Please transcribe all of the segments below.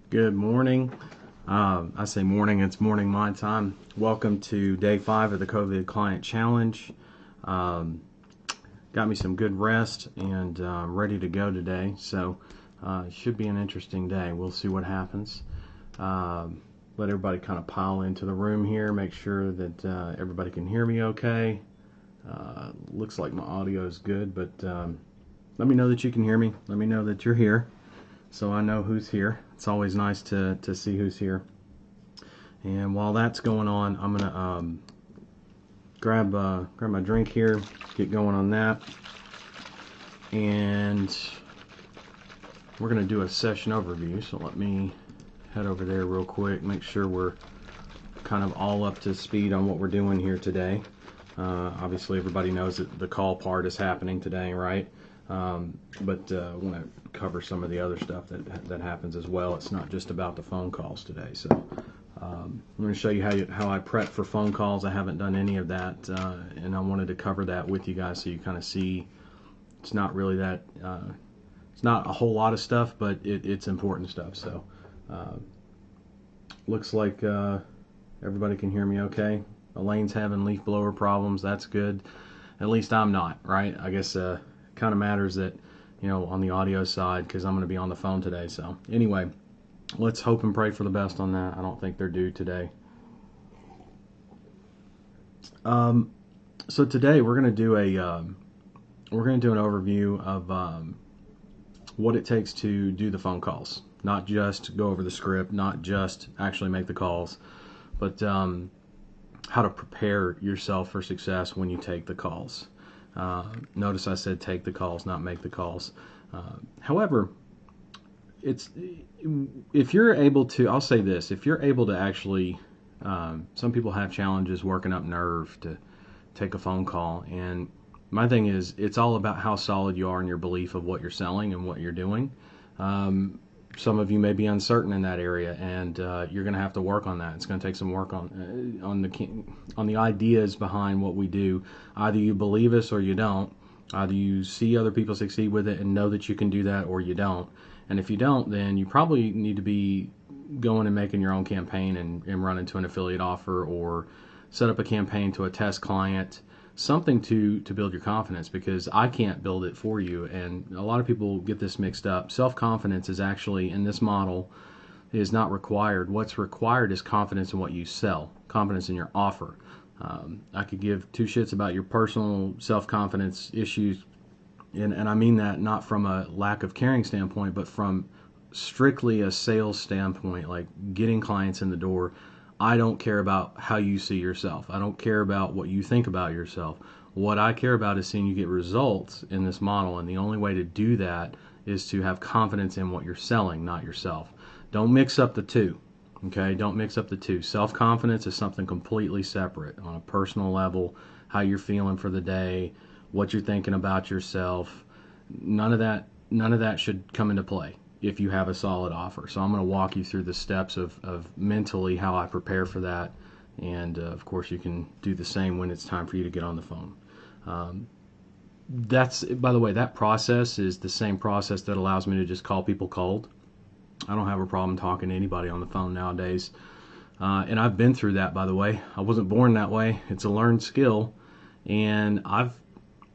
Good morning. I say morning, it's morning my time. Welcome to day 5 of the COVID Client Challenge. Um, got me some good rest and ready to go today. So it should be an interesting day. We'll see what happens. Let everybody kind of pile into the room here. Make sure that everybody can hear me okay. Looks like my audio is good, but let me know that you can hear me. Let me know that you're here, so I know who's here. It's always nice to see who's here. And while that's going on, I'm gonna grab my drink here, get going on that, and we're gonna do a session overview. So let me head over there real quick, make sure we're kind of all up to speed on what we're doing here today. Obviously, everybody knows that the call part is happening today, right? But I want to cover some of the other stuff that happens as well. It's not just about the phone calls today. So I'm going to show you how I prep for phone calls. I haven't done any of that, and I wanted to cover that with you guys so you kind of see it's not really that it's not a whole lot of stuff, but it's important stuff. So looks like everybody can hear me okay. Elaine's having leaf blower problems. That's good. At least I'm not, right? I guess kind of matters that, on the audio side, because I'm going to be on the phone today. So anyway, let's hope and pray for the best on that. I don't think they're due today. So today we're going to do an overview of what it takes to do the phone calls. Not just go over the script, not just actually make the calls, but how to prepare yourself for success when you take the calls. Notice I said take the calls, not make the calls. However, if you're able to, I'll say this, if you're able to actually, some people have challenges working up nerve to take a phone call. And my thing is, it's all about how solid you are in your belief of what you're selling and what you're doing. Some of you may be uncertain in that area, and you're going to have to work on that. It's going to take some work on the ideas behind what we do. Either you believe us or you don't. Either you see other people succeed with it and know that you can do that, or you don't. And if you don't, then you probably need to be going and making your own campaign and run into an affiliate offer, or set up a campaign to a test client. Something to build your confidence, because I can't build it for you. And a lot of people get this mixed up. Self-confidence is actually, in this model, is not required. What's required is confidence in what you sell, confidence in your offer. I could give two shits about your personal self-confidence issues, and I mean that not from a lack of caring standpoint, but from strictly a sales standpoint, like getting clients in the door. I don't care about how you see yourself. I don't care about what you think about yourself. What I care about is seeing you get results in this model, and the only way to do that is to have confidence in what you're selling, not yourself. Don't mix up the two, okay? Don't mix up the two. Self-confidence is something completely separate on a personal level, how you're feeling for the day, what you're thinking about yourself. None of that should come into play if you have a solid offer. So I'm going to walk you through the steps of mentally how I prepare for that. And of course, you can do the same when it's time for you to get on the phone. That's, by the way, that process is the same process that allows me to just call people cold. I don't have a problem talking to anybody on the phone nowadays. And I've been through that, by the way. I wasn't born that way. It's a learned skill. And I've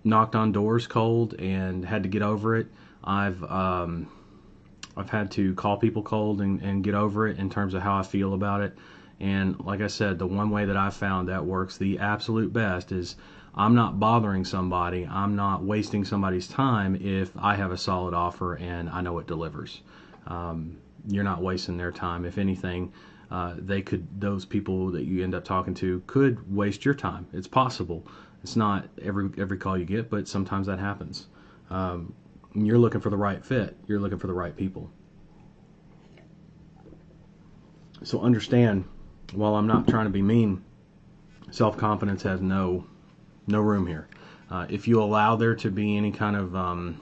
knocked on doors cold and had to get over it. I've had to call people cold and get over it in terms of how I feel about it. And like I said, the one way that I've found that works the absolute best is I'm not bothering somebody. I'm not wasting somebody's time if I have a solid offer and I know it delivers. You're not wasting their time. If anything, those people that you end up talking to could waste your time. It's possible. It's not every call you get, but sometimes that happens. You're looking for the right fit. You're looking for the right people. So understand, while I'm not trying to be mean, self-confidence has no room here. If you allow there to be any kind of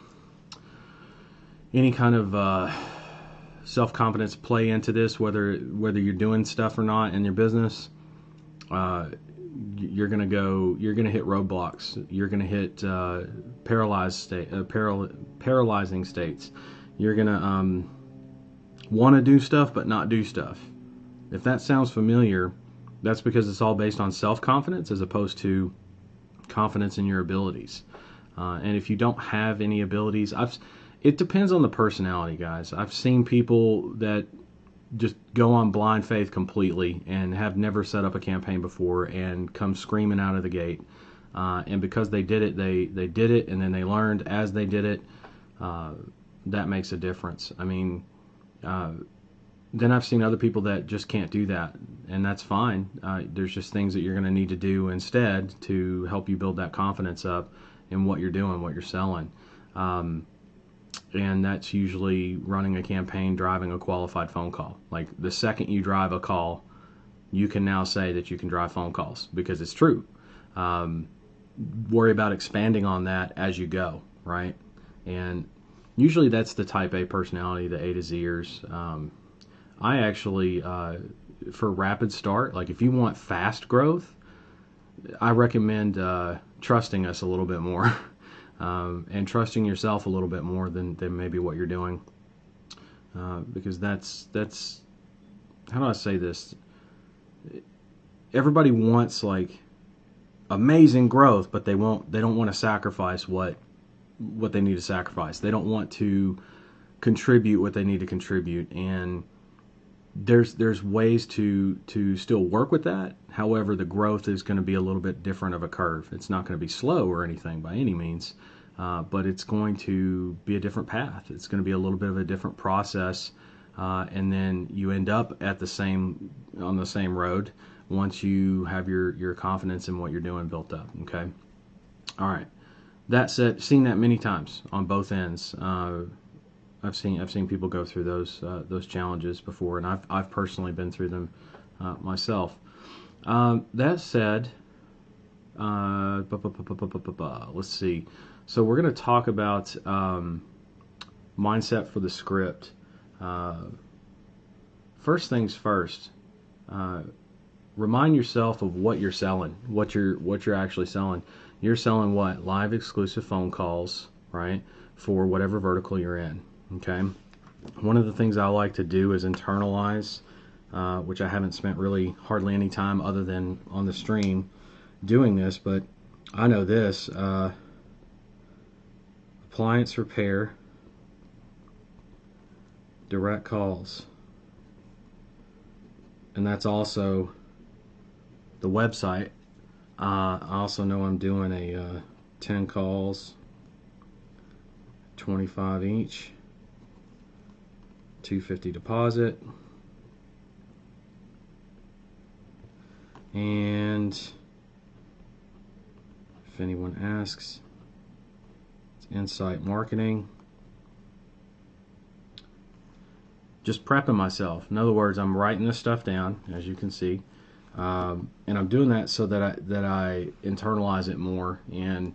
self-confidence play into this, whether you're doing stuff or not in your business, you're gonna hit roadblocks. You're gonna hit paralyzing states. You're gonna want to do stuff but not do stuff. If that sounds familiar, that's because it's all based on self-confidence as opposed to confidence in your abilities. And if you don't have any abilities, it depends on the personality, guys. I've seen people that just go on blind faith completely and have never set up a campaign before and come screaming out of the gate. And because they did it, they did it, and then they learned as they did it. That makes a difference. I mean, then I've seen other people that just can't do that, and that's fine. There's just things that you're going to need to do instead to help you build that confidence up in what you're doing, what you're selling. And that's usually running a campaign, driving a qualified phone call. Like the second you drive a call, you can now say that you can drive phone calls because it's true. Worry about expanding on that as you go, right? And usually that's the type A personality, the A to Zers. I actually, for rapid start, like if you want fast growth, I recommend trusting us a little bit more. And trusting yourself a little bit more than maybe what you're doing, because that's how do I say this? Everybody wants like amazing growth, but they don't want to sacrifice what they need to sacrifice. They don't want to contribute what they need to contribute, and there's ways to still work with that. However, the growth is going to be a little bit different of a curve. It's not going to be slow or anything by any means, but it's going to be a different path. It's going to be a little bit of a different process, and then you end up on the same road once you have your confidence in what you're doing built up. Okay, all right. That said, seen that many times on both ends. I've seen people go through those challenges before, and I've personally been through them myself. That said, let's see. So we're going to talk about mindset for the script. First things first. Remind yourself of what you're selling, what you're actually selling. You're selling what? Live exclusive phone calls, right? For whatever vertical you're in. Okay. One of the things I like to do is internalize, which I haven't spent really hardly any time other than on the stream doing this, but I know this. Appliance repair, direct calls. And that's also the website. I also know I'm doing a 10 calls, 25 each, $250 deposit, and if anyone asks, it's Insight Marketing. Just prepping myself. In other words, I'm writing this stuff down, as you can see, and I'm doing that so that I internalize it more. And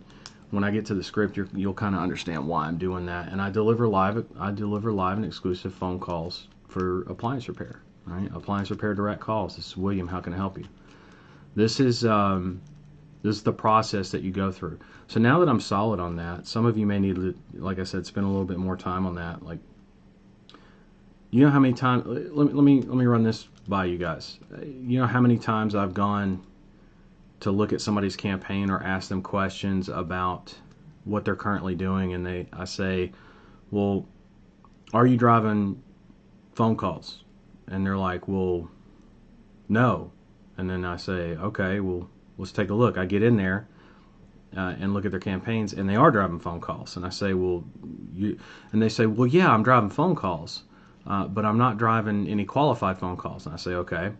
when I get to the script, you'll kind of understand why I'm doing that. And I deliver live and exclusive phone calls for appliance repair. Right? Appliance repair direct calls. This is William. How can I help you? This is the process that you go through. So now that I'm solid on that, some of you may need to, like I said, spend a little bit more time on that. Like, you know how many times? Let me run this by you guys. You know how many times I've gone to look at somebody's campaign or ask them questions about what they're currently doing, and I say, well, are you driving phone calls? And they're like, well, no. And then I say, okay, well, let's take a look. I get in there and look at their campaigns, and they are driving phone calls. And I say, well, and they say, well, yeah, I'm driving phone calls, but I'm not driving any qualified phone calls. And I say, okay,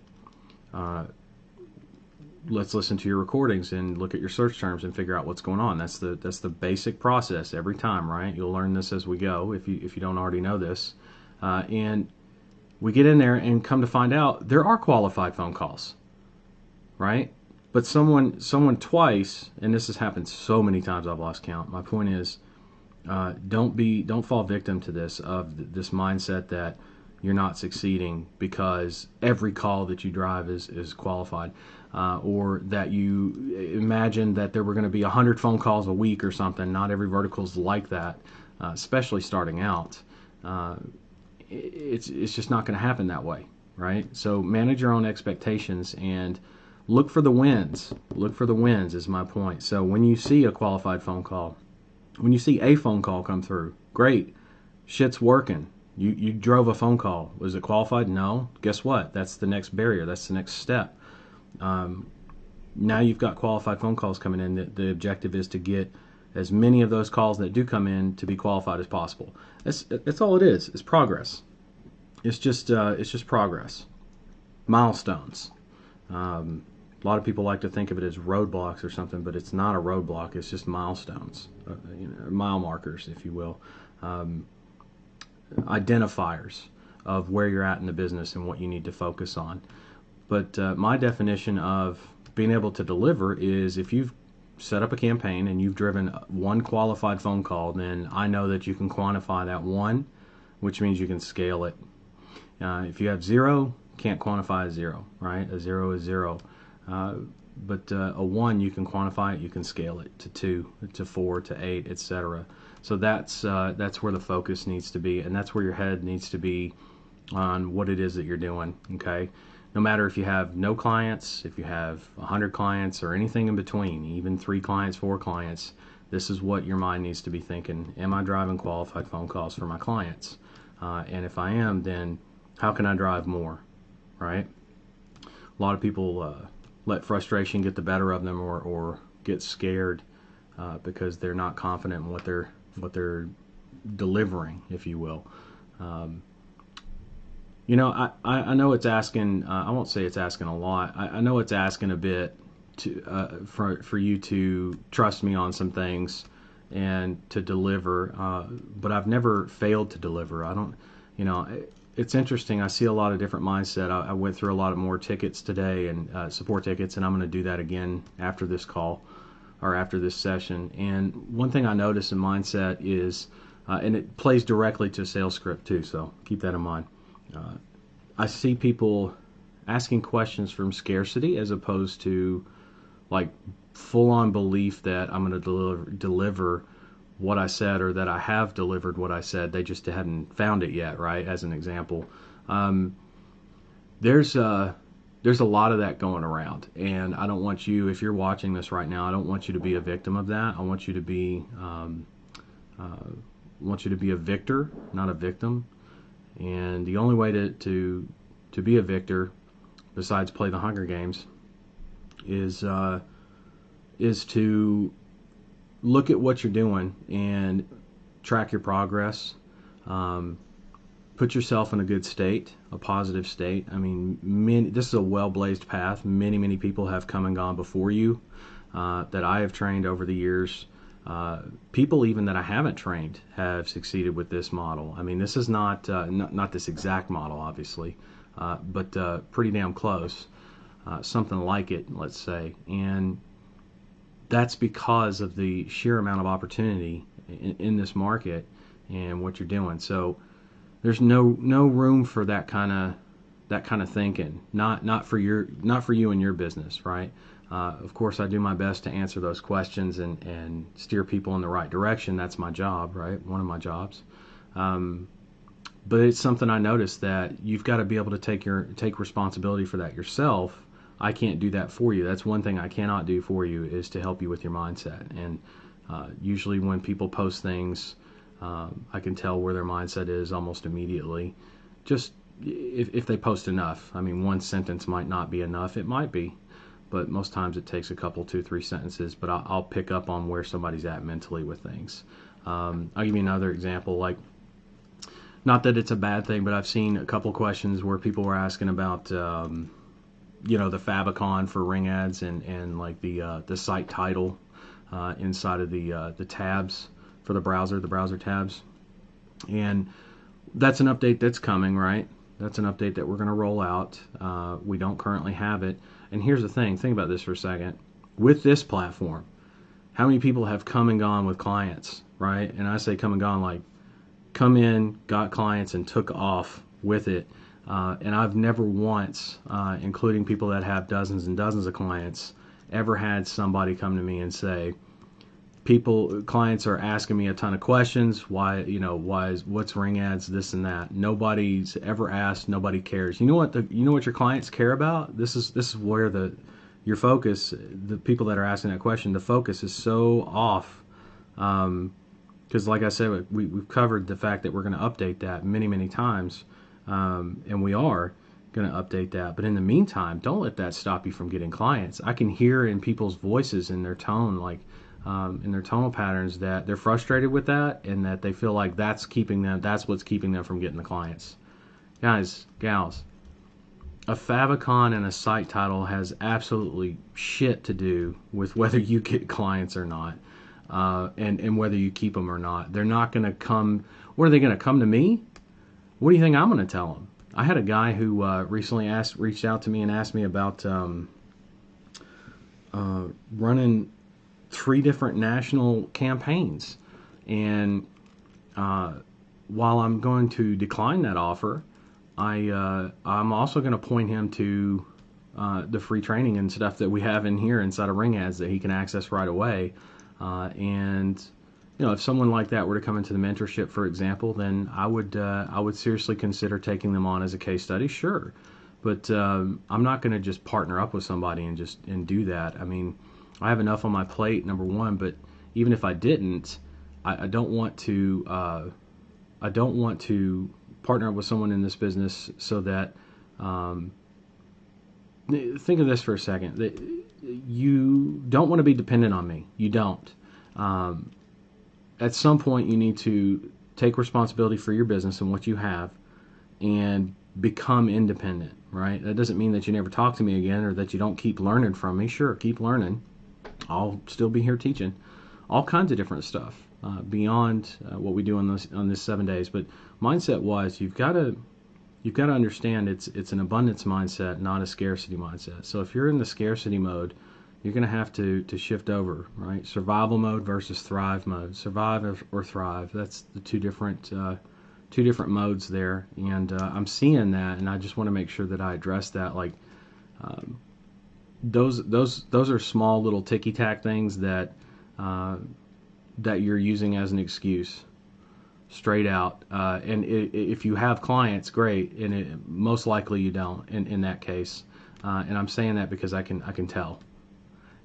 let's listen to your recordings and look at your search terms and figure out what's going on. That's the basic process every time, right? You'll learn this as we go if you don't already know this. And we get in there and come to find out there are qualified phone calls, right? But someone twice, and this has happened so many times I've lost count. My point is, don't fall victim to this mindset that you're not succeeding because every call that you drive is qualified, or that you imagine that there were going to be 100 phone calls a week or something. Not every vertical is like that, especially starting out. it's just not going to happen that way, right? So manage your own expectations and look for the wins. Look for the wins is my point. So when you see a qualified phone call, when you see a phone call come through, great, shit's working. You drove a phone call. Was it qualified? No. Guess what? That's the next barrier. That's the next step. Now you've got qualified phone calls coming in. The objective is to get as many of those calls that do come in to be qualified as possible. That's all it is. It's progress. It's just progress, milestones. A lot of people like to think of it as roadblocks or something, but it's not a roadblock. It's just milestones, mile markers, if you will, identifiers of where you're at in the business and what you need to focus on. But my definition of being able to deliver is if you've set up a campaign and you've driven one qualified phone call, then I know that you can quantify that one, which means you can scale it. If you have zero, can't quantify a zero, right? A zero is zero. But a one, you can quantify it, you can scale it to 2, to 4, to 8, etc. So that's where the focus needs to be, and that's where your head needs to be on what it is that you're doing, okay? No matter if you have no clients, if you have 100 clients, or anything in between, even 3 clients, 4 clients, this is what your mind needs to be thinking. Am I driving qualified phone calls for my clients? And if I am, then how can I drive more, right? A lot of people let frustration get the better of them or get scared because they're not confident in what they're delivering, if you will. I know it's asking, I won't say it's asking a lot. I know it's asking a bit for you to trust me on some things and to deliver, but I've never failed to deliver. It's interesting. I see a lot of different mindset. I went through a lot of more tickets today and support tickets, and I'm going to do that again after this call or after this session. And one thing I notice in mindset is, and it plays directly to sales script too, so keep that in mind. I see people asking questions from scarcity as opposed to like full-on belief that I'm going to deliver what I said, or that I have delivered what I said. They just hadn't found it yet, right? As an example, there's a lot of that going around, and I don't want you, if you're watching this right now, I don't want you to be a victim of that. I want you to be a victor, not a victim. And the only way to be a victor, besides play the Hunger Games, is to look at what you're doing and track your progress. Put yourself in a good state, a positive state. I mean, this is a well-blazed path. Many people have come and gone before you that I have trained over the years. People even that I haven't trained have succeeded with this model. I mean, this is not this exact model, obviously, but pretty damn close. Something like it, let's say. And that's because of the sheer amount of opportunity in this market and what you're doing. So there's no room for that kind of thinking. Not for you and your business, right? Of course, I do my best to answer those questions and steer people in the right direction. That's my job, right? One of my jobs. But it's something I noticed that you've got to be able to take responsibility for that yourself. I can't do that for you. That's one thing I cannot do for you, is to help you with your mindset. And usually when people post things, I can tell where their mindset is almost immediately. Just if they post enough. I mean, one sentence might not be enough. It might be. But most times it takes a couple, 2, 3 sentences. But I'll pick up on where somebody's at mentally with things. I'll give you another example. Like, not that it's a bad thing, but I've seen a couple questions where people were asking about the favicon for ring ads and like the site title inside of the tabs for the browser tabs. And that's an update that's coming, right? That's an update that we're going to roll out. We don't currently have it. And here's the thing. Think about this for a second. With this platform, how many people have come and gone with clients, right? And I say come and gone, like come in, got clients, and took off with it. And I've never once, including people that have dozens and dozens of clients, ever had somebody come to me and say, clients are asking me a ton of questions. Why, what's ring ads, this and that. Nobody's ever asked. Nobody cares. You know what your clients care about? This is where your focus, the people that are asking that question, the focus is so off. Because like I said, we've covered the fact that we're going to update that many, many times. And we are going to update that. But in the meantime, don't let that stop you from getting clients. I can hear in people's voices, in their tone, in their tonal patterns, that they're frustrated with that, and that they feel like that's what's keeping them from getting the clients. Guys, gals, a favicon and a site title has absolutely shit to do with whether you get clients or not, and whether you keep them or not. They're not going to come. What are they going to come to me? What do you think I'm going to tell them? I had a guy who recently reached out to me and asked me about running 3 different national campaigns. And while I'm going to decline that offer, I'm also going to point him to the free training and stuff that we have in here inside of Ring Ads that he can access right away. And if someone like that were to come into the mentorship, for example, then I would seriously consider taking them on as a case study, sure. But I'm not going to just partner up with somebody and do that. I mean, I have enough on my plate, number one. But even if I didn't, I don't want to partner up with someone in this business so that think of this for a second. That you don't want to be dependent on me. You don't. At some point, you need to take responsibility for your business and what you have and become independent, right? That doesn't mean that you never talk to me again or that you don't keep learning from me. Sure, keep learning. I'll still be here teaching all kinds of different stuff beyond what we do on this 7 days. But mindset-wise, you've got to understand it's an abundance mindset, not a scarcity mindset. So if you're in the scarcity mode, you're going to have to shift over, right? Survival mode versus thrive mode. Survive or thrive. That's the two different modes there. And I'm seeing that, and I just want to make sure that I address that. Like those are small little ticky tack things that you're using as an excuse, straight out. And if you have clients, great. And most likely you don't in that case. And I'm saying that because I can tell.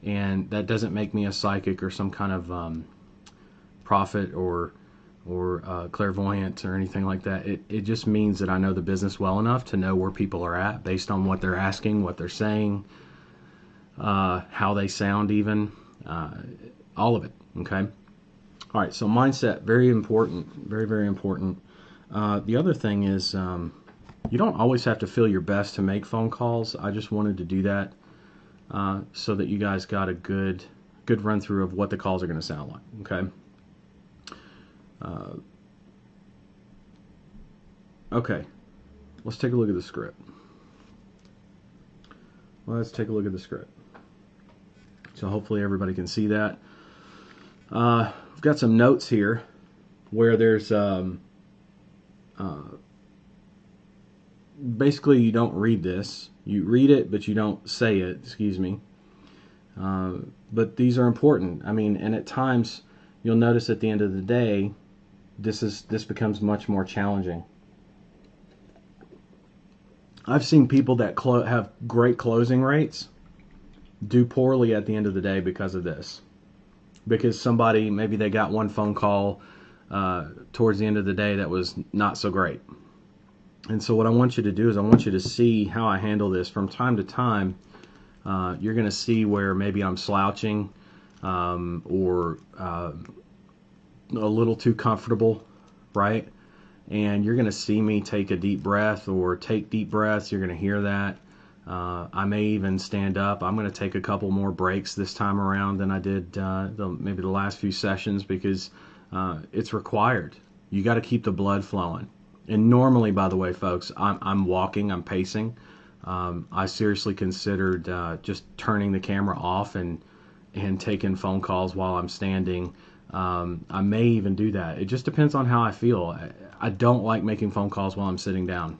And that doesn't make me a psychic or some kind of prophet or clairvoyant or anything like that. It just means that I know the business well enough to know where people are at based on what they're asking, what they're saying, how they sound even, all of it, okay? All right, so mindset, very important, very, very important. The other thing is you don't always have to feel your best to make phone calls. I just wanted to do that so that you guys got a good run through of what the calls are going to sound like. Okay. Okay. Let's take a look at the script. So hopefully everybody can see that. We've got some notes here where there's basically you don't read this. You read it, but you don't say it, excuse me. But these are important. I mean, and at times you'll notice at the end of the day, this becomes much more challenging. I've seen people that have great closing rates do poorly at the end of the day because of this. Because somebody, maybe they got one phone call towards the end of the day that was not so great. And so what I want you to do is I want you to see how I handle this from time to time. You're going to see where maybe I'm slouching or a little too comfortable, right? And you're going to see me take a deep breath or take deep breaths. You're going to hear that. I may even stand up. I'm going to take a couple more breaks this time around than I did maybe the last few sessions because it's required. You got to keep the blood flowing. And normally, by the way, folks, I'm walking, I'm pacing. I seriously considered just turning the camera off and taking phone calls while I'm standing. I may even do that. It just depends on how I feel. I don't like making phone calls while I'm sitting down.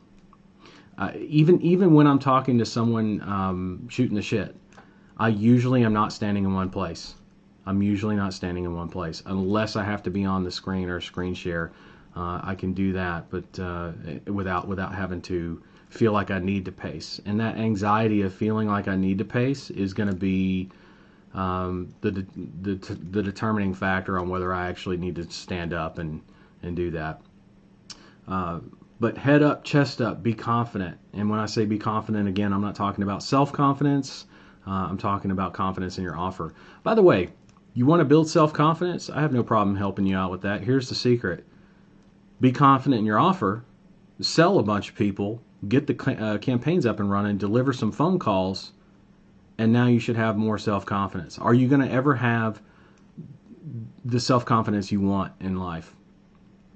Even when I'm talking to someone shooting the shit, I usually am not standing in one place. I'm usually not standing in one place unless I have to be on the screen or screen share. I can do that, but without having to feel like I need to pace. And that anxiety of feeling like I need to pace is going to be the determining factor on whether I actually need to stand up and do that. But head up, chest up, be confident. And when I say be confident, again, I'm not talking about self-confidence. I'm talking about confidence in your offer. By the way, you want to build self-confidence? I have no problem helping you out with that. Here's the secret. Be confident in your offer, sell a bunch of people, get the campaigns up and running, deliver some phone calls, and now you should have more self-confidence. Are you going to ever have the self-confidence you want in life?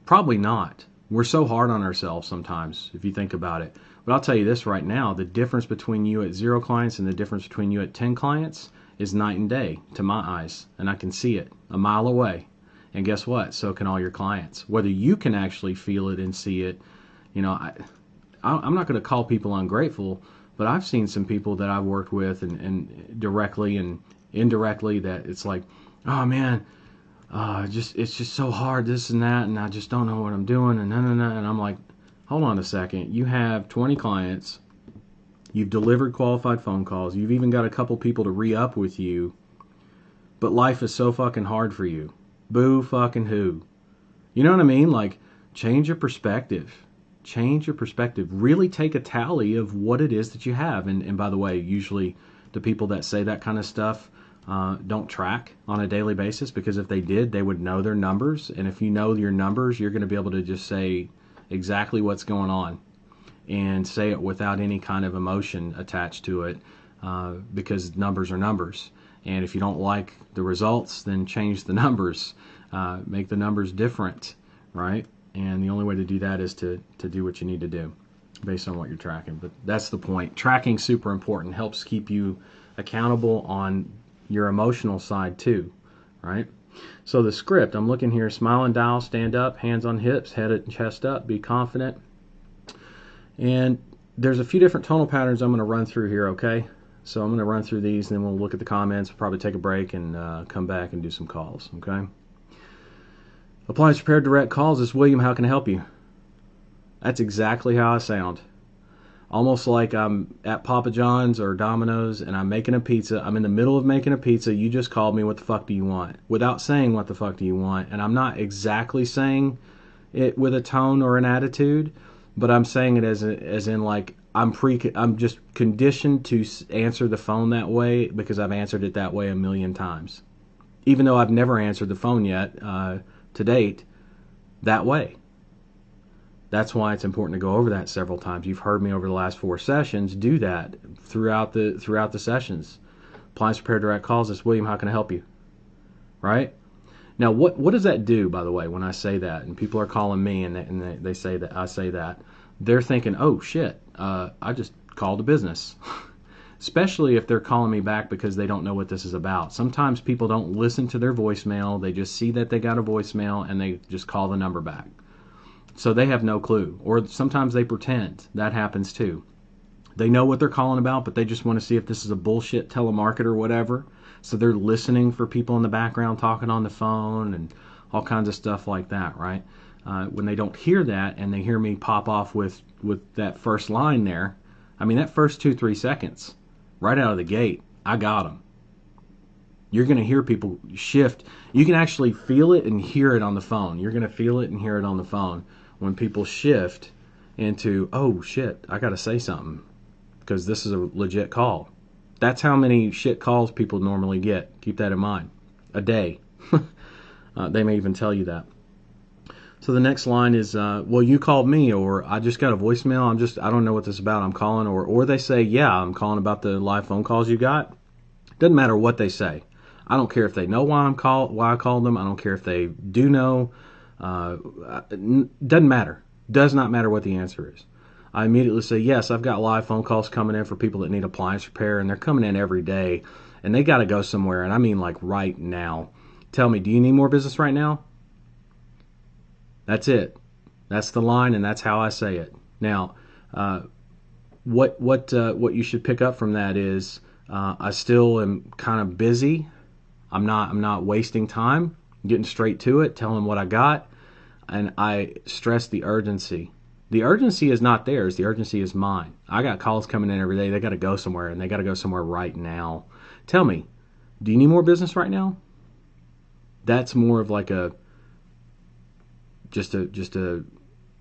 Probably not. We're so hard on ourselves sometimes, if you think about it. But I'll tell you this right now, the difference between you at 0 clients and the difference between you at 10 clients is night and day to my eyes, and I can see it a mile away. And guess what? So can all your clients. Whether you can actually feel it and see it, you know, I'm not going to call people ungrateful, but I've seen some people that I've worked with and directly and indirectly that it's like, oh man, it's just so hard, this and that, and I just don't know what I'm doing, and and I'm like, hold on a second. You have 20 clients, you've delivered qualified phone calls, you've even got a couple people to re-up with you, but life is so fucking hard for you. Boo fucking who. You know what I mean? Like, change your perspective. Change your perspective. Really take a tally of what it is that you have. And by the way, usually the people that say that kind of stuff don't track on a daily basis, because if they did, they would know their numbers. And if you know your numbers, you're going to be able to just say exactly what's going on and say it without any kind of emotion attached to it, because numbers are numbers. And if you don't like the results, then change the numbers. Make the numbers different, right? And the only way to do that is to do what you need to do based on what you're tracking. But that's the point. Tracking's super important. Helps keep you accountable on your emotional side too, right? So the script, I'm looking here, smile and dial, stand up, hands on hips, head and chest up, be confident. And there's a few different tonal patterns I'm going to run through here, okay? So I'm going to run through these, and then we'll look at the comments, we'll probably take a break and come back and do some calls, okay? Appliance Repair Direct calls. This is William. How can I help you? That's exactly how I sound. Almost like I'm at Papa John's or Domino's and I'm making a pizza. I'm in the middle of making a pizza. You just called me. What the fuck do you want? Without saying what the fuck do you want. And I'm not exactly saying it with a tone or an attitude, but I'm saying it as in like I'm just conditioned to answer the phone that way because I've answered it that way a million times. Even though I've never answered the phone yet to date that way. That's why it's important to go over that several times. You've heard me over the last 4 sessions do that throughout the sessions. Appliance Repair Direct calls. This William. How can I help you? Right? Now, what does that do, by the way, when I say that and people are calling me and they say that I say that, they're thinking, oh shit, I just called a business. Especially if they're calling me back because they don't know what this is about. Sometimes people don't listen to their voicemail. They just see that they got a voicemail and they just call the number back. So they have no clue. Or sometimes they pretend. That happens too. They know what they're calling about, but they just want to see if this is a bullshit telemarketer or whatever. So they're listening for people in the background talking on the phone and all kinds of stuff like that, right? When they don't hear that and they hear me pop off with that first line there, I mean, that first 2-3 seconds, right out of the gate, I got them. You're going to hear people shift. You can actually feel it and hear it on the phone. You're going to feel it and hear it on the phone when people shift into, oh shit, I got to say something because this is a legit call. That's how many shit calls people normally get. Keep that in mind. A day. They may even tell you that. So the next line is, well, you called me, or I just got a voicemail. I don't know what this is about. I'm calling, or they say, yeah, I'm calling about the live phone calls you got. Doesn't matter what they say. I don't care if they know why I called them. I don't care if they do know. Doesn't matter. Does not matter what the answer is. I immediately say, yes, I've got live phone calls coming in for people that need appliance repair, and they're coming in every day, and they got to go somewhere, and I mean like right now. Tell me, do you need more business right now? That's it. That's the line, and that's how I say it. Now, what you should pick up from that is I still am kind of busy. I'm not wasting time. I'm getting straight to it, telling them what I got, and I stress the urgency. The urgency is not theirs. The urgency is mine. I got calls coming in every day. They got to go somewhere, and they got to go somewhere right now. Tell me, do you need more business right now? That's more of like a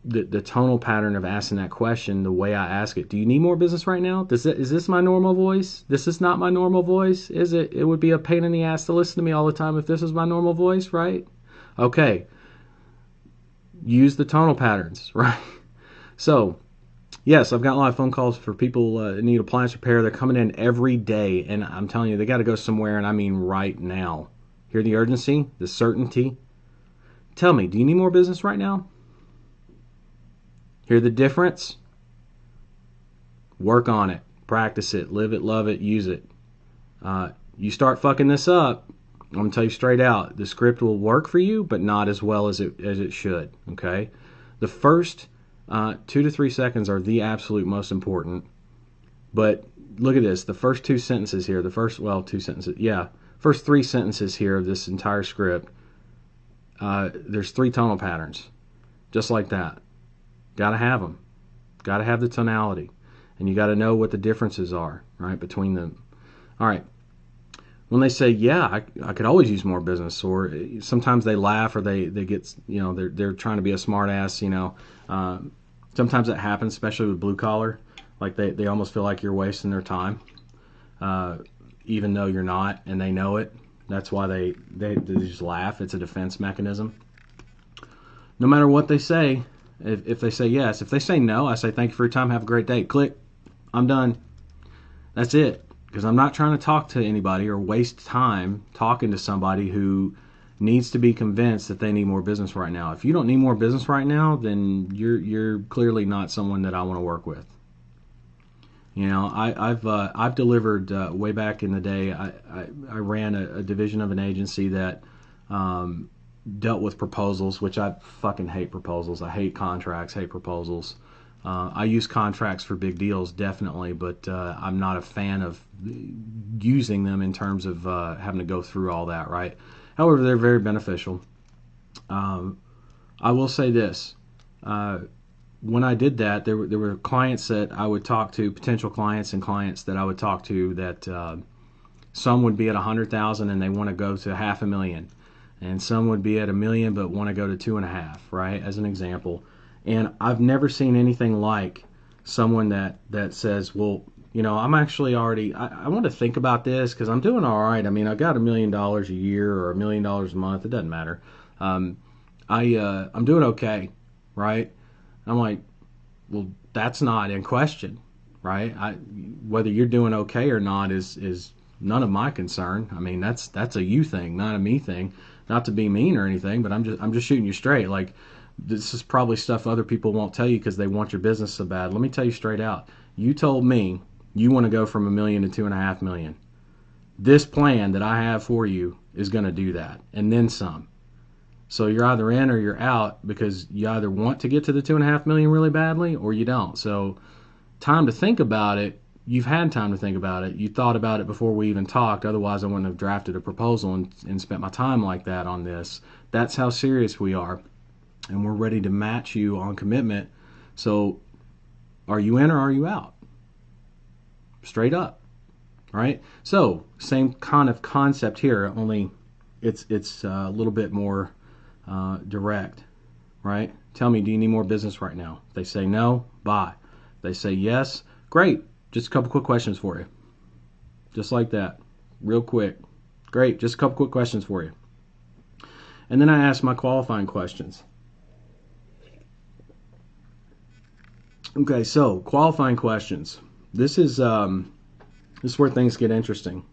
the tonal pattern of asking that question, the way I ask it. Do you need more business right now? Is this my normal voice? This is not my normal voice, is it? It would be a pain in the ass to listen to me all the time if this was my normal voice, right? Okay. Use the tonal patterns, right? So, yes, I've got a lot of phone calls for people that need appliance repair. They're coming in every day, and I'm telling you, they got to go somewhere, and I mean right now. Hear the urgency, the certainty. Tell me, do you need more business right now? Hear the difference? Work on it. Practice it. Live it, love it, use it. You start fucking this up, I'm going to tell you straight out, the script will work for you, but not as well as it should, okay? The first 2 to 3 seconds are the absolute most important. But look at this. The first 2 sentences here, first 3 sentences here of this entire script, there's 3 tonal patterns. Just like that. Got to have them. Got to have the tonality. And you got to know what the differences are, right, between them. All right. When they say, yeah, I could always use more business, or sometimes they laugh, or they get, they're trying to be a smart ass, sometimes that happens, especially with blue collar. Like they almost feel like you're wasting their time, even though you're not, and they know it. That's why they just laugh. It's a defense mechanism. No matter what they say, if they say yes, if they say no, I say thank you for your time, have a great day. Click. I'm done. That's it. Because I'm not trying to talk to anybody or waste time talking to somebody who needs to be convinced that they need more business right now. If you don't need more business right now, then you're clearly not someone that I want to work with. I've delivered way back in the day. I ran a division of an agency that dealt with proposals, which I fucking hate proposals. I hate contracts, hate proposals. I use contracts for big deals, definitely, but I'm not a fan of using them in terms of having to go through all that, right? However, they're very beneficial. I will say this. When I did that, there were clients that I would talk to, potential clients and clients that I would talk to that some would be at 100,000 and they want to go to $500,000. And some would be at $1 million but want to go to 2.5, right, as an example. And I've never seen anything like someone that says, well, I'm actually already, I want to think about this because I'm doing all right. I mean, I got $1 million a year or $1 million a month. It doesn't matter. I'm doing okay, right? I'm like, well, that's not in question, right? Whether you're doing okay or not is none of my concern. I mean, that's a you thing, not a me thing. Not to be mean or anything, but I'm just shooting you straight. Like, this is probably stuff other people won't tell you because they want your business so bad. Let me tell you straight out. You told me you want to go from $1 million to $2.5 million. This plan that I have for you is going to do that, and then some. So you're either in or you're out because you either want to get to the $2.5 million really badly or you don't. So time to think about it. You've had time to think about it. You thought about it before we even talked. Otherwise, I wouldn't have drafted a proposal and spent my time like that on this. That's how serious we are. And we're ready to match you on commitment. So are you in or are you out? Straight up, right? So same kind of concept here, only it's a little bit more direct, right? Tell me, do you need more business right now? If they say no, bye. If they say yes, great. Just a couple quick questions for you. Just like that, real quick. Great, just a couple quick questions for you. And then I ask my qualifying questions. Okay, so qualifying questions. This is where things get interesting.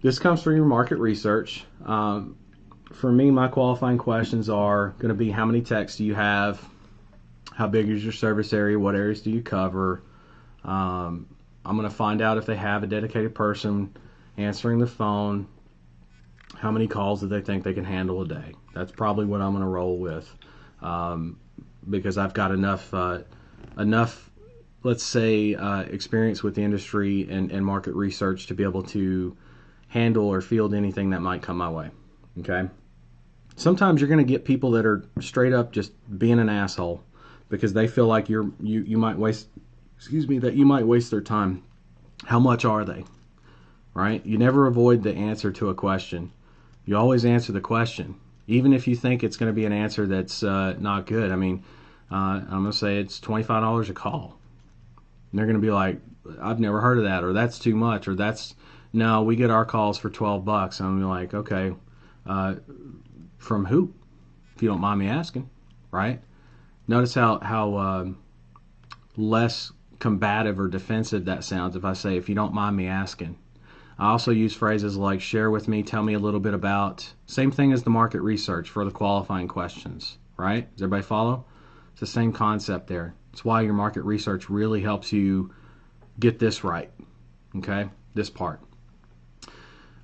This comes from your market research. For me, my qualifying questions are going to be: how many techs do you have? How big is your service area? What areas do you cover? I'm going to find out if they have a dedicated person answering the phone. How many calls do they think they can handle a day? That's probably what I'm going to roll with, because I've got enough, let's say, experience with the industry and market research to be able to handle or field anything that might come my way. Okay. Sometimes you're going to get people that are straight up just being an asshole because they feel like you might waste, that you might waste their time. How much are they? Right? You never avoid the answer to a question. You always answer the question, even if you think it's going to be an answer that's not good. I mean, I'm going to say it's $25 a call. And they're going to be like, I've never heard of that, or that's too much, or no, we get our calls for $12. And I'm like, okay, from who? If you don't mind me asking, right? Notice how less combative or defensive that sounds if I say, if you don't mind me asking. I also use phrases like share with me, tell me a little bit about. Same thing as the market research for the qualifying questions, right? Does everybody follow? It's the same concept there. It's why your market research really helps you get this right, okay? This part.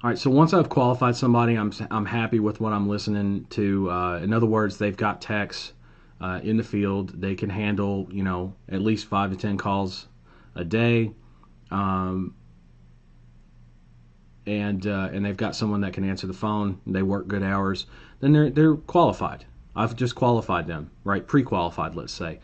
All right, so once I've qualified somebody, I'm happy with what I'm listening to. In other words, they've got techs in the field. They can handle, at least 5 to 10 calls a day. And they've got someone that can answer the phone. They work good hours. Then they're qualified. I've just qualified them, right? Pre-qualified, let's say.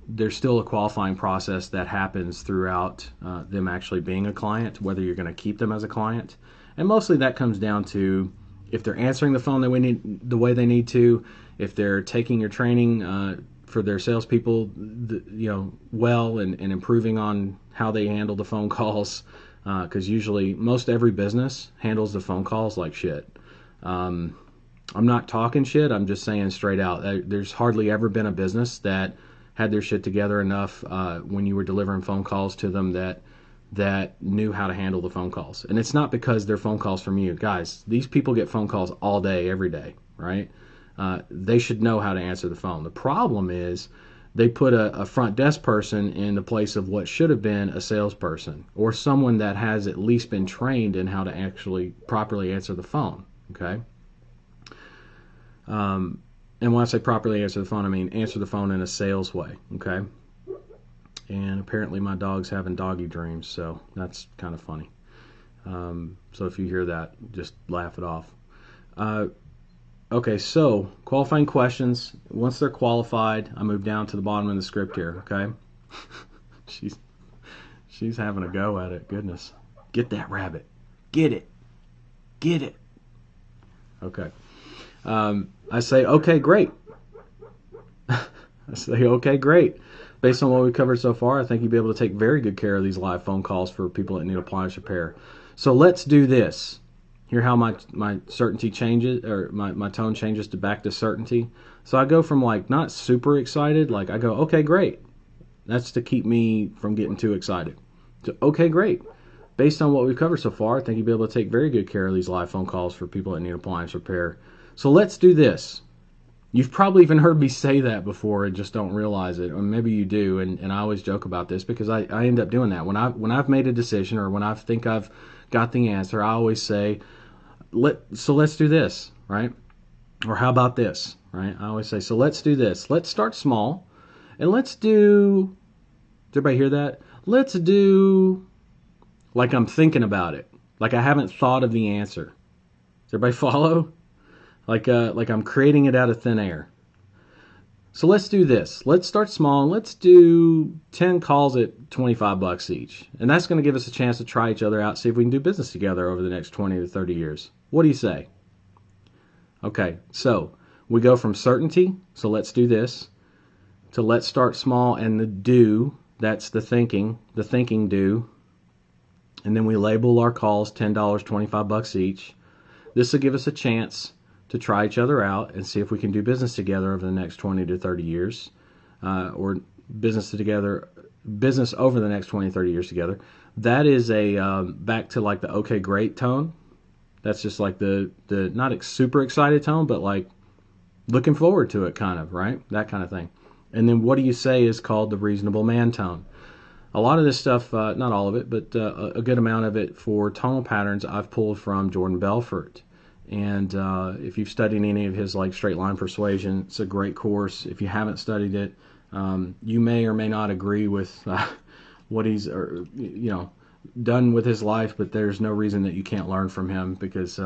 There's still a qualifying process that happens throughout them actually being a client, whether you're going to keep them as a client. And mostly that comes down to if they're answering the phone the way they need to, if they're taking your training for their salespeople, well and improving on how they handle the phone calls. Because usually most every business handles the phone calls like shit. I'm not talking shit. I'm just saying straight out. There's hardly ever been a business that had their shit together enough when you were delivering phone calls to them that knew how to handle the phone calls. And it's not because they're phone calls from you. Guys, these people get phone calls all day, every day, right? They should know how to answer the phone. The problem is they put a front desk person in the place of what should have been a salesperson or someone that has at least been trained in how to actually properly answer the phone, okay? And when I say properly answer the phone, I mean answer the phone in a sales way, okay? And apparently my dog's having doggy dreams, so that's kind of funny. So if you hear that, just laugh it off. Okay, so qualifying questions. Once they're qualified, I move down to the bottom of the script here, okay? She's having a go at it. Goodness. Get that rabbit. Get it. Get it. Okay. I say, okay, great. I say, okay, great. Based on what we've covered so far, I think you'll be able to take very good care of these live phone calls for people that need appliance repair. So let's do this. Hear how my certainty changes, or my tone changes to back to certainty. So I go from like not super excited, like I go, okay, great. That's to keep me from getting too excited. To, okay, great. Based on what we've covered so far, I think you'll be able to take very good care of these live phone calls for people that need appliance repair. So let's do this. You've probably even heard me say that before and just don't realize it, or maybe you do, and I always joke about this because I end up doing that. When I've made a decision or when I think I've got the answer, I always say, so let's do this, right? Or how about this, right? I always say, so let's do this. Let's start small, and let's do, does everybody hear that? Let's do like I'm thinking about it, like I haven't thought of the answer. Does everybody follow? Like I'm creating it out of thin air. So let's do this. Let's start small and let's do 10 calls at $25 each. And that's going to give us a chance to try each other out, see if we can do business together over the next 20 to 30 years. What do you say? Okay, so we go from certainty, so let's do this, to let's start small, and the do, that's the thinking do. And then we label our calls $10, $25 each. This will give us a chance to try each other out and see if we can do business together over the next 20 to 30 years, or business over the next 20, 30 years together. That is a back to like the okay, great tone. That's just like the not super excited tone, but like looking forward to it kind of, right? That kind of thing. And then what do you say is called the reasonable man tone. A lot of this stuff, not all of it, but a good amount of it for tonal patterns I've pulled from Jordan Belfort. And if you've studied any of his like straight line persuasion, it's a great course. If you haven't studied it, you may or may not agree with what he's, or done with his life, but there's no reason that you can't learn from him, because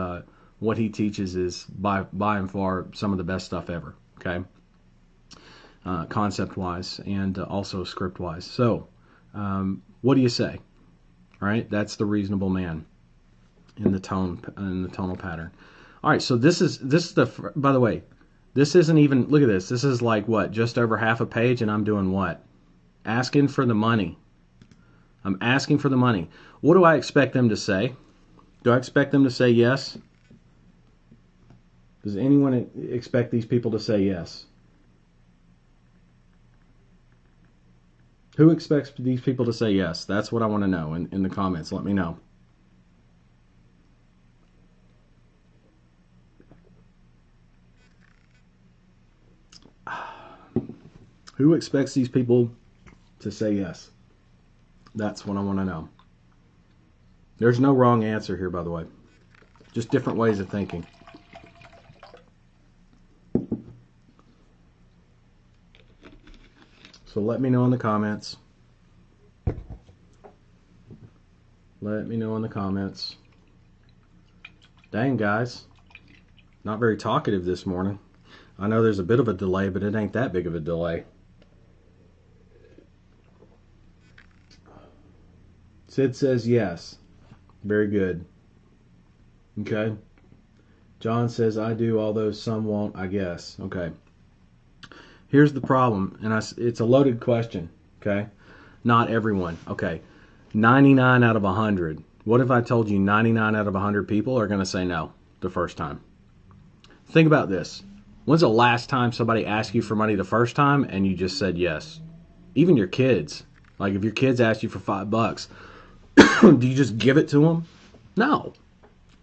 what he teaches is by and far some of the best stuff ever. Okay, concept wise and also script wise. So, what do you say? All right, that's the reasonable man in the tonal pattern. All right, so this is the, by the way, this isn't even, look at this. This is like what, just over half a page, and I'm doing what? Asking for the money. I'm asking for the money. What do I expect them to say? Do I expect them to say yes? Does anyone expect these people to say yes? Who expects these people to say yes? That's what I want to know in the comments. Let me know. Who expects these people to say yes? That's what I want to know. There's no wrong answer here, by the way. Just different ways of thinking. So let me know in the comments. Let me know in the comments. Dang, guys. Not very talkative this morning. I know there's a bit of a delay, but it ain't that big of a delay. Sid says yes. Very good. Okay. John says, I do, although some won't, I guess. Okay. Here's the problem, and it's a loaded question. Okay. Not everyone. Okay. 99 out of 100. What if I told you 99 out of 100 people are going to say no the first time? Think about this. When's the last time somebody asked you for money the first time and you just said yes? Even your kids. Like if your kids ask you for $5, do you just give it to them? No.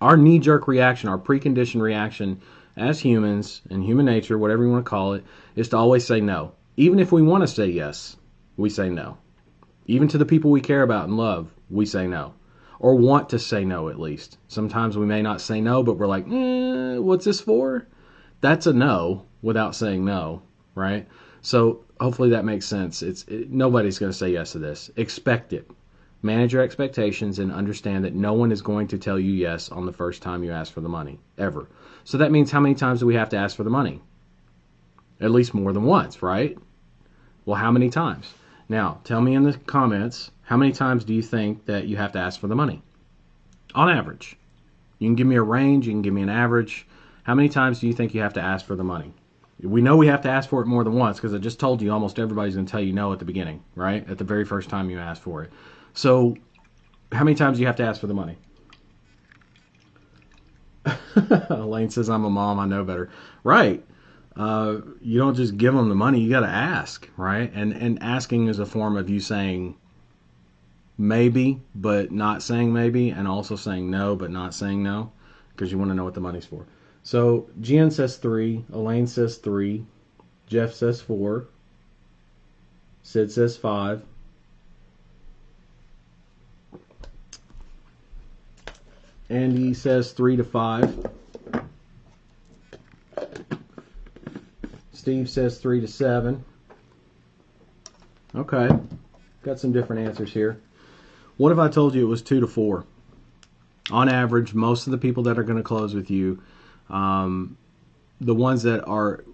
Our knee-jerk reaction, our preconditioned reaction as humans, and human nature, whatever you want to call it, is to always say no. Even if we want to say yes, we say no. Even to the people we care about and love, we say no. Or want to say no, at least. Sometimes we may not say no, but we're like, what's this for? That's a no without saying no, right? So hopefully that makes sense. Nobody's going to say yes to this. Expect it. Manage your expectations and understand that no one is going to tell you yes on the first time you ask for the money, ever. So that means how many times do we have to ask for the money? At least more than once, right? Well, how many times? Now, tell me in the comments, how many times do you think that you have to ask for the money? On average. You can give me a range, you can give me an average. How many times do you think you have to ask for the money? We know we have to ask for it more than once, because I just told you almost everybody's going to tell you no at the beginning, right? At the very first time you ask for it. So, how many times do you have to ask for the money? Elaine says, I'm a mom, I know better. Right. You don't just give them the money, you got to ask, right? And asking is a form of you saying maybe, but not saying maybe, and also saying no, but not saying no, because you want to know what the money's for. So, Jen says 3, Elaine says 3, Jeff says 4, Sid says 5, Andy says 3 to 5. Steve says 3 to 7. Okay. Got some different answers here. What if I told you it was 2 to 4? On average, most of the people that are going to close with you, the ones that are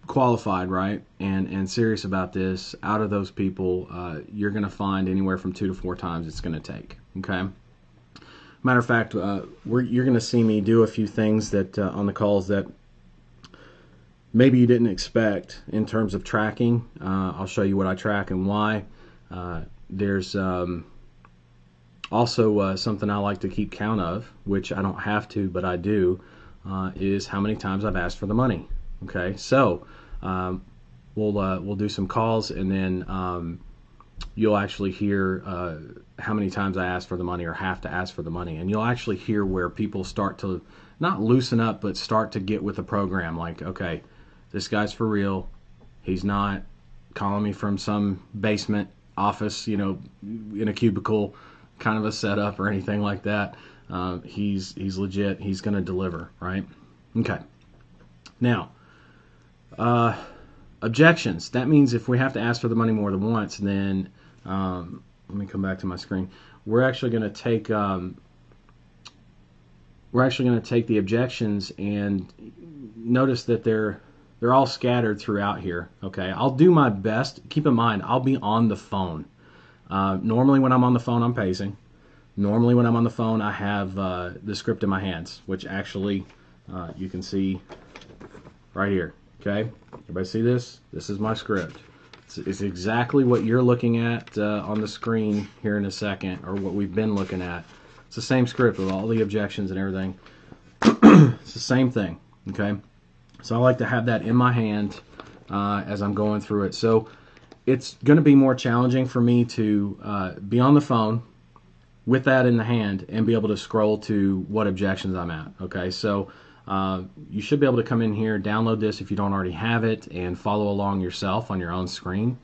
qualified, right, and serious about this, out of those people, you're going to find anywhere from 2 to 4 times it's going to take. Okay. Matter of fact, you're going to see me do a few things that on the calls that maybe you didn't expect in terms of tracking. I'll show you what I track and why. There's also something I like to keep count of, which I don't have to, but I do, is how many times I've asked for the money. Okay, so we'll do some calls, and then you'll actually hear how many times I ask for the money or have to ask for the money. And you'll actually hear where people start to not loosen up, but start to get with the program. Like, okay, this guy's for real. He's not calling me from some basement office, in a cubicle kind of a setup or anything like that. He's legit. He's going to deliver, right? Okay. Now, objections. That means if we have to ask for the money more than once, then let me come back to my screen. We're actually going to take the objections, and notice that they're all scattered throughout here. Okay, I'll do my best. Keep in mind, I'll be on the phone. Normally when I'm on the phone, I'm pacing. Normally when I'm on the phone, I have the script in my hands, which actually you can see right here. Okay, everybody see this? This is my script. It's exactly what you're looking at on the screen here in a second, or what we've been looking at. It's the same script with all the objections and everything. It's the same thing. Okay, so I like to have that in my hand as I'm going through it. So it's going to be more challenging for me to be on the phone with that in the hand and be able to scroll to what objections I'm at. Okay, so you should be able to come in here, download this if you don't already have it, and follow along yourself on your own screen.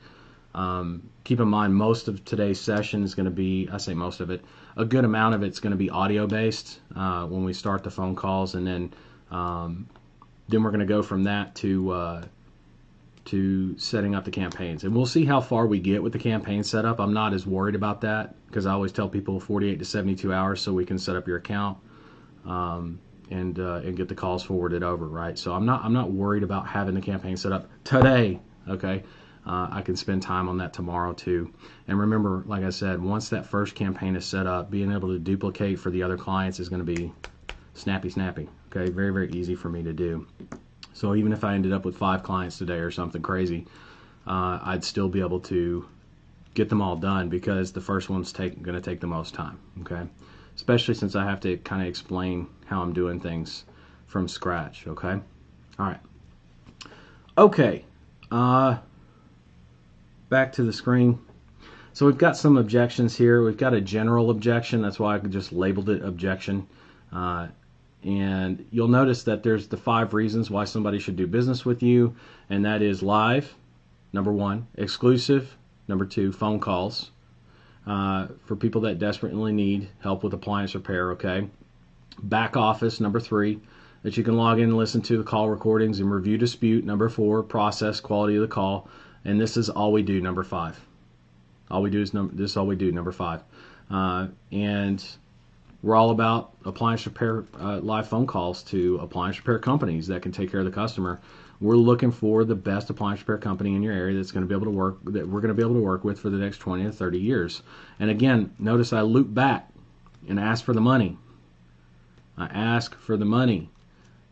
Keep in mind, most of today's session is going to be, I say most of it, a good amount of it's going to be audio based when we start the phone calls, and then we're going to go from that to setting up the campaigns. And we'll see how far we get with the campaign setup. I'm not as worried about that, because I always tell people 48 to 72 hours so we can set up your account and get the calls forwarded over, right? So I'm not worried about having the campaign set up today. Okay, I can spend time on that tomorrow too. And remember, like I said, once that first campaign is set up, being able to duplicate for the other clients is going to be snappy. Okay, very, very easy for me to do. So even if I ended up with 5 clients today or something crazy, I'd still be able to get them all done, because the first one's going to take the most time. Okay, especially since I have to kind of explain how I'm doing things from scratch. Okay, all right. Okay, back to the screen. So we've got some objections here. We've got a general objection. That's why I just labeled it objection. And you'll notice that there's the 5 reasons why somebody should do business with you, and that is live, number 1, exclusive, number 2, phone calls, for people that desperately need help with appliance repair, okay, back office, number 3, that you can log in and listen to the call recordings and review dispute, number 4, process quality of the call, and this is all we do, number 5. All we do is this is all we do, number 5. And we're all about appliance repair, live phone calls to appliance repair companies that can take care of the customer. We're looking for the best appliance repair company in your area that's going to be able to work, that we're going to be able to work with for the next 20 to 30 years. And again, notice I loop back and ask for the money. I ask for the money.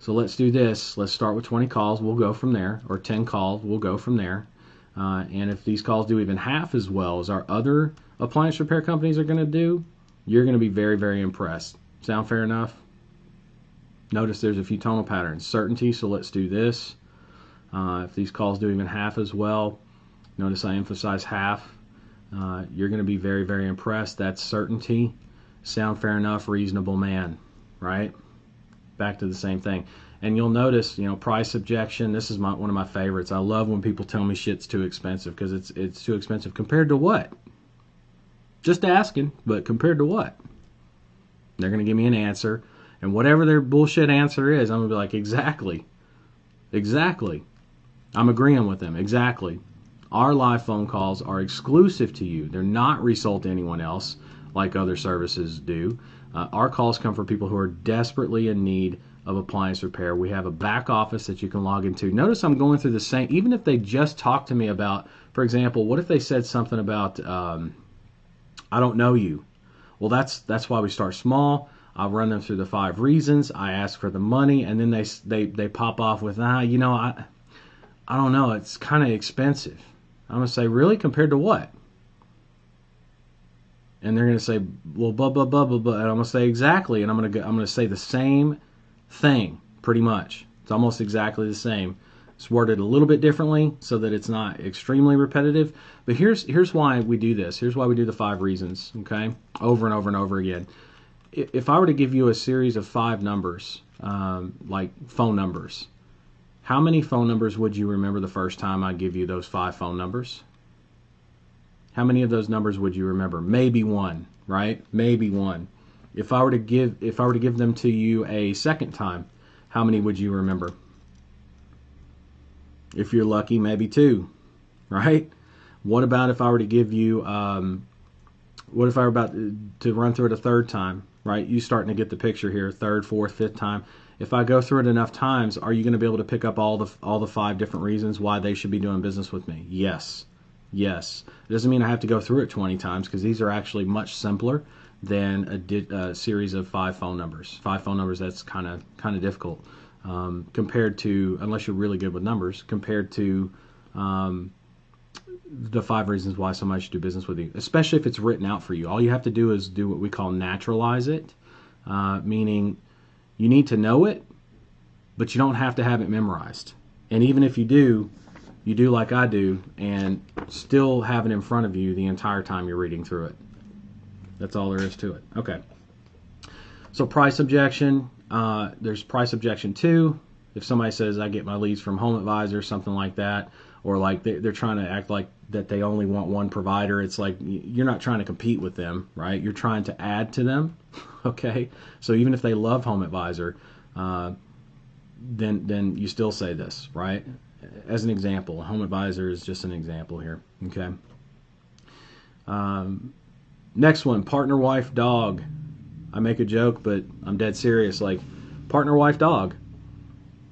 So let's do this. Let's start with 20 calls. We'll go from there, or 10 calls. We'll go from there. And if these calls do even half as well as our other appliance repair companies are going to do, you're going to be very, very impressed. Sound fair enough? Notice there's a few tonal patterns. Certainty, so let's do this. If these calls do even half as well, notice I emphasize half. You're going to be very, very impressed. That's certainty. Sound fair enough? Reasonable man, right? Back to the same thing. And you'll notice, price objection. This is one of my favorites. I love when people tell me shit's too expensive, because it's too expensive. Compared to what? Just asking, but compared to what? They're going to give me an answer, and whatever their bullshit answer is, I'm going to be like, exactly. I'm agreeing with them, exactly. Our live phone calls are exclusive to you. They're not resold to anyone else like other services do. Our calls come from people who are desperately in need of appliance repair. We have a back office that you can log into. Notice I'm going through the same, even if they just talked to me about, for example, what if they said something about, I don't know you. Well, that's why we start small. I'll run them through the 5 reasons. I ask for the money, and then they pop off with, I don't know. It's kind of expensive. I'm gonna say, really, compared to what? And they're gonna say, well, blah blah blah blah blah. And I'm gonna say exactly, and I'm gonna say the same thing pretty much. It's almost exactly the same. It's worded a little bit differently so that it's not extremely repetitive. But here's why we do this. Here's why we do the 5 reasons, okay? Over and over and over again. If I were to give you a series of 5 numbers, like phone numbers, how many phone numbers would you remember the first time I give you those 5 phone numbers? How many of those numbers would you remember? Maybe 1, right? Maybe 1. If I were to give them to you a second time, how many would you remember? If you're lucky, maybe 2, right? What about if I were to give you What if I were about to run through it a third time, right? You starting to get the picture here, third, fourth, fifth time. If I go through it enough times, are you going to be able to pick up all the 5 different reasons why they should be doing business with me? Yes. Yes. It doesn't mean I have to go through it 20 times, because these are actually much simpler than a series of 5 phone numbers. 5 phone numbers, that's kind of difficult compared to, unless you're really good with numbers, compared to the 5 reasons why somebody should do business with you, especially if it's written out for you. All you have to do is do what we call naturalize it, meaning you need to know it, but you don't have to have it memorized. And even if you do like I do, and still have it in front of you the entire time you're reading through it. That's all there is to it. Okay. So price objection, there's price objection 2. If somebody says, I get my leads from HomeAdvisor, something like that, or like they're trying to act like that they only want one provider, it's like you're not trying to compete with them, right? You're trying to add to them, okay? So even if they love HomeAdvisor, then you still say this, right? As an example, HomeAdvisor is just an example here, okay? Next one, partner, wife, dog. I make a joke, but I'm dead serious. Like, partner, wife, dog.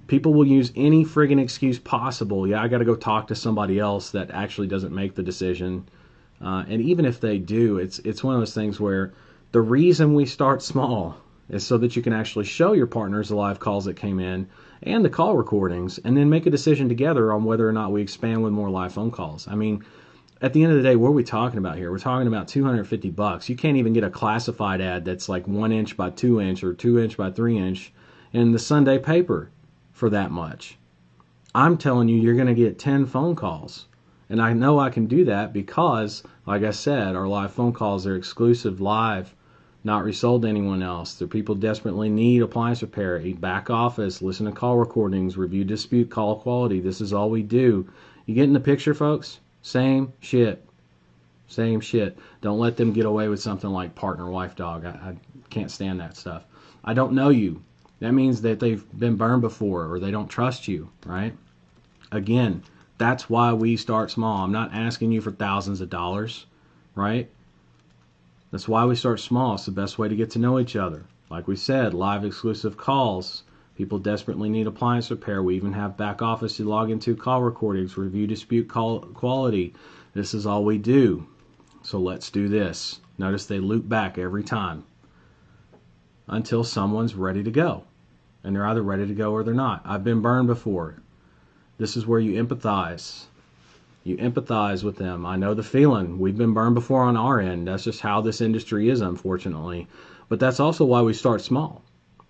People will use any friggin' excuse possible. Yeah, I got to go talk to somebody else that actually doesn't make the decision. And even if they do, it's one of those things where the reason we start small is so that you can actually show your partners the live calls that came in and the call recordings, and then make a decision together on whether or not we expand with more live phone calls. I mean, at the end of the day, what are we talking about here? We're talking about $250. You can't even get a classified ad that's like 1 inch by 2 inch or 2 inch by 3 inch in the Sunday paper for that much. I'm telling you, you're going to get 10 phone calls. And I know I can do that because, like I said, our live phone calls are exclusive, live, not resold to anyone else. The people desperately need appliance repair, a back office, listen to call recordings, review dispute, call quality. This is all we do. You getting the picture, folks? Same shit. Same shit. Don't let them get away with something like partner, wife, dog. I can't stand that stuff. I don't know you. That means that they've been burned before, or they don't trust you, right? Again, that's why we start small. I'm not asking you for thousands of dollars, right? That's why we start small. It's the best way to get to know each other. Like we said, live exclusive calls. People desperately need appliance repair. We even have back office you log into, call recordings, review dispute, call quality. This is all we do. So let's do this. Notice they loop back every time until someone's ready to go. And they're either ready to go or they're not. I've been burned before. This is where you empathize. You empathize with them. I know the feeling. We've been burned before on our end. That's just how this industry is, unfortunately. But that's also why we start small.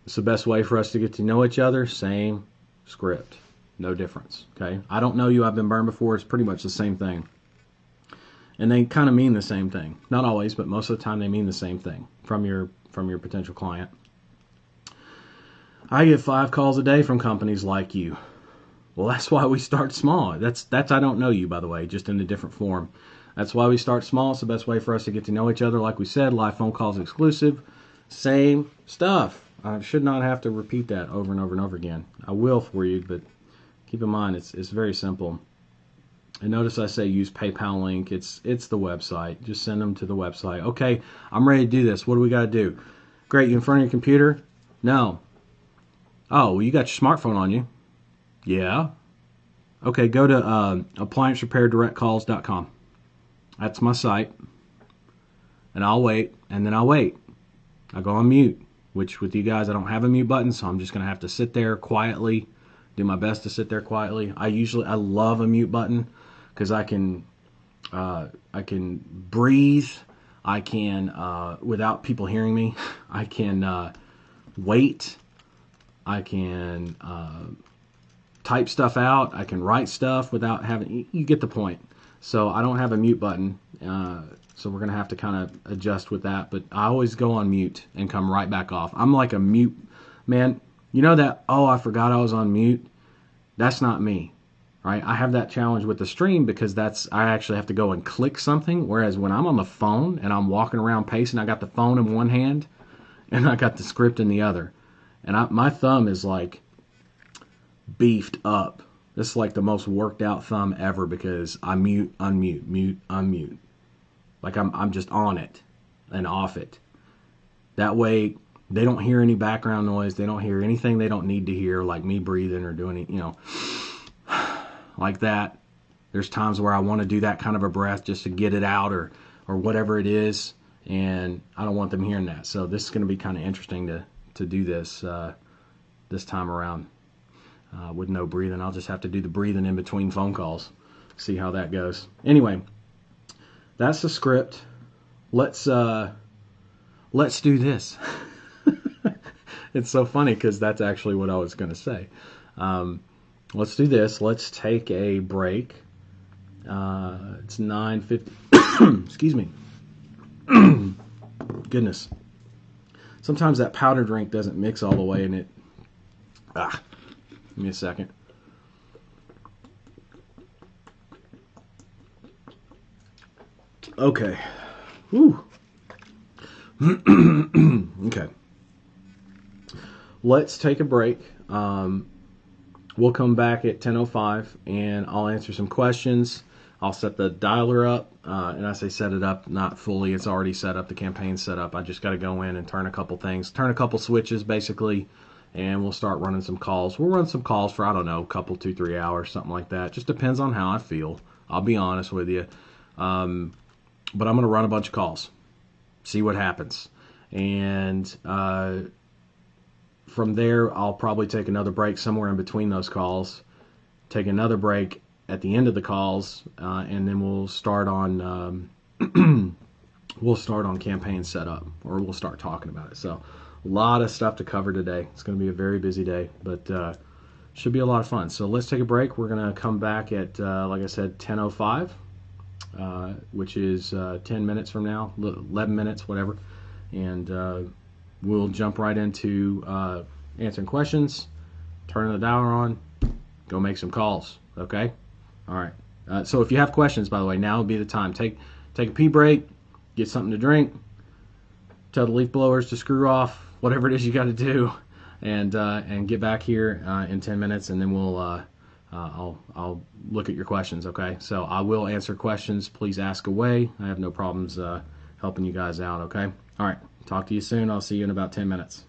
It's the best way for us to get to know each other. Same script. No difference. Okay? I don't know you. I've been burned before. It's pretty much the same thing. And they kind of mean the same thing. Not always, but most of the time they mean the same thing from your potential client. I get 5 calls a day from companies like you. Well, that's why we start small. That's I don't know you, by the way, just in a different form. That's why we start small. It's the best way for us to get to know each other. Like we said, live phone calls exclusive. Same stuff. I should not have to repeat that over and over and over again. I will for you, but keep in mind it's very simple. And notice I say use PayPal link. It's the website. Just send them to the website. Okay, I'm ready to do this. What do we got to do? Great, you in front of your computer? No. Oh, well, you got your smartphone on you. Yeah. Okay, go to appliancerepairdirectcalls.com. That's my site. And I'll wait, and then I'll wait. I go on mute, which with you guys, I don't have a mute button, so I'm just going to have to sit there quietly, do my best to sit there quietly. I love a mute button because I can breathe. I can, without people hearing me, I can wait. I can type stuff out. I can write stuff without having... You get the point. So I don't have a mute button. So we're going to have to kind of adjust with that. But I always go on mute and come right back off. I'm like a mute... Man, you know that, oh, I forgot I was on mute? That's not me. Right? I have that challenge with the stream because I actually have to go and click something. Whereas when I'm on the phone and I'm walking around pacing, I got the phone in one hand and I got the script in the other. And my thumb is like beefed up. This is like the most worked out thumb ever because I mute, unmute, mute, unmute. Like I'm just on it. and off it. That way they don't hear any background noise. They don't hear anything they don't need to hear, like me breathing or doing, like that. There's times where I want to do that kind of a breath just to get it out or whatever it is, and I don't want them hearing that. So this is going to be kind of interesting to do this this time around with no breathing. I'll just have to do the breathing in between phone calls, see how that goes. Anyway, that's the script. Let's do this. It's so funny because that's actually what I was going to say. Let's do this. Let's take a break. It's 9:50. Excuse me. Goodness. Sometimes that powder drink doesn't mix all the way, and it. Give me a second. Okay. Whew. Okay. Let's take a break. We'll come back at 10:05, and I'll answer some questions. I'll set the dialer up, and I say set it up, not fully. It's already set up. The campaign's set up. I just got to go in and turn a couple things, turn a couple switches, basically, and we'll start running some calls. We'll run some calls for, I don't know, a couple, 2-3 hours, something like that. Just depends on how I feel. I'll be honest with you. But I'm going to run a bunch of calls, see what happens. And from there, I'll probably take another break somewhere in between those calls, take another break at the end of the calls, and then we'll start on campaign setup, or we'll start talking about it. So a lot of stuff to cover today. It's going to be a very busy day, but should be a lot of fun. So let's take a break. We're going to come back at, like I said, 10:05, which is 10 minutes from now, 11 minutes, whatever. And we'll jump right into answering questions, turning the dialer on, go make some calls, okay? All right. So if you have questions, by the way, now would be the time. Take a pee break, get something to drink, tell the leaf blowers to screw off, whatever it is you got to do, and get back here in 10 minutes, and then I'll look at your questions, okay? So I will answer questions. Please ask away. I have no problems helping you guys out, okay? All right. Talk to you soon. I'll see you in about 10 minutes.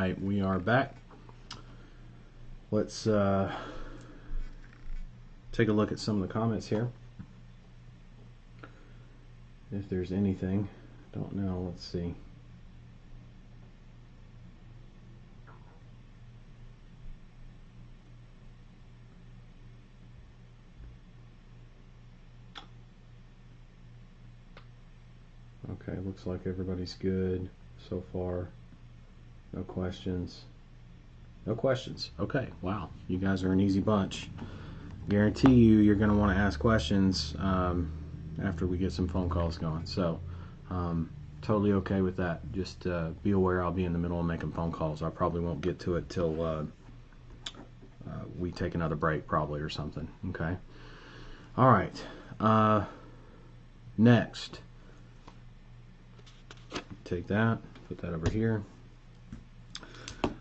right, we are back. Let's take a look at some of the comments here. If there's anything, don't know. Let's see. Okay, looks like everybody's good so far. No questions. No questions. Okay, wow. You guys are an easy bunch. Guarantee you're going to want to ask questions after we get some phone calls going. So, totally okay with that. Just be aware I'll be in the middle of making phone calls. I probably won't get to it till we take another break probably or something. Okay? All right. Next. Take that. Put that over here.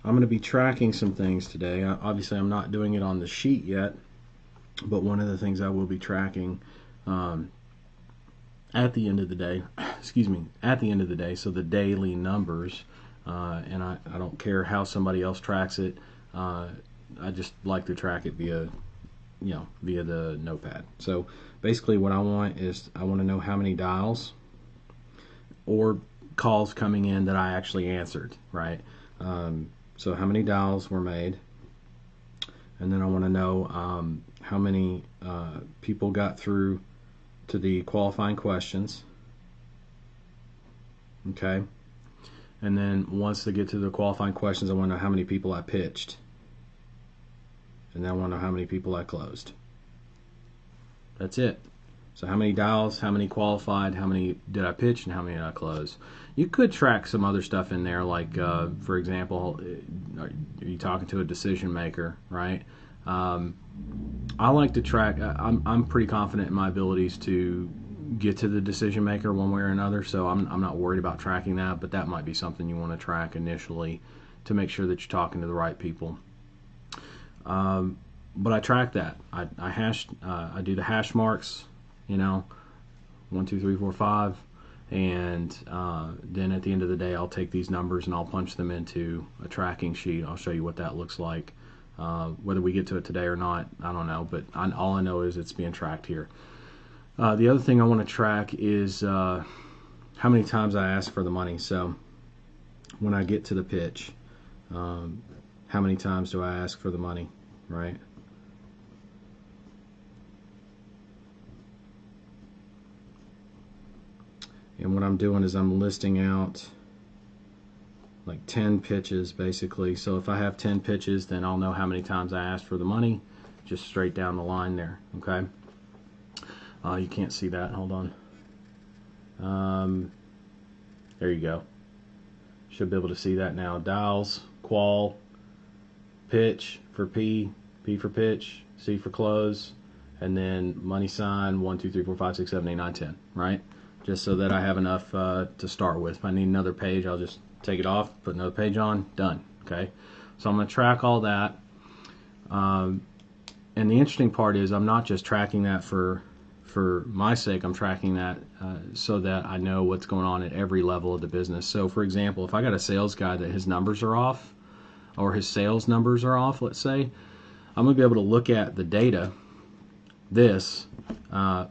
I'm going to be tracking some things today. Obviously, I'm not doing it on the sheet yet, but one of the things I will be tracking at the end of the day, so the daily numbers, and I don't care how somebody else tracks it. I just like to track it via the notepad. So basically what I want is I want to know how many dials or calls coming in that I actually answered, right? So how many dials were made, and then I want to know how many people got through to the qualifying questions. Okay, and then once they get to the qualifying questions, I want to know how many people I pitched, and then I want to know how many people I closed. That's it. So how many dials, how many qualified, how many did I pitch, and how many did I close? You could track some other stuff in there, like, for example, are you talking to a decision maker, right? I like to track, I'm pretty confident in my abilities to get to the decision maker one way or another, so I'm not worried about tracking that, but that might be something you want to track initially to make sure that you're talking to the right people. But I track that. I do the hash marks, 1, 2, 3, 4, 5, and then at the end of the day I'll take these numbers and I'll punch them into a tracking sheet. I'll show you what that looks like. Whether we get to it today or not, I don't know, but all I know is it's being tracked here. The other thing I want to track is how many times I ask for the money. So when I get to the pitch, how many times do I ask for the money, right? And what I'm doing is I'm listing out like 10 pitches basically. So if I have 10 pitches, then I'll know how many times I asked for the money, just straight down the line there. Okay. You can't see that. Hold on. There you go. Should be able to see that now. Dials, qual, pitch for P for pitch, C for close, and then money sign 1, 2, 3, 4, 5, 6, 7, 8, 9, 10. Right? Just so that I have enough to start with. If I need another page, I'll just take it off, put another page on, done. Okay, so I'm going to track all that. And the interesting part is I'm not just tracking that for my sake. I'm tracking that so that I know what's going on at every level of the business. So, for example, if I got a sales guy that his numbers are off, or his sales numbers are off, let's say, I'm going to be able to look at the data,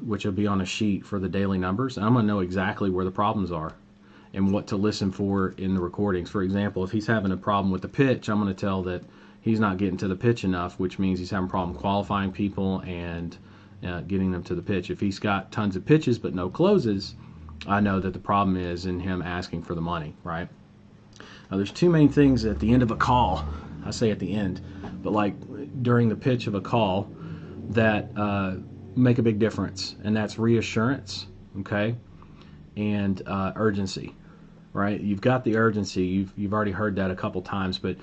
which will be on a sheet for the daily numbers, and I'm going to know exactly where the problems are and what to listen for in the recordings. For example, if he's having a problem with the pitch, I'm going to tell that he's not getting to the pitch enough, which means he's having a problem qualifying people and getting them to the pitch. If he's got tons of pitches but no closes, I know that the problem is in him asking for the money, right? Now, there's two main things at the end of a call. I say at the end, but like during the pitch of a call that make a big difference, and that's reassurance, okay, and urgency. Right? You've got the urgency. You've already heard that a couple times, but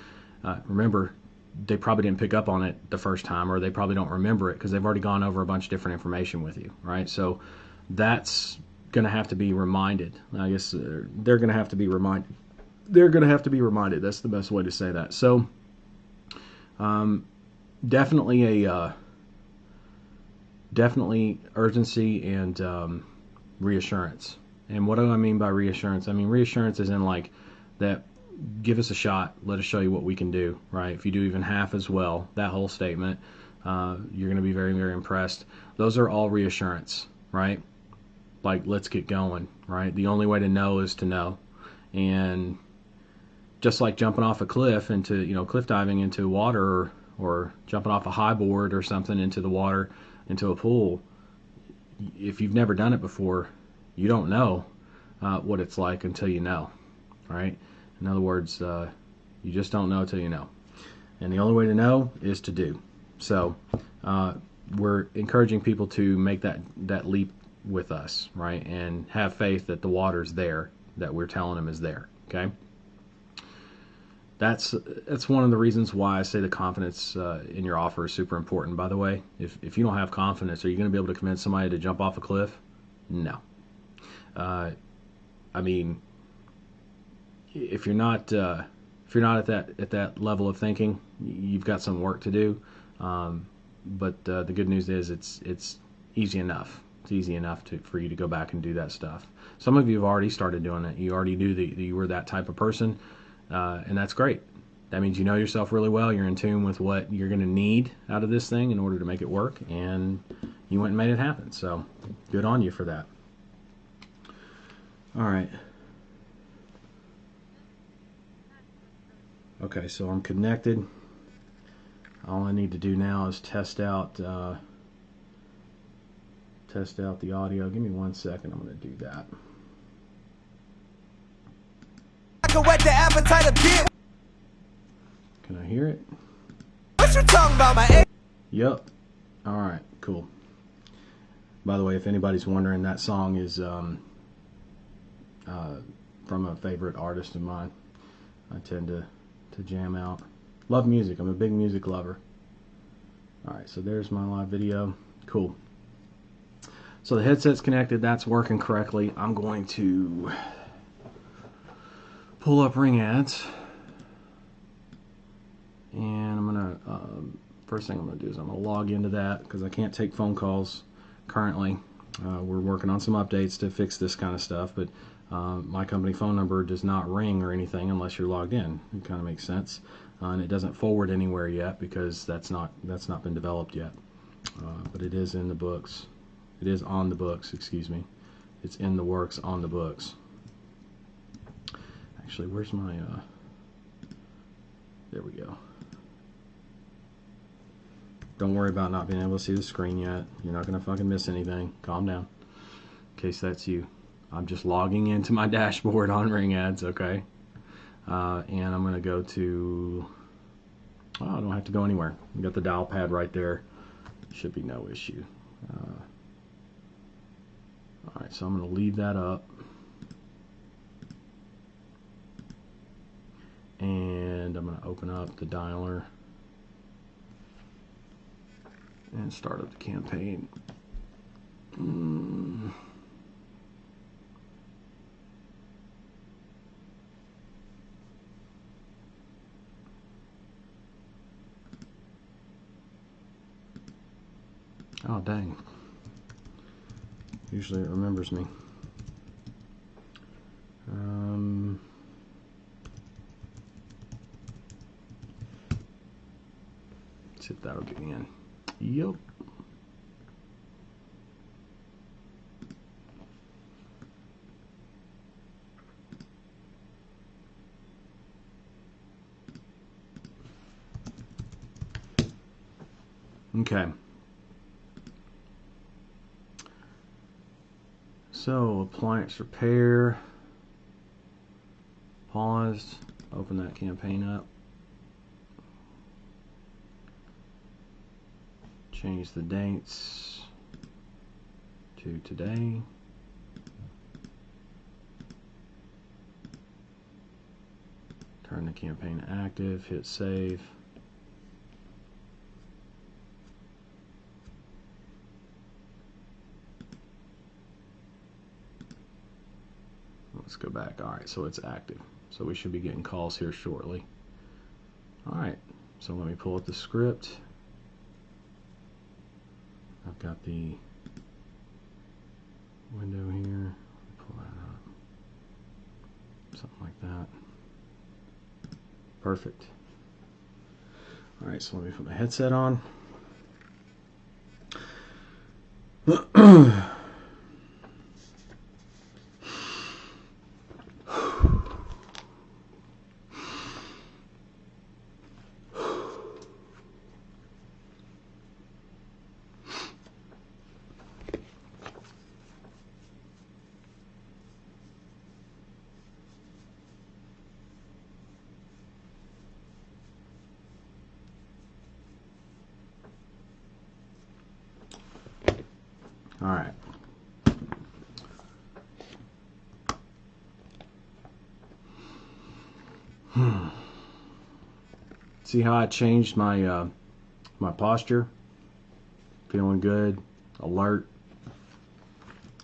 remember, they probably didn't pick up on it the first time, or they probably don't remember it because they've already gone over a bunch of different information with you, right? So that's going to have to be reminded. I guess they're going to have to be reminded. They're going to have to be reminded. That's the best way to say that. So definitely urgency and reassurance. And what do I mean by reassurance? I mean reassurance is in like that give us a shot. Let us show you what we can do, right? If you do even half as well, that whole statement, you're going to be very, very impressed. Those are all reassurance, right? Like, let's get going, right? The only way to know is to know. And just like jumping off a cliff into, cliff diving into water, or jumping off a high board or something into the water, into a pool, if you've never done it before, you don't know what it's like until you know, right? In other words, you just don't know until you know. And the only way to know is to do. So we're encouraging people to make that leap with us, right? And have faith that the water's there, that we're telling them is there, okay? That's one of the reasons why I say the confidence in your offer is super important. By the way, if you don't have confidence, are you going to be able to convince somebody to jump off a cliff? No. I mean, if you're not at that level of thinking, you've got some work to do. But the good news is it's easy enough. It's easy enough for you to go back and do that stuff. Some of you have already started doing it. You already knew that you were that type of person, and that's great. That means you know yourself really well. You're in tune with what you're going to need out of this thing in order to make it work, and you went and made it happen. So good on you for that. All right. Okay, so I'm connected. All I need to do now is test out the audio. Give me 1 second. I'm going to do that. Can I hear it? What you talking about, my? Yep. All right. Cool. By the way, if anybody's wondering, that song is from a favorite artist of mine. I tend to jam out. Love music. I'm a big music lover. Alright, so there's my live video. Cool. So the headset's connected. That's working correctly. I'm going to pull up Ring Ads. And I'm going to, first thing I'm going to do is I'm going to log into that because I can't take phone calls currently. We're working on some updates to fix this kind of stuff, but my company phone number does not ring or anything unless you're logged in. It kind of makes sense. And it doesn't forward anywhere yet because that's not been developed yet. But it is in the books. It is on the books, excuse me. It's in the works, on the books. Actually, where's my, there we go. Don't worry about not being able to see the screen yet. You're not going to fucking miss anything. Calm down. In case that's you. I'm just logging into my dashboard on Ring Ads, okay? And I'm going to go to, oh, I don't have to go anywhere. I've got the dial pad right there. Should be no issue. Alright, so I'm going to leave that up. And I'm going to open up the dialer and start up the campaign. Oh, dang. Usually it remembers me. Let's see if that'll get me in. Yup. Okay. So, appliance repair. Paused. Open that campaign up. Change the dates to today. Turn the campaign active. Hit save. Let's go back. Alright, so it's active. So we should be getting calls here shortly. Alright, so let me pull up the script. I've got the window here. Pull that up. Something like that. Perfect. All right, so let me put my headset on. All right. See how I changed my my posture? Feeling good, alert,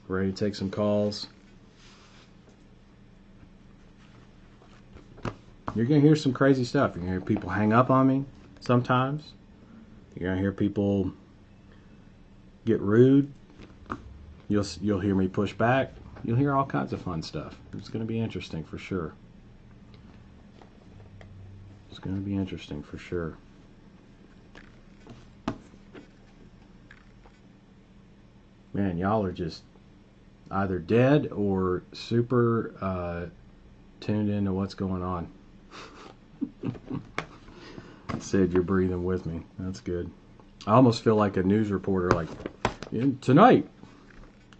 ready to take some calls. You're gonna hear some crazy stuff. You're gonna hear people hang up on me sometimes. You're gonna hear people get rude. You'll hear me push back. You'll hear all kinds of fun stuff. It's gonna be interesting for sure. It's gonna be interesting for sure. Man, y'all are just either dead or super tuned into what's going on. Said you're breathing with me. That's good. I almost feel like a news reporter, like, tonight,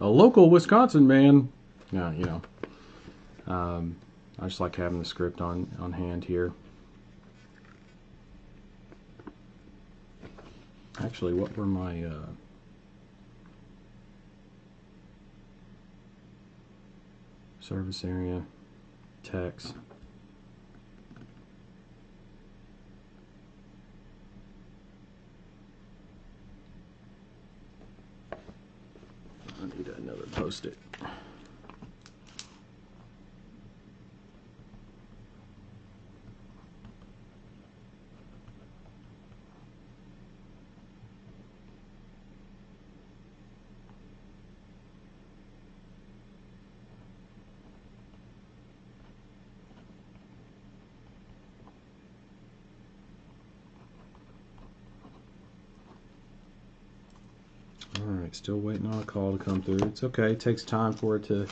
a local Wisconsin man. Yeah, you know. I just like having the script on hand here. Actually, what were my service area text? I need another post-it. Alright, still waiting on a call to come through. It's okay, it takes time for it to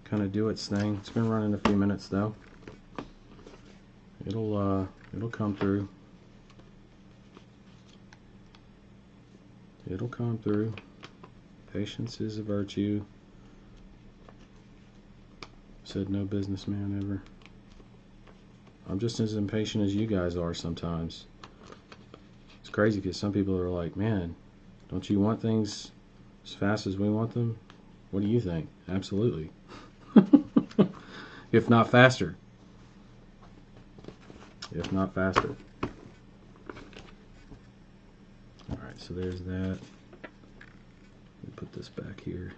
kind of do its thing. It's been running a few minutes though. It'll come through. It'll come through. Patience is a virtue. Said no businessman ever. I'm just as impatient as you guys are sometimes. It's crazy because some people are like, man, don't you want things as fast as we want them? What do you think? Absolutely. If not faster. If not faster. Alright, so there's that. Let me put this back here.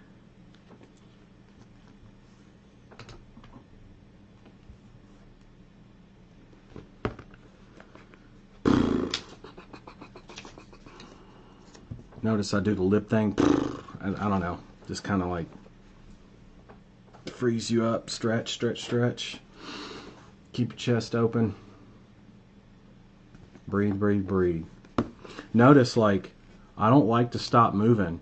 Notice I do the lip thing. I don't know. Just kind of like freeze you up. Stretch, stretch, stretch. Keep your chest open. Breathe, breathe, breathe. Notice, like, I don't like to stop moving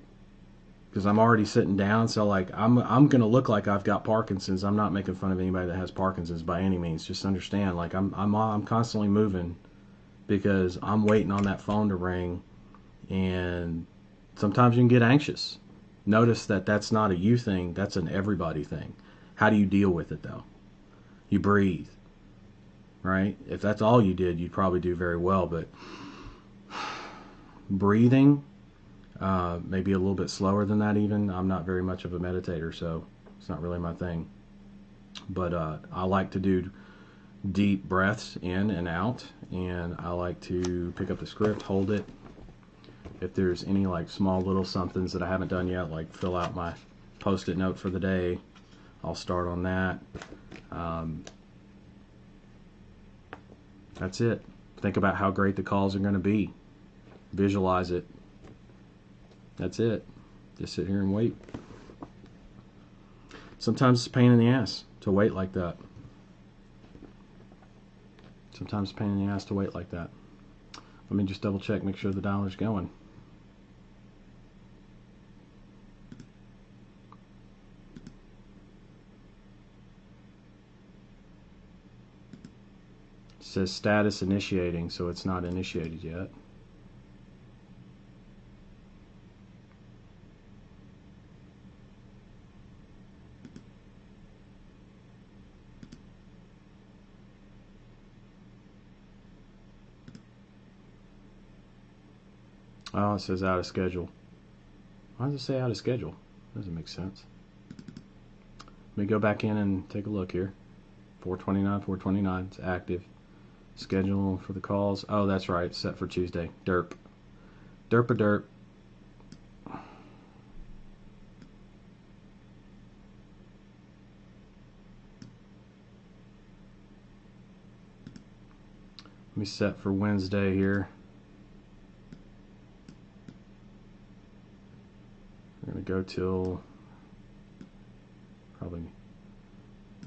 because I'm already sitting down. So, like, I'm gonna look like I've got Parkinson's. I'm not making fun of anybody that has Parkinson's by any means. Just understand, like, I'm constantly moving because I'm waiting on that phone to ring, and sometimes you can get anxious. Notice that that's not a you thing. That's an everybody thing. How do you deal with it though? You breathe. Right? If that's all you did, you'd probably do very well, but breathing, maybe a little bit slower than that even. I'm not very much of a meditator, so it's not really my thing. But I like to do deep breaths in and out, and I like to pick up the script, hold it. If there's any like small little somethings that I haven't done yet, like fill out my post-it note for the day, I'll start on that. That's it. Think about how great the calls are going to be. Visualize it. That's it. Just sit here and wait. Sometimes it's a pain in the ass to wait like that. Sometimes it's a pain in the ass to wait like that. Let me just double check, make sure the dialer's going. It says status initiating, so it's not initiated yet. Oh, it says out of schedule. Why does it say out of schedule? Doesn't make sense. Let me go back in and take a look here. 429, it's active. Schedule for the calls. Oh, that's right, it's set for Tuesday. Derp. Derp-a-derp. Let me set for Wednesday here. We're going to go till probably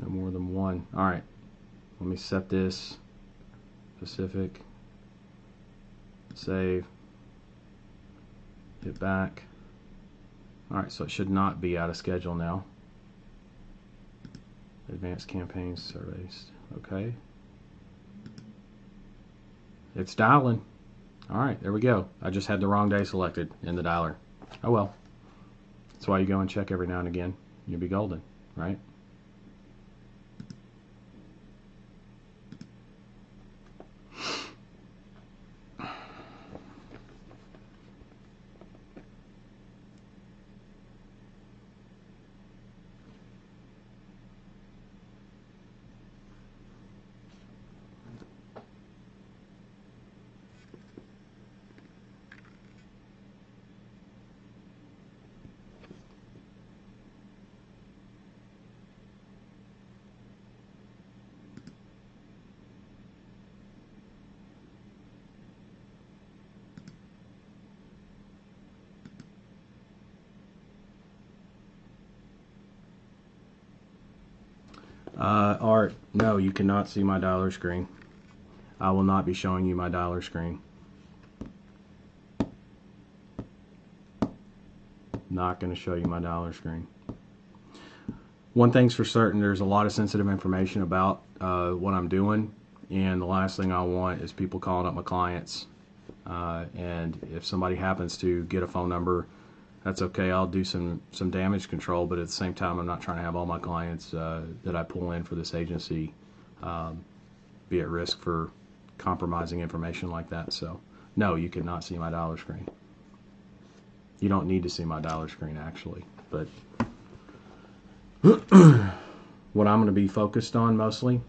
no more than 1. Alright, let me set this. Pacific. Save. Hit back. Alright, so it should not be out of schedule now. Advanced campaigns surveys. Okay. It's dialing. Alright, there we go. I just had the wrong day selected in the dialer. Oh well. That's why you go and check every now and again. You'll be golden, right? Art, no, you cannot see my dialer screen. I will not be showing you my dialer screen. Not going to show you my dialer screen. One thing's for certain, there's a lot of sensitive information about what I'm doing, and the last thing I want is people calling up my clients. And if somebody happens to get a phone number, that's okay. I'll do some damage control, but at the same time, I'm not trying to have all my clients that I pull in for this agency be at risk for compromising information like that. So, no, you cannot see my dialer screen. You don't need to see my dialer screen, actually. But what I'm going to be focused on mostly,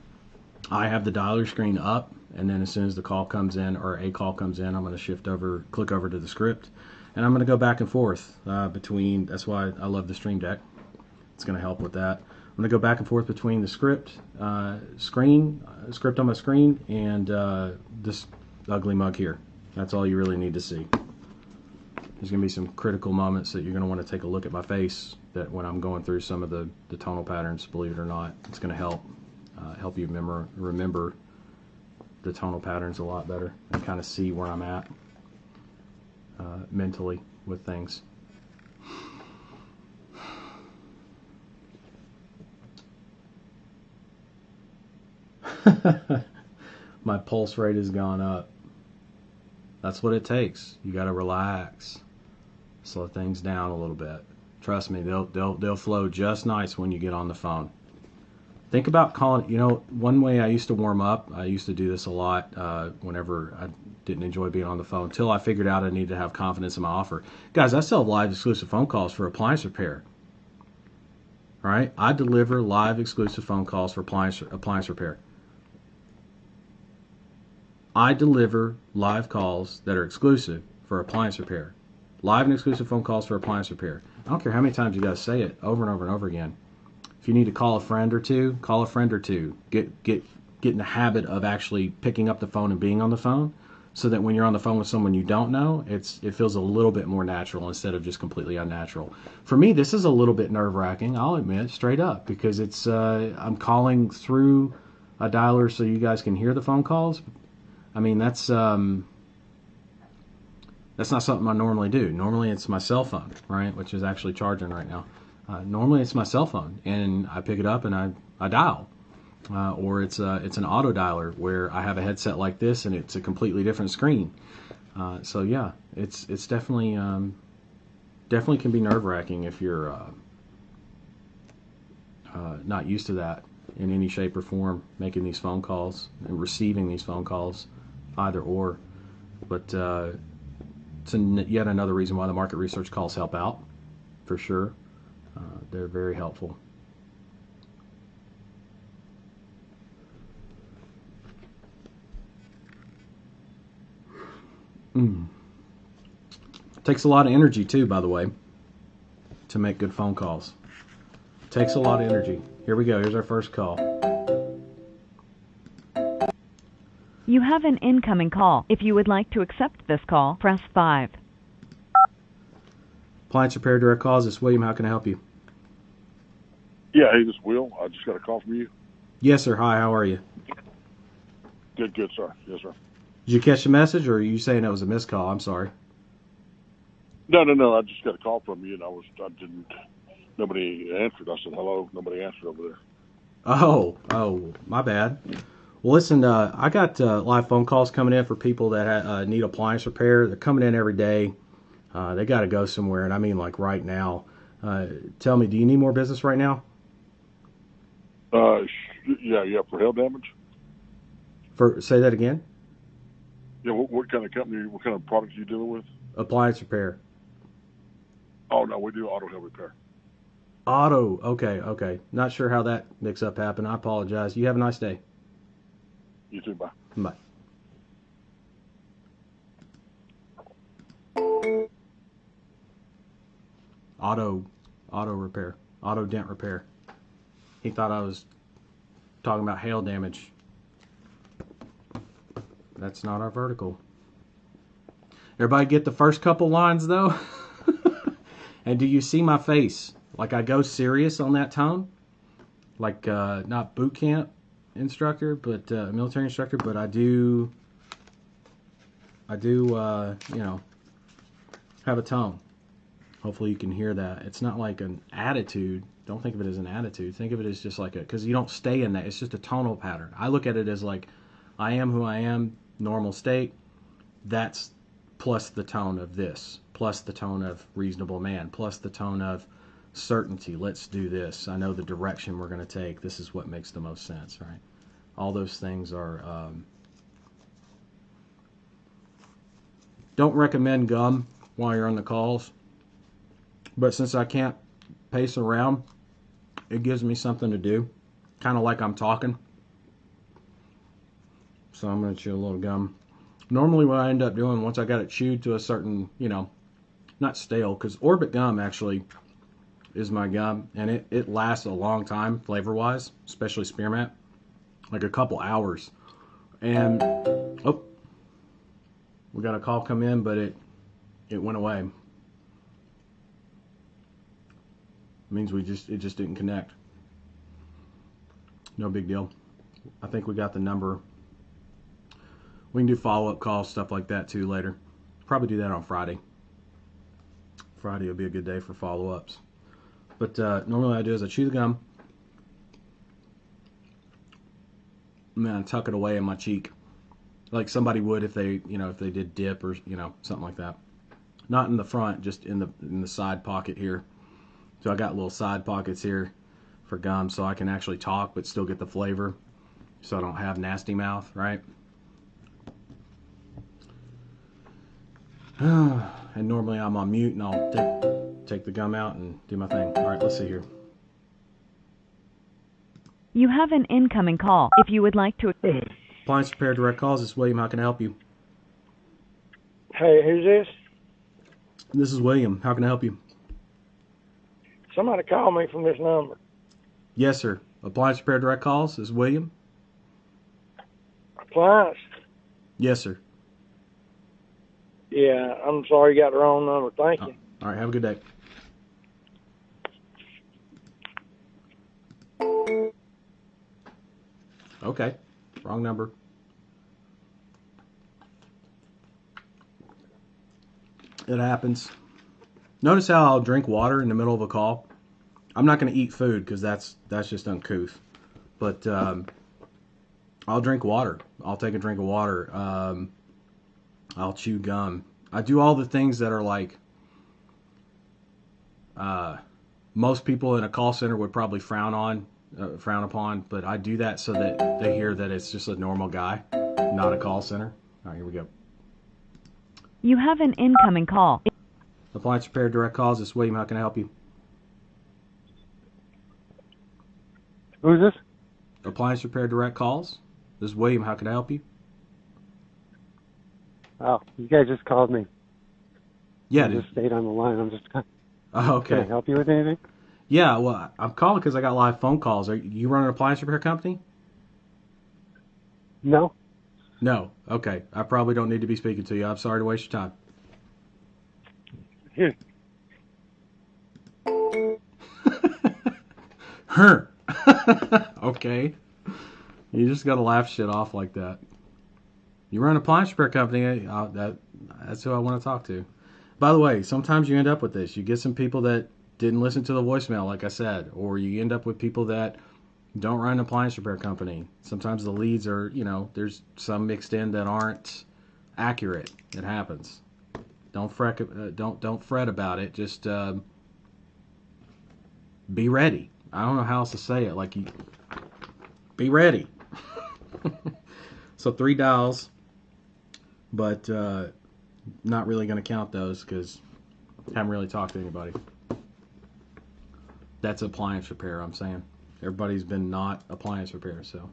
I have the dialer screen up, and then as soon as the call comes in, or a call comes in, I'm going to click over to the script, and I'm going to go back and forth between, that's why I love the Stream Deck. It's going to help with that. I'm going to go back and forth between the script script on my screen, and this ugly mug here. That's all you really need to see. There's going to be some critical moments that you're going to want to take a look at my face, that when I'm going through some of the tonal patterns, believe it or not, it's going to help you remember the tonal patterns a lot better and kind of see where I'm at mentally with things. My pulse rate has gone up. That's what it takes. You got to relax, slow things down a little bit. Trust me, they'll flow just nice when you get on the phone. Think about calling. You know, one way I used to warm up, I used to do this a lot whenever I didn't enjoy being on the phone, until I figured out I needed to have confidence in my offer. Guys, I sell live exclusive phone calls for appliance repair. All right, I deliver live exclusive phone calls for appliance repair. I deliver live calls that are exclusive for appliance repair. Live and exclusive phone calls for appliance repair. I don't care how many times you guys say it over and over and over again. If you need to call a friend or two, call a friend or two. Get in the habit of actually picking up the phone and being on the phone, so that when you're on the phone with someone you don't know, it feels a little bit more natural instead of just completely unnatural. For me, this is a little bit nerve-wracking, I'll admit, straight up, because it's I'm calling through a dialer so you guys can hear the phone calls. I mean, that's not something I normally do. Normally it's my cell phone, right, which is actually charging right now. Normally it's my cell phone, and I pick it up and I dial. Or it's an auto dialer where I have a headset like this and it's a completely different screen. So yeah, it's definitely can be nerve-wracking if you're not used to that in any shape or form, making these phone calls and receiving these phone calls, either or. But it's yet another reason why the market research calls help out, for sure. They're very helpful. Takes a lot of energy too, by the way, to make good phone calls. Takes a lot of energy. Here we go. Here's our first call. You have an incoming call. If you would like to accept this call, press 5. Appliance Repair Direct Calls. This is William. How can I help you? Yeah, hey, this is Will. I just got a call from you. Yes, sir. Hi, how are you? Good, sir. Yes, sir. Did you catch the message, or are you saying it was a missed call? I'm sorry. No. I just got a call from you, and nobody answered. I said hello. Nobody answered over there. Oh, my bad. Well, listen, I got live phone calls coming in for people that need appliance repair. They're coming in every day. They got to go somewhere, and I mean like right now. Tell me, do you need more business right now? Yeah, for hail damage. Say that again. Yeah, what kind of company? What kind of products are you dealing with? Appliance repair. Oh no, we do auto hail repair. Auto. Okay. Not sure how that mix-up happened. I apologize. You have a nice day. You too. Bye. Bye. Auto repair. Auto dent repair. He thought I was talking about hail damage. That's not our vertical. Everybody get the first couple lines though? And do you see my face? Like I go serious on that tone? Like not boot camp instructor, but military instructor, but I do have a tone. Hopefully you can hear that. It's not like an attitude. Don't think of it as an attitude. Think of it as just like because you don't stay in that. It's just a tonal pattern. I look at it as like I am who I am, normal state. That's plus the tone of this, plus the tone of reasonable man, plus the tone of certainty. Let's do this. I know the direction we're going to take. This is what makes the most sense, right? All those things are... don't recommend gum while you're on the calls. But since I can't pace around, it gives me something to do. Kind of like I'm talking. So I'm going to chew a little gum. Normally what I end up doing once I got it chewed to a certain, not stale, because Orbit gum actually is my gum, and it lasts a long time flavor-wise, especially spearmint, like a couple hours. And, oh, we got a call come in, but it went away. It means it just didn't connect. No big deal. I think we got the number. We can do follow-up calls, stuff like that too later. Probably do that on Friday. Friday will be a good day for follow-ups. But normally what I do is I chew the gum, and then I tuck it away in my cheek, like somebody would if they did dip or something like that. Not in the front, just in the side pocket here. So I got little side pockets here for gum, so I can actually talk but still get the flavor, so I don't have nasty mouth, right? And normally I'm on mute and I'll take the gum out and do my thing. All right, let's see here. You have an incoming call. If you would like to... Appliance Repair Direct Calls. This is William. How can I help you? Hey, who's this? This is William. How can I help you? Somebody called me from this number. Yes, sir. Appliance Repair Direct Calls. This is William. Appliance? Yes, sir. Yeah, I'm sorry you got the wrong number. Thank you. All right, have a good day. Okay, wrong number. It happens. Notice how I'll drink water in the middle of a call. I'm not going to eat food because that's just uncouth. But I'll drink water. I'll take a drink of water. I'll chew gum. I do all the things that are like most people in a call center would probably frown upon. But I do that so that they hear that it's just a normal guy, not a call center. All right, here we go. You have an incoming call. Appliance Repair Direct Calls. This is William. How can I help you? Who's this? Appliance Repair Direct Calls. This is William. How can I help you? Oh, you guys just called me. Yeah. I just stayed on the line. I'm just. Oh, okay. Can I help you with anything? Yeah. Well, I'm calling because I got live phone calls. Are you run an appliance repair company? No. No. Okay. I probably don't need to be speaking to you. I'm sorry to waste your time. Here. Her. Okay. You just got to laugh shit off like that. You run an appliance repair company. That's who I want to talk to. By the way, sometimes you end up with this. You get some people that didn't listen to the voicemail, like I said, or you end up with people that don't run an appliance repair company. Sometimes the leads are, there's some mixed in that aren't accurate. It happens. Don't fret. Don't fret about it. Just be ready. I don't know how else to say it. Like, be ready. So 3 dials, but not really going to count those because I haven't really talked to anybody. That's appliance repair, I'm saying. Everybody's been not appliance repair, so.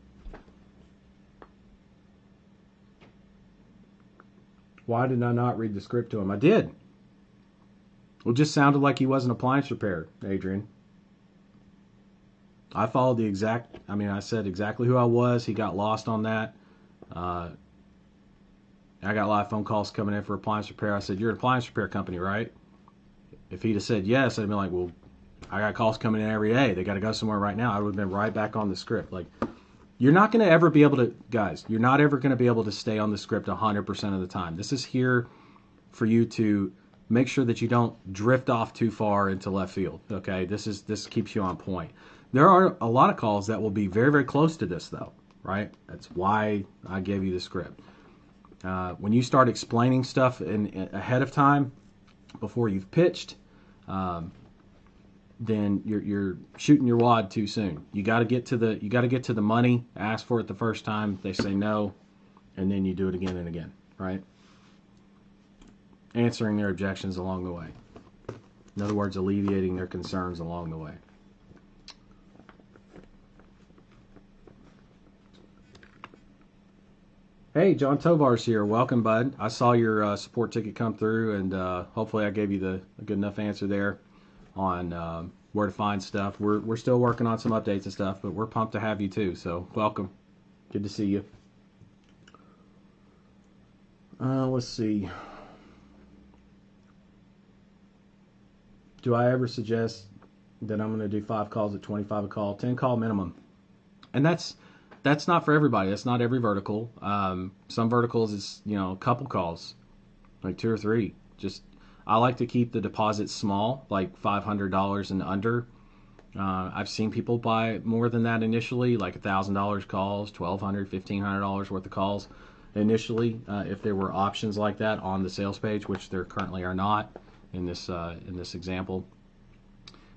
Why did I not read the script to him? I did. It just sounded like he wasn't appliance repair, Adrian. I followed I said exactly who I was. He got lost on that. I got live phone calls coming in for appliance repair. I said, you're an appliance repair company, right? If he'd have said yes, I'd been like, well, I got calls coming in every day. They got to go somewhere right now. I would have been right back on the script. Like, you're not going to ever be able to, guys, you're not ever going to be able to stay on the script 100% of the time. This is here for you to make sure that you don't drift off too far into left field, okay? This keeps you on point. There are a lot of calls that will be very, very close to this, though, right? That's why I gave you the script. When you start explaining stuff ahead of time, before you've pitched, then you're shooting your wad too soon. You got to get to the money. Ask for it the first time. They say no, and then you do it again and again, right? Answering their objections along the way. In other words, alleviating their concerns along the way. Hey, John Tovar's here. Welcome, bud. I saw your support ticket come through, and hopefully I gave you a good enough answer there on where to find stuff. We're still working on some updates and stuff, but we're pumped to have you too. So welcome. Good to see you. Let's see. Do I ever suggest that I'm going to do 5 calls at $25 a call, 10 call minimum? And that's not for everybody. That's not every vertical. Some verticals is, a couple calls, like 2 or 3. I like to keep the deposits small, like $500 and under. I've seen people buy more than that initially, like $1,000 calls, $1,200, $1,500 worth of calls initially, if there were options like that on the sales page, which there currently are not in this example.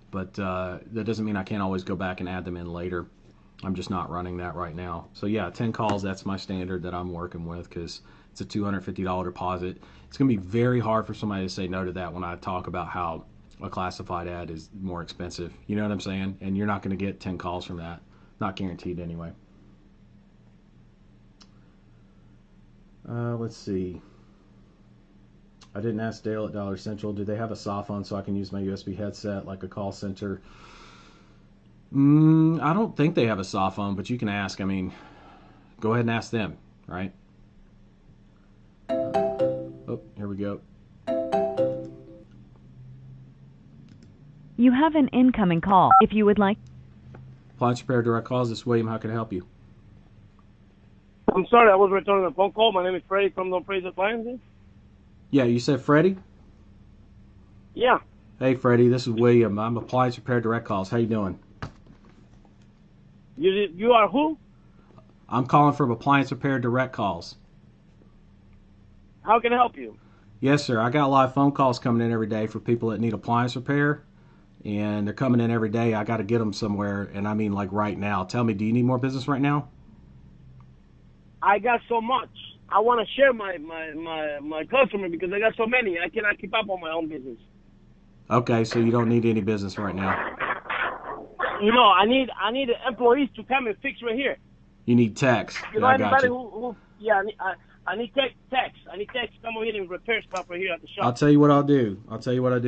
But that doesn't mean I can't always go back and add them in later. I'm just not running that right now. So yeah, 10 calls, that's my standard that I'm working with because it's a $250 deposit. It's going to be very hard for somebody to say no to that when I talk about how a classified ad is more expensive. You know what I'm saying? And you're not going to get 10 calls from that. Not guaranteed anyway. Let's see. I didn't ask Dale at Dollar Central. Do they have a soft phone so I can use my USB headset like a call center? I don't think they have a soft phone, but you can ask. I mean, go ahead and ask them, right? Oh, here we go. You have an incoming call. If you would like. Appliance Repair Direct Calls. This is William. How can I help you? I'm sorry, I was returning a phone call. My name is Freddie from No Praise Appliances. Yeah, you said Freddie? Yeah. Hey, Freddie, this is William. I'm Appliance Repair Direct Calls. How you doing? You are who? I'm calling from Appliance Repair Direct Calls. How can I help you? Yes, sir. I got a lot of phone calls coming in every day for people that need appliance repair, and they're coming in every day. I got to get them somewhere, and I mean like right now. Tell me, do you need more business right now? I got so much. I want to share my customer because I got so many. I cannot keep up on my own business. Okay, so you don't need any business right now. You know, I need employees to come and fix right here. You need techs. You know I got anybody you. who yeah, I need techs. I need techs to come over here and repair stuff right here at the shop. I'll tell you what I'll do.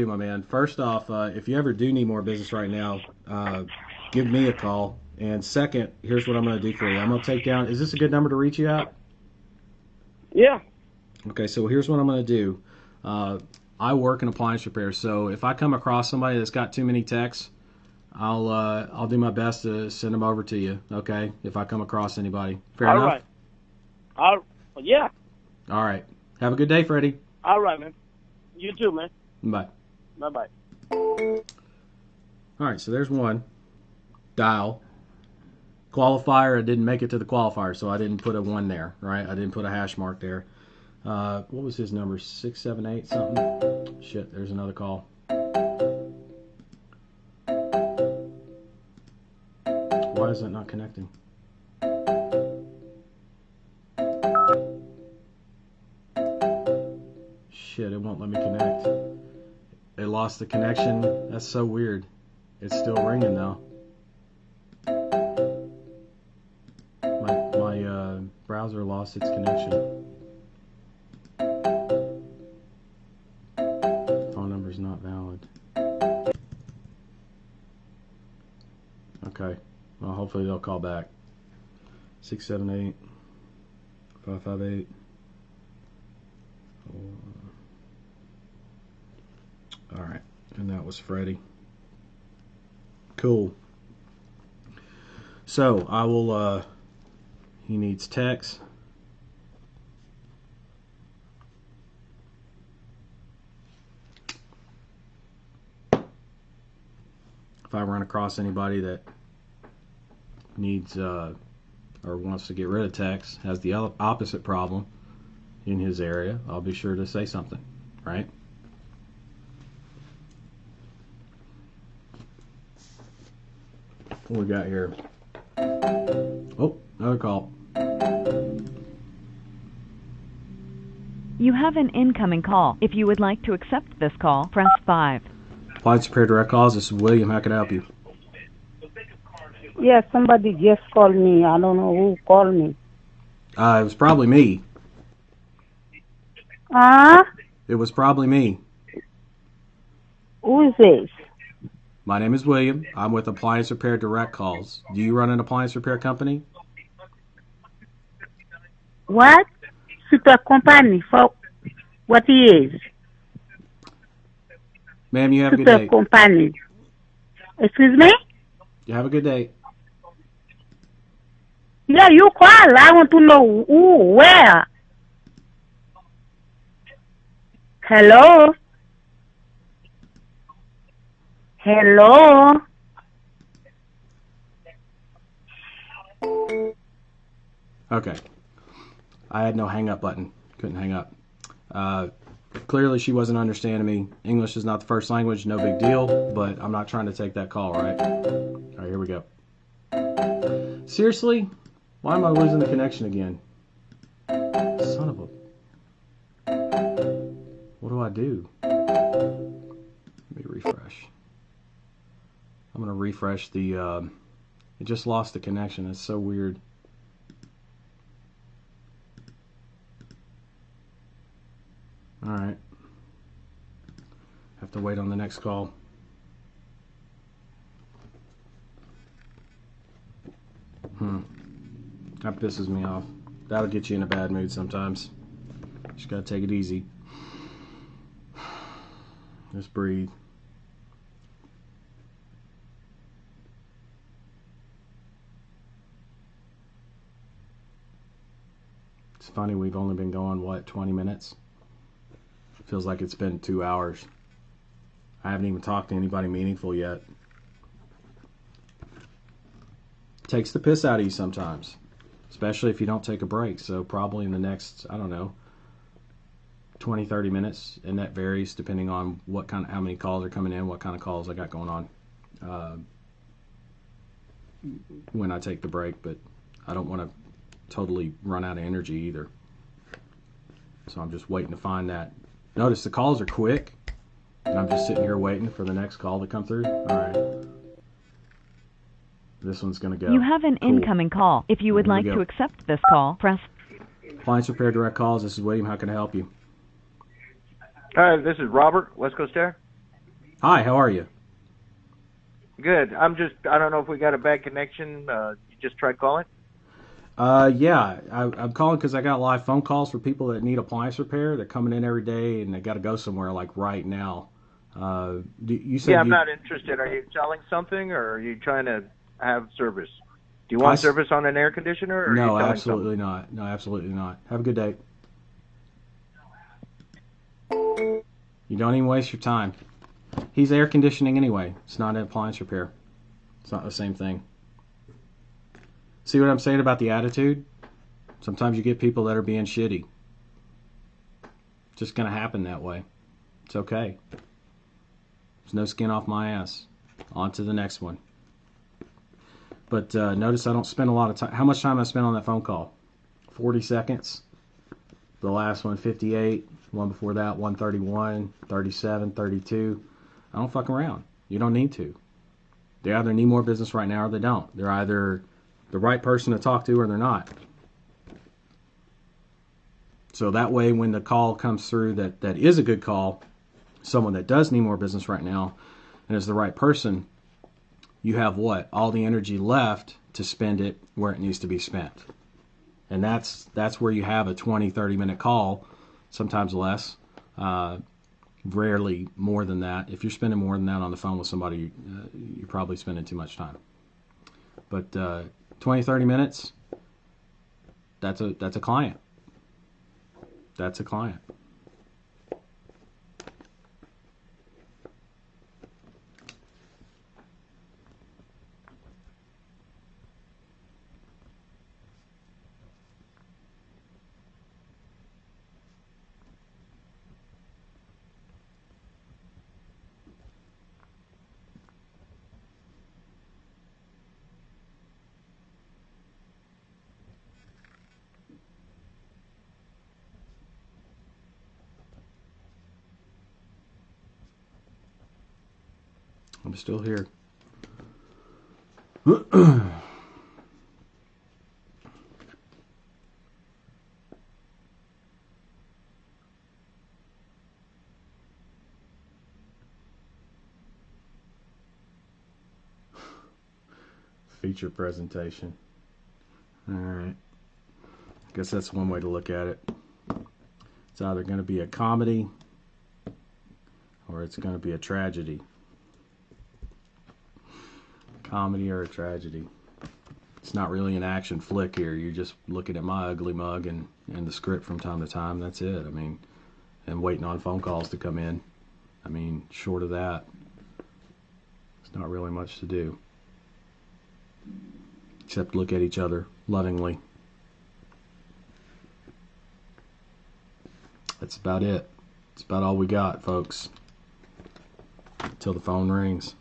My man. First off, if you ever do need more business right now, give me a call. And second, here's what I'm going to do for you. I'm going to take down. Is this a good number to reach you at? Yeah. Okay, so here's what I'm going to do. I work in appliance repair, so if I come across somebody that's got too many techs, I'll do my best to send them over to you. Okay, if I come across anybody. Fair enough. All right. Yeah. All right. Have a good day, Freddie. All right, man. You too, man. Bye. Bye-bye. All right, so there's one. Dial. Qualifier, I didn't make it to the qualifier, so I didn't put a 1 there, right? I didn't put a hash mark there. What was his number? 678 something? Shit, there's another call. Why is that not connecting? Shit, it won't let me connect. It lost the connection. That's so weird. It's still ringing though. My browser lost its connection. Phone number's not valid. Okay. Well, hopefully they'll call back. 678 558. All right, and that was Freddie. Cool. So I will. He needs text. If I run across anybody that needs or wants to get rid of text, has the opposite problem in his area, I'll be sure to say something, right? What we got here? Oh, another call. You have an incoming call. If you would like to accept this call, press 5. Appliance Repair Direct Calls. This is William. How can I help you? Yeah, somebody just called me. I don't know who called me. It was probably me. It was probably me. Who is this? My name is William. I'm with Appliance Repair Direct Calls. Do you run an appliance repair company? What? Super company for what he is? Ma'am, you have a good Super day. company. Excuse me? You have a good day. Yeah, you call. I want to know who, where. Hello? Hello? Okay. I had no hang up button. Couldn't hang up. Clearly she wasn't understanding me. English is not the first language, no big deal, but I'm not trying to take that call, right? All right, here we go. Seriously? Why am I losing the connection again? Son of a... What do I do? Let me refresh. I'm going to refresh the... It just lost the connection. It's so weird. Alright. Have to wait on the next call. That pisses me off. That'll get you in a bad mood sometimes. Just gotta take it easy. Just breathe. funny, we've only been going, what, 20 minutes? Feels like it's been 2 hours. I haven't even talked to anybody meaningful yet. Takes the piss out of you sometimes, especially if you don't take a break. So probably in the next, I don't know, 20, 30 minutes, and that varies depending on how many calls are coming in, what kind of calls I got going on when I take the break, but I don't want to totally run out of energy either. So I'm just waiting to find that. Notice the calls are quick, and I'm just sitting here waiting for the next call to come through. All right. This one's going to go. You have an Cool. incoming call. If you would Here we like go. to accept this call, press. Appliance Repair Direct Calls. This is William. How can I help you? Hi, this is Robert, West Coast Air. Hi, how are you? Good. I don't know if we got a bad connection. You just tried calling? Yeah, I'm calling because I got live phone calls for people that need appliance repair. They're coming in every day and they got to go somewhere like right now. You said I'm not interested. Are you selling something or are you trying to have service? Do you want service on an air conditioner? Or No, are you absolutely not. No, absolutely not. Have a good day. You don't even waste your time. He's air conditioning anyway. It's not an appliance repair. It's not the same thing. See what I'm saying about the attitude? Sometimes you get people that are being shitty. It's just going to happen that way. It's okay. There's no skin off my ass. On to the next one. But notice I don't spend a lot of time. How much time I spent on that phone call? 40 seconds. The last one, 58. One before that, 131, 37, 32. I don't fuck around. You don't need to. They either need more business right now or they don't. They're either the right person to talk to or they're not. So that way when the call comes through that is a good call, someone that does need more business right now and is the right person, you have what? All the energy left to spend it where it needs to be spent. And that's where you have a 20, 30-minute call, sometimes less, rarely more than that. If you're spending more than that on the phone with somebody, you're probably spending too much time. But 20, 30 minutes, that's a client. That's a client. I'm still here. Feature presentation. All right. I guess that's one way to look at it. It's either going to be a comedy or it's going to be a tragedy. Comedy or a tragedy. It's not really an action flick here. You're just looking at my ugly mug and the script from time to time. That's it. I mean, and waiting on phone calls to come in. I mean, short of that, it's not really much to do. Except look at each other lovingly. That's about it. That's about all we got, folks. Until the phone rings.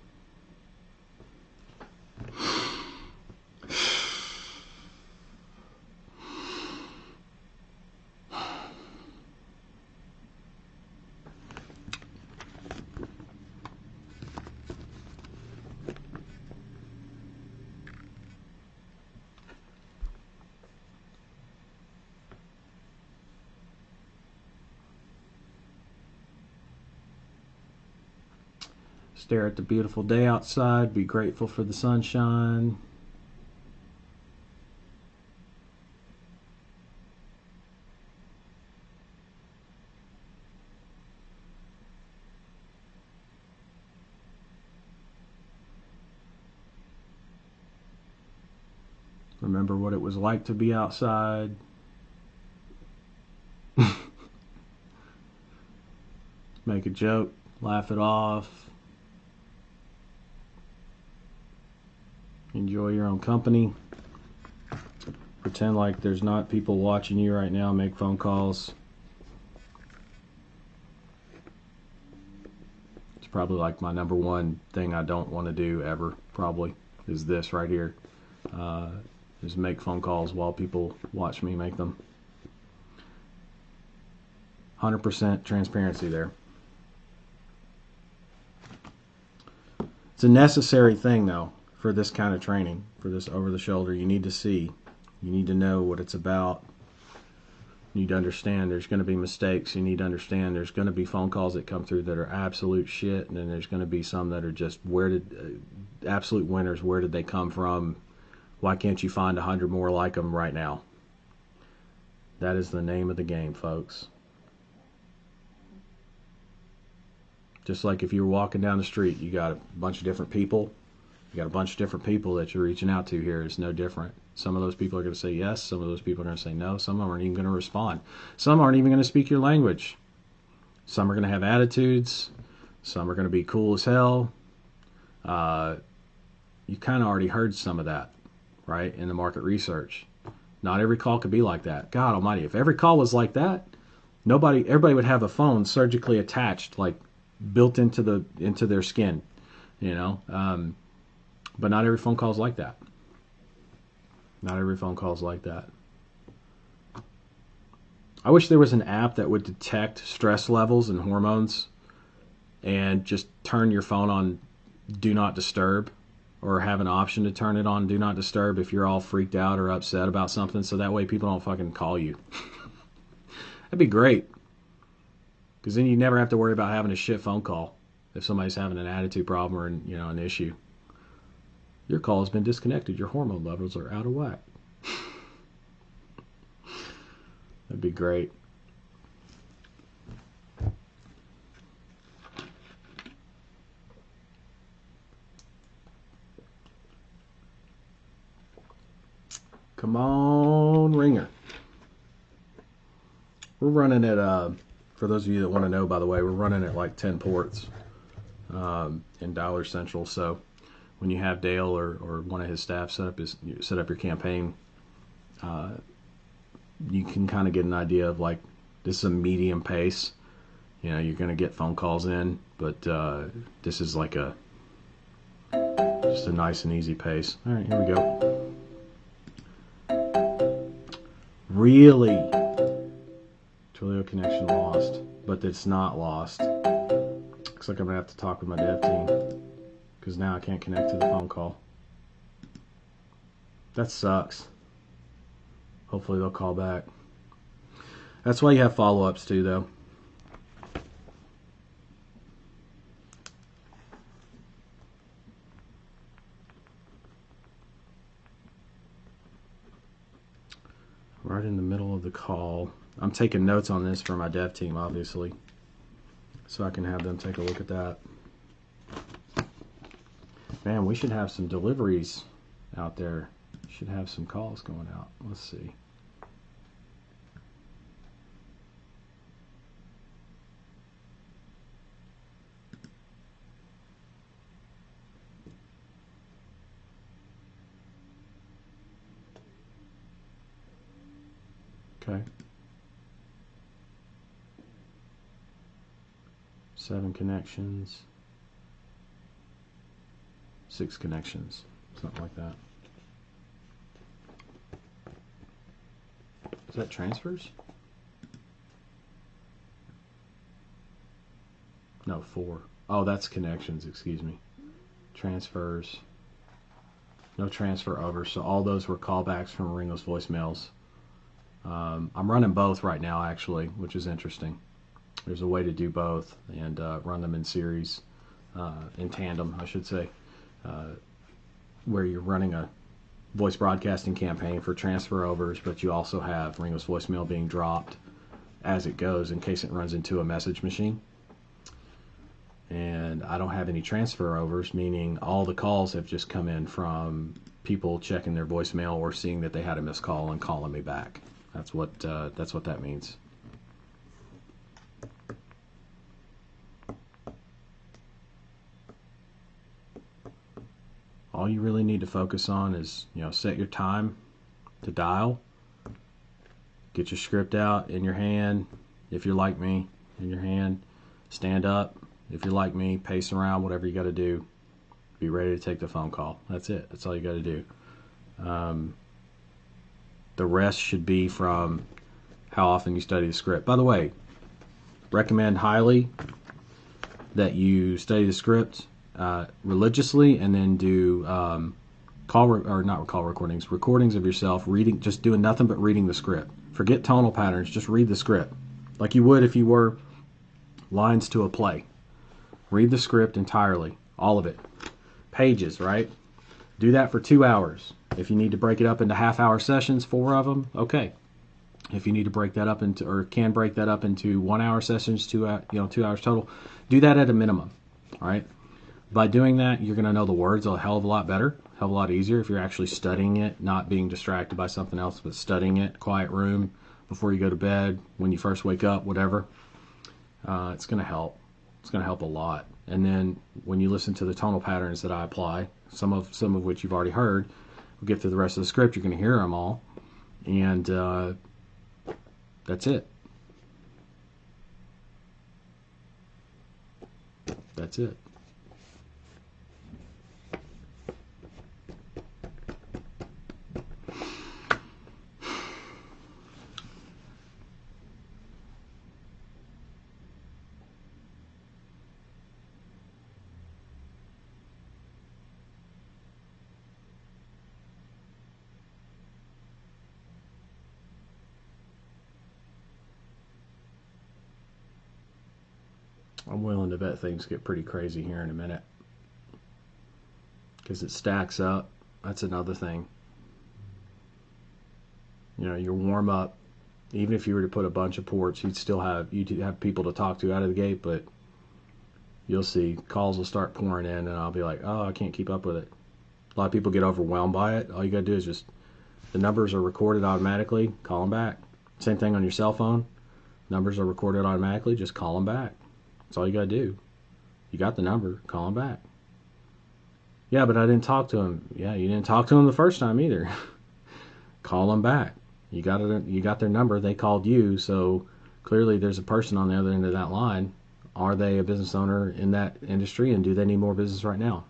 Stare at the beautiful day outside. Be grateful for the sunshine. Remember what it was like to be outside. make a joke, laugh it off, enjoy your own company, pretend like there's not people watching you right now, make phone calls. It's probably like my number one thing I don't want to do ever, probably, is this right here. Is make phone calls while people watch me make them. 100% transparency there. It's a necessary thing, though, for this kind of training, for this over-the-shoulder. You need to see. You need to know what it's about. You need to understand there's going to be mistakes. You need to understand there's going to be phone calls that come through that are absolute shit, and then there's going to be some that are just absolute winners. Where did they come from? Why can't you find 100 more like them right now? That is the name of the game, folks. Just like if you were walking down the street, you got a bunch of different people. You got a bunch of different people that you're reaching out to here. It's no different. Some of those people are going to say yes. Some of those people are going to say no. Some of them aren't even going to respond. Some aren't even going to speak your language. Some are going to have attitudes. Some are going to be cool as hell. You kind of already heard some of that, right, in the market research. Not every call could be like that. God almighty, if every call was like that, everybody would have a phone surgically attached, like built into their skin, you know. But not every phone call is like that. Not every phone call is like that. I wish there was an app that would detect stress levels and hormones and just turn your phone on Do Not Disturb, or have an option to turn it on Do Not Disturb if you're all freaked out or upset about something, so that way people don't fucking call you. That'd be great. Because then you never have to worry about having a shit phone call if somebody's having an attitude problem or an issue. Your call has been disconnected. Your hormone levels are out of whack. That'd be great. Come on, ringer. We're running at, for those of you that want to know, by the way, we're running at like 10 ports in Dialer Central. So when you have Dale or one of his staff set up your campaign, you can kind of get an idea of like, this is a medium pace. You know, you're going to get phone calls in, but this is like just a nice and easy pace. All right, here we go. Really? Twilio connection lost, but it's not lost. Looks like I'm going to have to talk with my dev team, because now I can't connect to the phone call. That sucks. Hopefully they'll call back. That's why you have follow-ups too, though. Right in the middle of the call. I'm taking notes on this for my dev team, obviously, so I can have them take a look at that. Man, we should have some deliveries out there. Should have some calls going out. Let's see. Okay. 7 connections. 6 connections. Something like that. Is that transfers? No, 4. Oh, that's connections, excuse me. Transfers. No transfer over. So all those were callbacks from Ringo's voicemails. I'm running both right now, actually, which is interesting. There's a way to do both and run them in series, in tandem, I should say, where you're running a voice broadcasting campaign for transfer overs, but you also have Ringo's voicemail being dropped as it goes in case it runs into a message machine. And I don't have any transfer overs, meaning all the calls have just come in from people checking their voicemail or seeing that they had a missed call and calling me back. That's what that means. you really need to focus on is, set your time to dial. Get your script out in your hand, if you're like me, in your hand. Stand up, if you're like me, pace around, whatever you got to do. Be ready to take the phone call. That's it. That's all you got to do. The rest should be from how often you study the script. By the way, recommend highly that you study the script religiously, and then do recordings of yourself reading, just doing nothing but reading the script. Forget tonal patterns, just read the script like you would if you were lines to a play. Read the script entirely, all of it. Pages, right? Do that for 2 hours. If you need to break it up into half-hour sessions, 4 of them, okay. If you need to break that up into, or can break that up into 1 hour sessions, 2 hours total, do that at a minimum. All right. By doing that, you're going to know the words a hell of a lot better, a hell of a lot easier if you're actually studying it, not being distracted by something else, but studying it, quiet room, before you go to bed, when you first wake up, whatever. It's going to help. It's going to help a lot. And then when you listen to the tonal patterns that I apply, some of which you've already heard, we'll get through the rest of the script. You're going to hear them all, and that's it. That's it. I'm willing to bet things get pretty crazy here in a minute, because it stacks up. That's another thing. Your warm up, even if you were to put a bunch of ports, you'd have people to talk to out of the gate, but you'll see calls will start pouring in, and I'll be like, oh, I can't keep up with it. A lot of people get overwhelmed by it. All you gotta do is just, the numbers are recorded automatically, call them back. Same thing on your cell phone. Numbers are recorded automatically, just call them back. That's all you got to do. You got the number, call him back. Yeah, but I didn't talk to him. Yeah, you didn't talk to him the first time either. Call them back. You got their number, they called you, so clearly there's a person on the other end of that line. Are they a business owner in that industry, and do they need more business right now?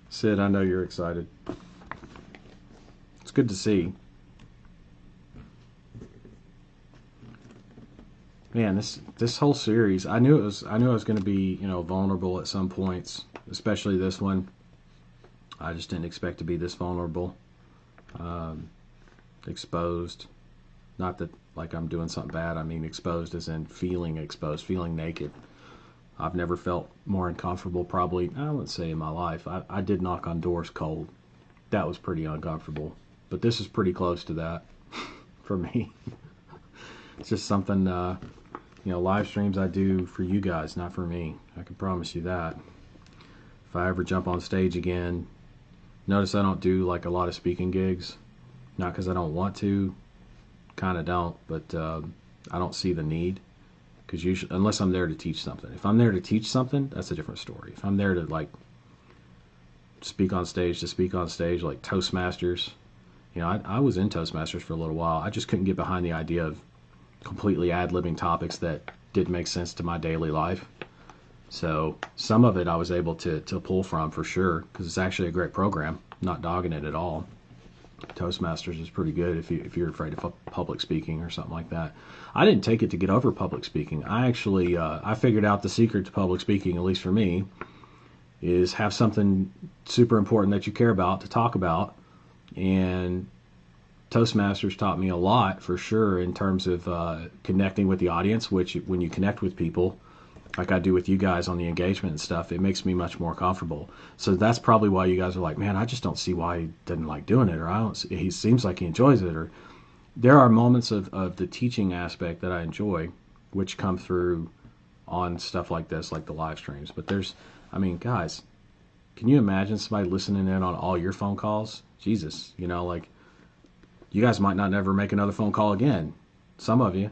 Sid, I know you're excited. It's good to see. Man, this whole series, I knew I was going to be, vulnerable at some points, especially this one. I just didn't expect to be this vulnerable, exposed. Not that like I'm doing something bad. I mean exposed as in feeling exposed, feeling naked. I've never felt more uncomfortable, probably, I wouldn't say in my life. I did knock on doors cold. That was pretty uncomfortable. But this is pretty close to that for me. It's just something, live streams I do for you guys, not for me. I can promise you that. If I ever jump on stage again, notice I don't do like a lot of speaking gigs. Not because I don't want to, kind of don't, but I don't see the need. Because usually, unless I'm there to teach something. If I'm there to teach something, that's a different story. If I'm there to like speak on stage, like Toastmasters, I was in Toastmasters for a little while. I just couldn't get behind the idea of completely ad-libbing topics that didn't make sense to my daily life. So some of it I was able to pull from for sure, because it's actually a great program. I'm not dogging it at all. Toastmasters is pretty good if you're afraid of public speaking or something like that. I didn't take it to get over public speaking. I actually I figured out the secret to public speaking, at least for me, is have something super important that you care about to talk about. And Toastmasters taught me a lot for sure in terms of connecting with the audience, which when you connect with people, like I do with you guys on the engagement and stuff, it makes me much more comfortable. So that's probably why you guys are like, man, I just don't see why he doesn't like doing it, or I don't. He seems like he enjoys it, or there are moments of the teaching aspect that I enjoy, which come through on stuff like this, like the live streams. But guys, can you imagine somebody listening in on all your phone calls? Jesus, like you guys might not never make another phone call again. Some of you,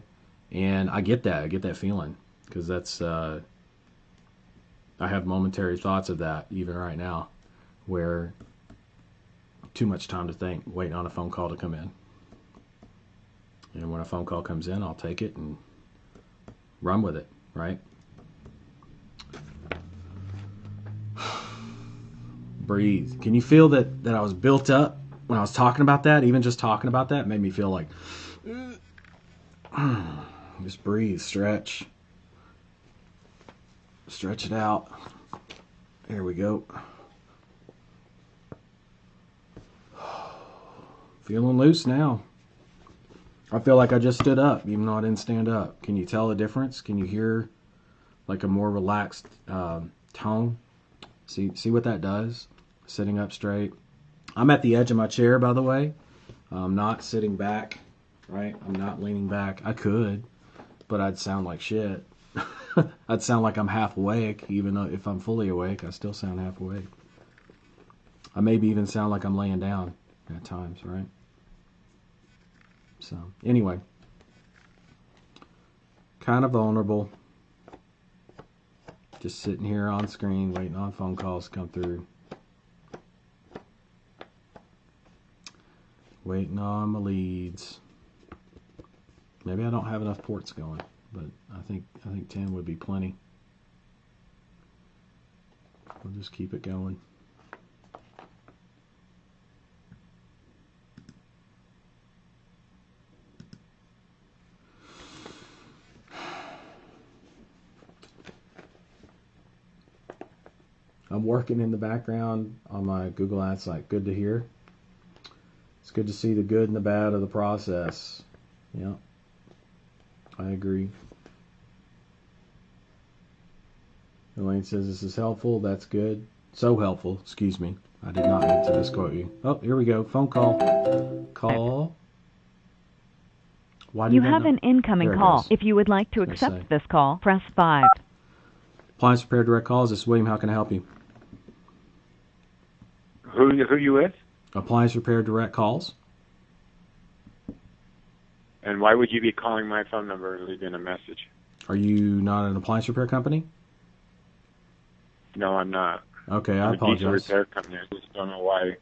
and I get that. I get that feeling because that's. I have momentary thoughts of that even right now, where too much time to think, waiting on a phone call to come in. And when a phone call comes in, I'll take it and run with it, right? Breathe. Can you feel that I was built up when I was talking about that? Even just talking about that made me feel like, just breathe, stretch. Stretch it out. There we go. Feeling loose now. I feel like I just stood up, even though I didn't stand up. Can you tell the difference? Can you hear like a more relaxed tone? See what that does? Sitting up straight. I'm at the edge of my chair, by the way. I'm not sitting back, right? I'm not leaning back. I could, but I'd sound like shit. I'd sound like I'm half awake, even though if I'm fully awake, I still sound half awake. I maybe even sound like I'm laying down at times, right? So, anyway, kind of vulnerable. Just sitting here on screen, waiting on phone calls to come through. Waiting on my leads. Maybe I don't have enough ports going, but I think 10 would be plenty. We'll just keep it going. I'm working in the background on my Google Ads site. Good to hear. It's good to see the good and the bad of the process. Yeah, I agree. Elaine says this is helpful. That's good. So helpful. Excuse me. I did not mean to misquote you. Oh, here we go. Phone call. Call. Why do You have an incoming call. Goes. If you would like to accept this call, press 5. Appliance Repair Direct Calls. This is William. How can I help you? Who you with? Appliance Repair Direct Calls. And why would you be calling my phone number and leaving a message? Are you not an appliance repair company? No, I'm not. Okay, I'm I apologize. a diesel repair company. I just don't know why.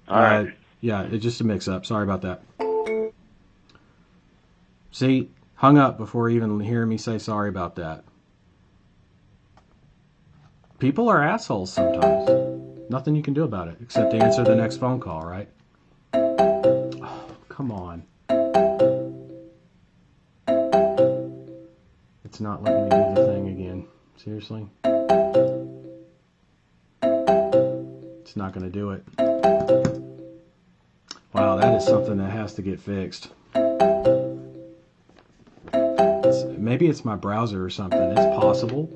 All right. Yeah, it's just a mix-up. Sorry about that. See, hung up before even hearing me say sorry about that. People are assholes sometimes. Nothing you can do about it except to answer the next phone call, right? Oh, come on. It's not letting me do the thing again. Seriously? It's not going to do it. Wow, that is something that has to get fixed. Maybe it's my browser or something. It's possible.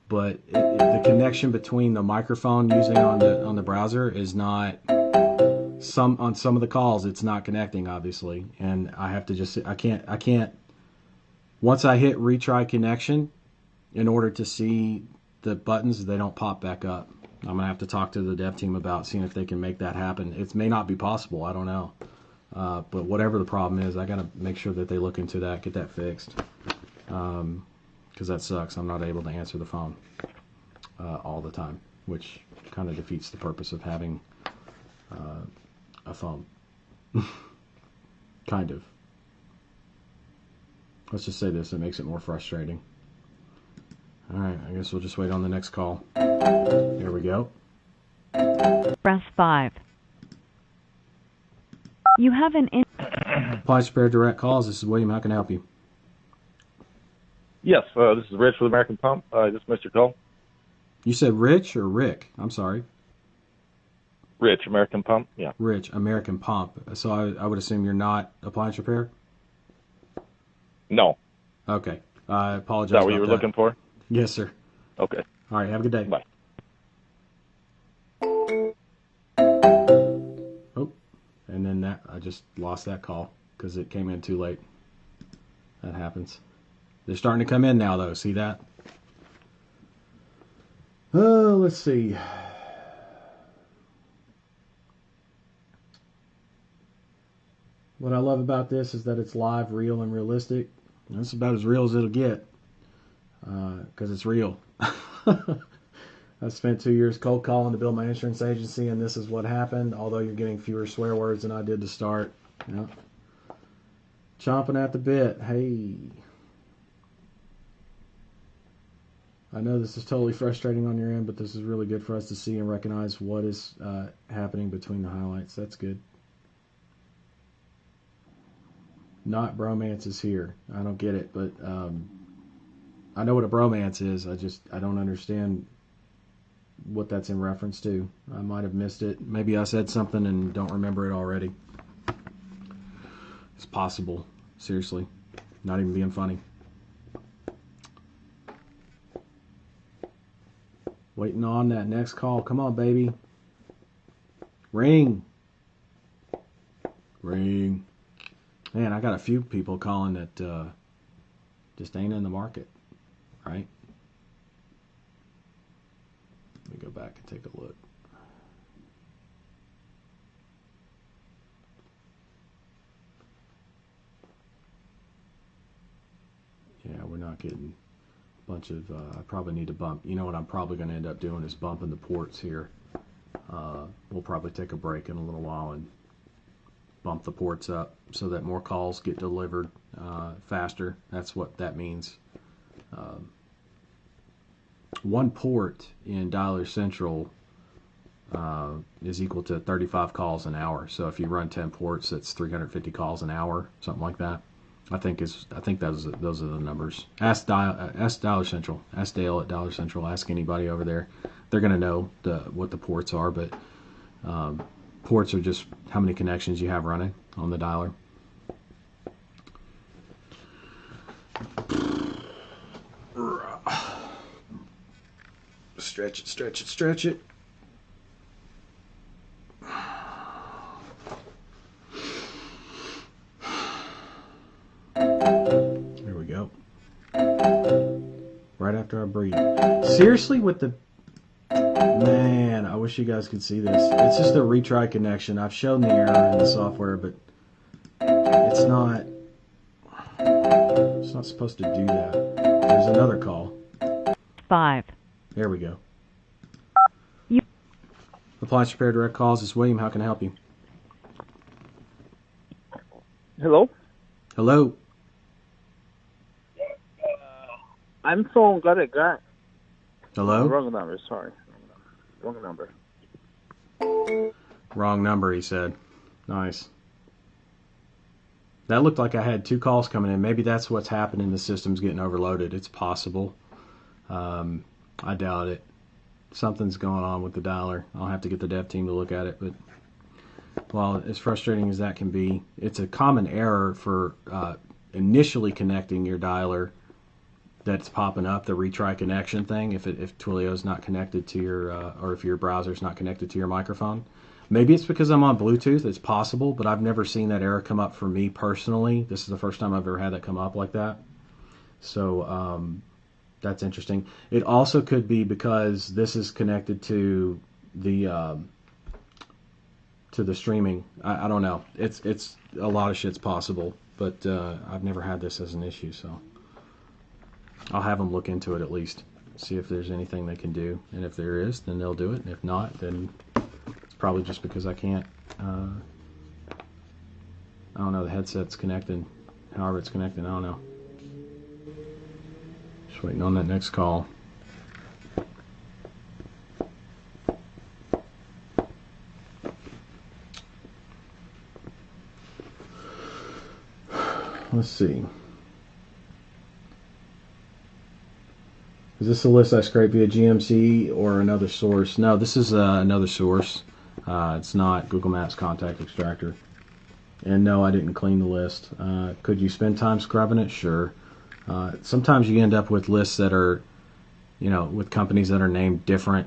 But the connection between the microphone using on the browser is not on some of the calls. It's not connecting, obviously, and I have to just I can't. Once I hit retry connection, in order to see the buttons, they don't pop back up. I'm gonna have to talk to the dev team about seeing if they can make that happen. It may not be possible. I don't know, but whatever the problem is, I gotta make sure that they look into that, get that fixed. Because that sucks. I'm not able to answer the phone all the time, which kind of defeats the purpose of having a phone. Kind of. Let's just say this, it makes it more frustrating. Alright, I guess we'll just wait on the next call. There we go. Press 5. You have an Appliance Repair Direct Calls. This is William. How can I help you? Yes, this is Rich with American Pump. I just missed your call. You said Rich or Rick? I'm sorry. Rich, American Pump, yeah. Rich, American Pump. So I would assume you're not appliance repair? No. Okay. I apologize. Is that what about you were looking for? Yes, sir. Okay. All right. Have a good day. Bye. Oh, and then I just lost that call because it came in too late. That happens. They're starting to come in now, though. See that? Oh, let's see. What I love about this is that it's live, real, and realistic. That's about as real as it'll get, because it's real. I spent 2 years cold calling to build my insurance agency, and this is what happened, although you're getting fewer swear words than I did to start. Yeah. Chomping at the bit. Hey. I know this is totally frustrating on your end, but this is really good for us to see and recognize what is happening between the highlights. That's good. Not bromance is here. I don't get it, but I know what a bromance is. I don't understand what that's in reference to. I might have missed it. Maybe I said something and don't remember it already. It's possible. Seriously. Not even being funny. Waiting on that next call. Come on, baby. Ring. Ring. Man, I got a few people calling that just ain't in the market, right? Let me go back and take a look. Yeah, we're not getting a bunch of, I probably need to bump. You know what I'm probably going to end up doing is bumping the ports here. We'll probably take a break in a little while and bump the ports up so that more calls get delivered faster. That's what that means. One port in Dialer Central is equal to 35 calls an hour. So if you run 10 ports, that's 350 calls an hour, something like that. I think those are the numbers. Ask Dialer Central. Ask Dale at Dialer Central. Ask anybody over there. They're going to know what the ports are, but ports are just how many connections you have running on the dialer. Stretch it, stretch it, stretch it. There we go. Right after I breathe. Seriously, with the... Man, I wish you guys could see this. It's just a retry connection. I've shown the error in the software, but it's not supposed to do that. There's another call. 5. There we go. Appliance Repair Direct Calls. This is William. How can I help you? Hello? Hello? I'm from Garaga. Hello? Wrong number, sorry. Wrong number. Wrong number, he said. Nice. That looked like I had 2 calls coming in. Maybe that's what's happening. The system's getting overloaded. It's possible. I doubt it. Something's going on with the dialer. I'll have to get the dev team to look at it. But while as frustrating as that can be, it's a common error for initially connecting your dialer that's popping up, the retry connection thing, if Twilio's not connected to your, or if your browser's not connected to your microphone. Maybe it's because I'm on Bluetooth. It's possible, but I've never seen that error come up for me personally. This is the first time I've ever had that come up like that. So that's interesting. It also could be because this is connected to the streaming. I don't know. It's a lot of shit's possible, but I've never had this as an issue, so I'll have them look into it at least, see if there's anything they can do, and if there is, then they'll do it, and if not, then it's probably just because I can't. I don't know. The headset's connected. However it's connected, I don't know. Just waiting on that next call. Let's see. Is this a list I scraped via GMC or another source? No, this is another source. It's not Google Maps Contact Extractor. And no, I didn't clean the list. Could you spend time scrubbing it? Sure. Sometimes you end up with lists that are, with companies that are named different,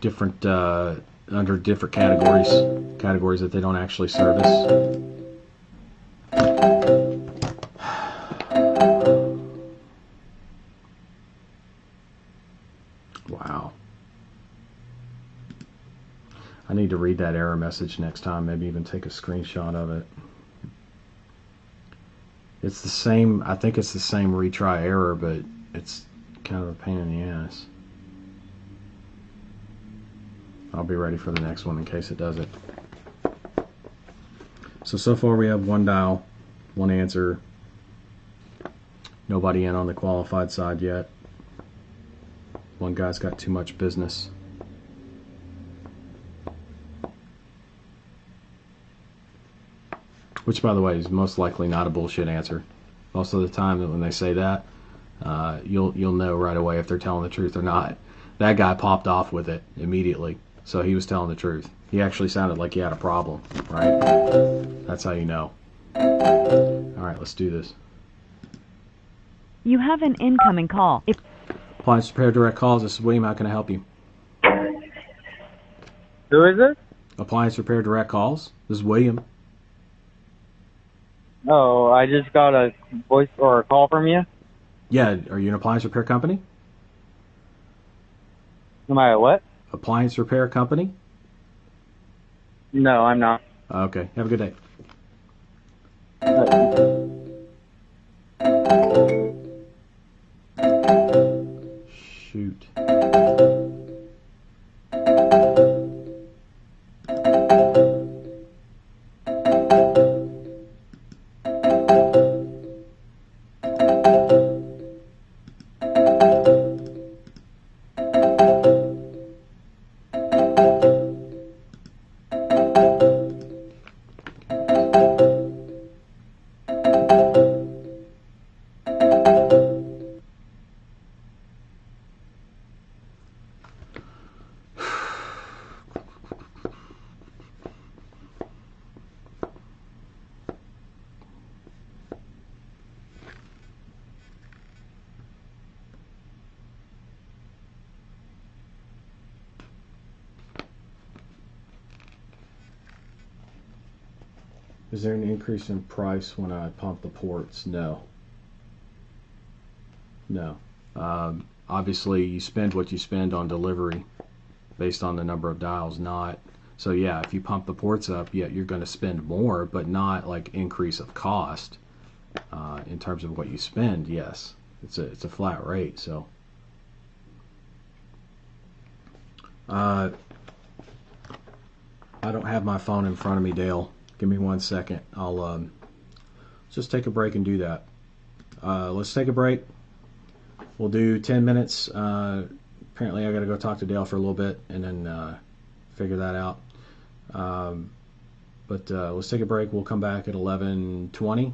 different under different categories that they don't actually service. Wow. I need to read that error message next time, maybe even take a screenshot of it. It's the same, I think it's the same retry error, but it's kind of a pain in the ass. I'll be ready for the next one in case it does it. So far we have one dial, one answer. Nobody in on the qualified side yet. One guy's got too much business. Which, by the way, is most likely not a bullshit answer. Most of the time when they say that, you'll know right away if they're telling the truth or not. That guy popped off with it immediately, so he was telling the truth. He actually sounded like he had a problem, right? That's how you know. Alright, let's do this. You have an incoming call. Appliance Repair Direct Calls, this is William. How can I help you? Who is it? Appliance Repair Direct Calls, this is William. Oh, I just got a voice or a call from you. Yeah, are you an appliance repair company? Am I a what? Appliance repair company? No, I'm not. Okay, have a good day. Shoot. Is there an increase in price when I pump the ports? No. No. Obviously, you spend what you spend on delivery based on the number of dials, not... So yeah, if you pump the ports up, yeah, you're going to spend more, but not like increase of cost. In terms of what you spend, yes. It's a flat rate, so... I don't have my phone in front of me, Dale. Give me 1 second. I'll just take a break and do that. Let's take a break. We'll do 10 minutes. Apparently I got to go talk to Dale for a little bit and then figure that out. But let's take a break. We'll come back at 11:20.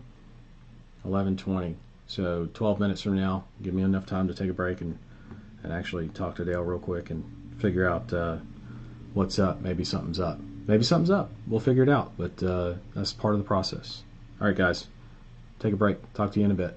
11:20. So 12 minutes from now. Give me enough time to take a break and actually talk to Dale real quick and figure out what's up. Maybe something's up. Maybe something's up. We'll figure it out, but that's part of the process. All right, guys, take a break. Talk to you in a bit.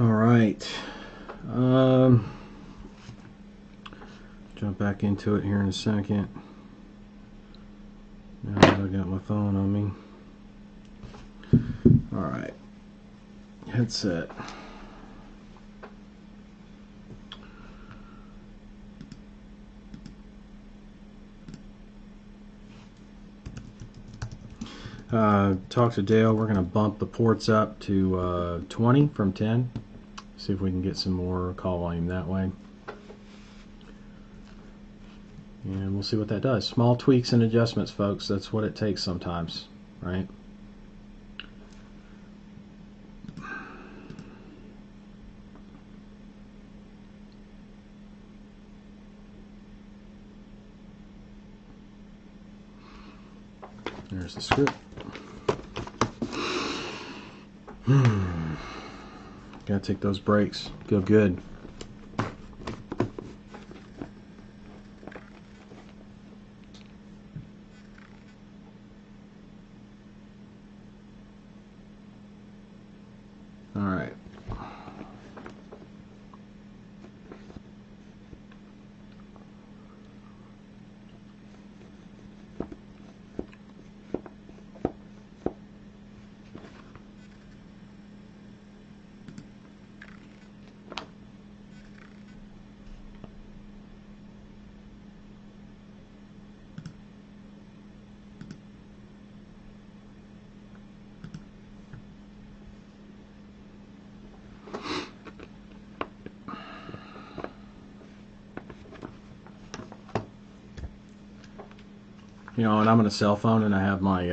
All right. Jump back into it here in a second. Now that I got my phone on me. All right. Headset. Talk to Dale. We're going to bump the ports up to 20 from 10. See if we can get some more call volume that way. And we'll see what that does. Small tweaks and adjustments, folks. That's what it takes sometimes, right? There's the script. Gotta take those breaks. Feel good. All right. You know, and I'm on a cell phone and I have my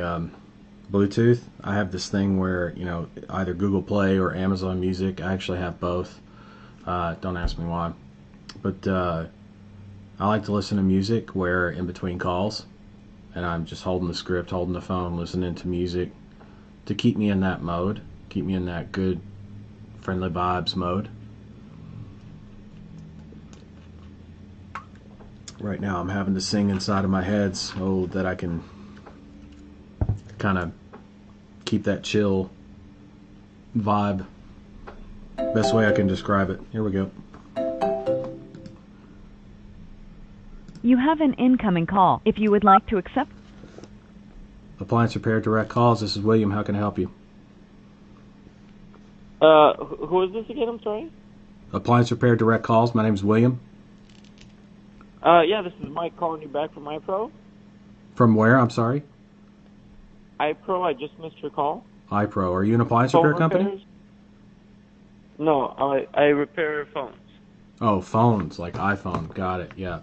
Bluetooth. I have this thing where, you know, either Google Play or Amazon Music. I actually have both. Don't ask me why. But I like to listen to music where in between calls, and I'm just holding the script, holding the phone, listening to music to keep me in that mode, keep me in that good, friendly vibes mode. Right now I'm having to sing inside of my head so that I can kind of keep that chill vibe. Best way I can describe it. Here we go. You have an incoming call. If you would like to accept... Appliance Repair Direct Calls. This is William. How can I help you? Who is this again? I'm sorry. Appliance Repair Direct Calls. My name is William. Yeah, this is Mike calling you back from iPro. From where? I'm sorry. iPro, I just missed your call. iPro. Are you an appliance Phone repair company? repairs? No, I repair phones. Oh, phones, like iPhone. Got it. Yeah.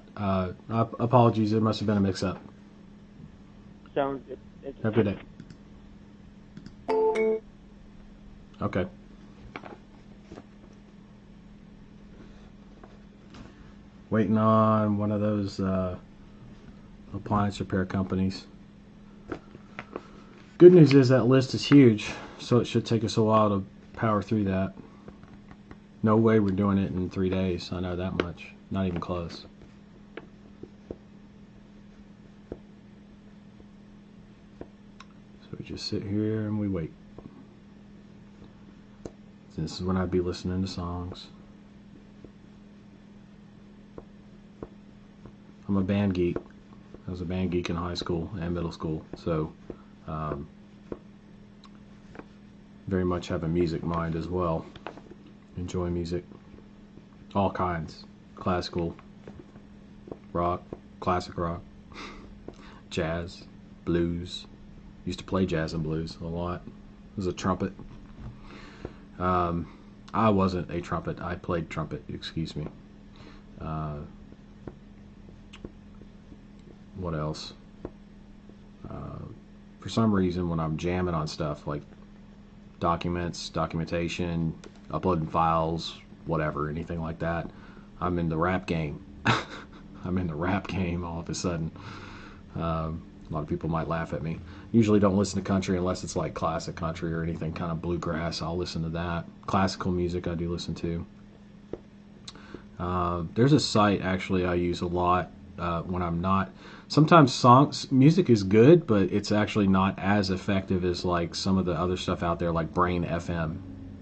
Apologies. There must have been a mix-up. Sounds good. Have a good day. Okay. Waiting on one of those appliance repair companies. Good news is that list is huge, so it should take us a while to power through that. No way we're doing it in 3 days. I know that much. Not even close. So we just sit here and we wait. This is when I'd be listening to songs. I'm a band geek. I was a band geek in high school and middle school, so very much have a music mind as well. Enjoy music, all kinds, classical, rock, classic rock, jazz, blues. Used to play jazz and blues a lot. I was a trumpet. I wasn't a trumpet. I played trumpet. Excuse me. What else? For some reason, when I'm jamming on stuff like documents, documentation, uploading files, whatever, anything like that, I'm in the rap game. I'm in the rap game all of a sudden. A lot of people might laugh at me. Usually don't listen to country unless it's like classic country or anything kind of bluegrass. I'll listen to that. Classical music I do listen to. There's a site actually I use a lot when I'm not. Sometimes music is good, but it's actually not as effective as like some of the other stuff out there, like Brain FM.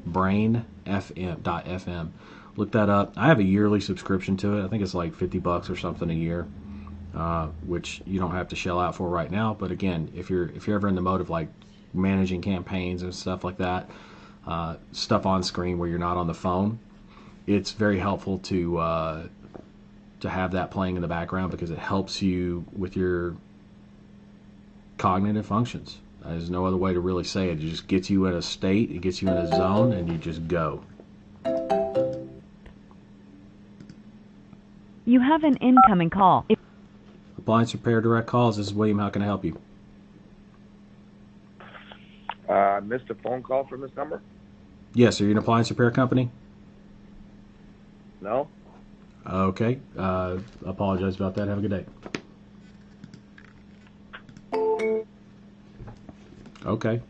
brainfm.fm. Look that up. I have a yearly subscription to it. I think it's like $50 or something a year, which you don't have to shell out for right now. But again, if you're ever in the mode of like managing campaigns and stuff like that, stuff on screen where you're not on the phone, it's very helpful to have that playing in the background because it helps you with your cognitive functions. There's no other way to really say it. It just gets you in a state, it gets you in a zone, and you just go. You have an incoming call. Appliance Repair Direct Calls. This is William. How can I help you? I missed a phone call from this number. Yes. Are you an appliance repair company? No. Okay. Apologize about that. Have a good day. Okay.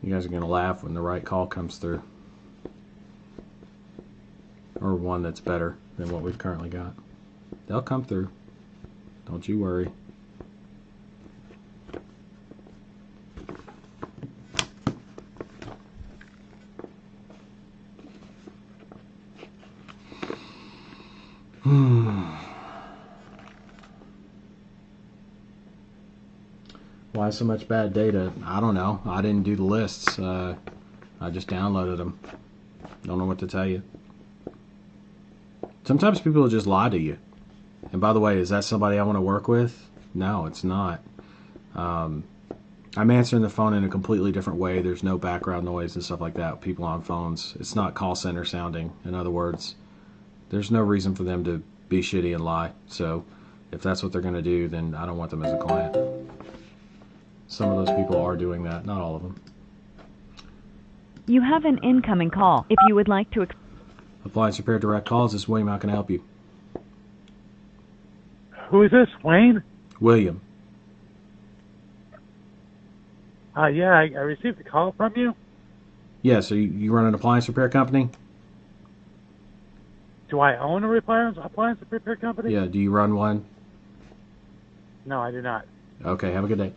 You guys are going to laugh when the right call comes through. Or one that's better than what we've currently got. They'll come through. Don't you worry. Why so much bad data? I don't know. I didn't do the lists. I just downloaded them. Don't know what to tell you. Sometimes people will just lie to you. And by the way, is that somebody I want to work with? No, it's not. I'm answering the phone in a completely different way. There's no background noise and stuff like that. People on phones. It's not call center sounding. In other words, there's no reason for them to be shitty and lie. So if that's what they're going to do, then I don't want them as a client. Some of those people are doing that. Not all of them. You have an incoming call. If you would like to... Appliance Repair Direct Calls. This is William. How can I help you? Who is this, Wayne? William. Yeah, I received a call from you. Yeah, so you run an appliance repair company? Do I own a appliance repair company? Yeah, do you run one? No, I do not. Okay, have a good day.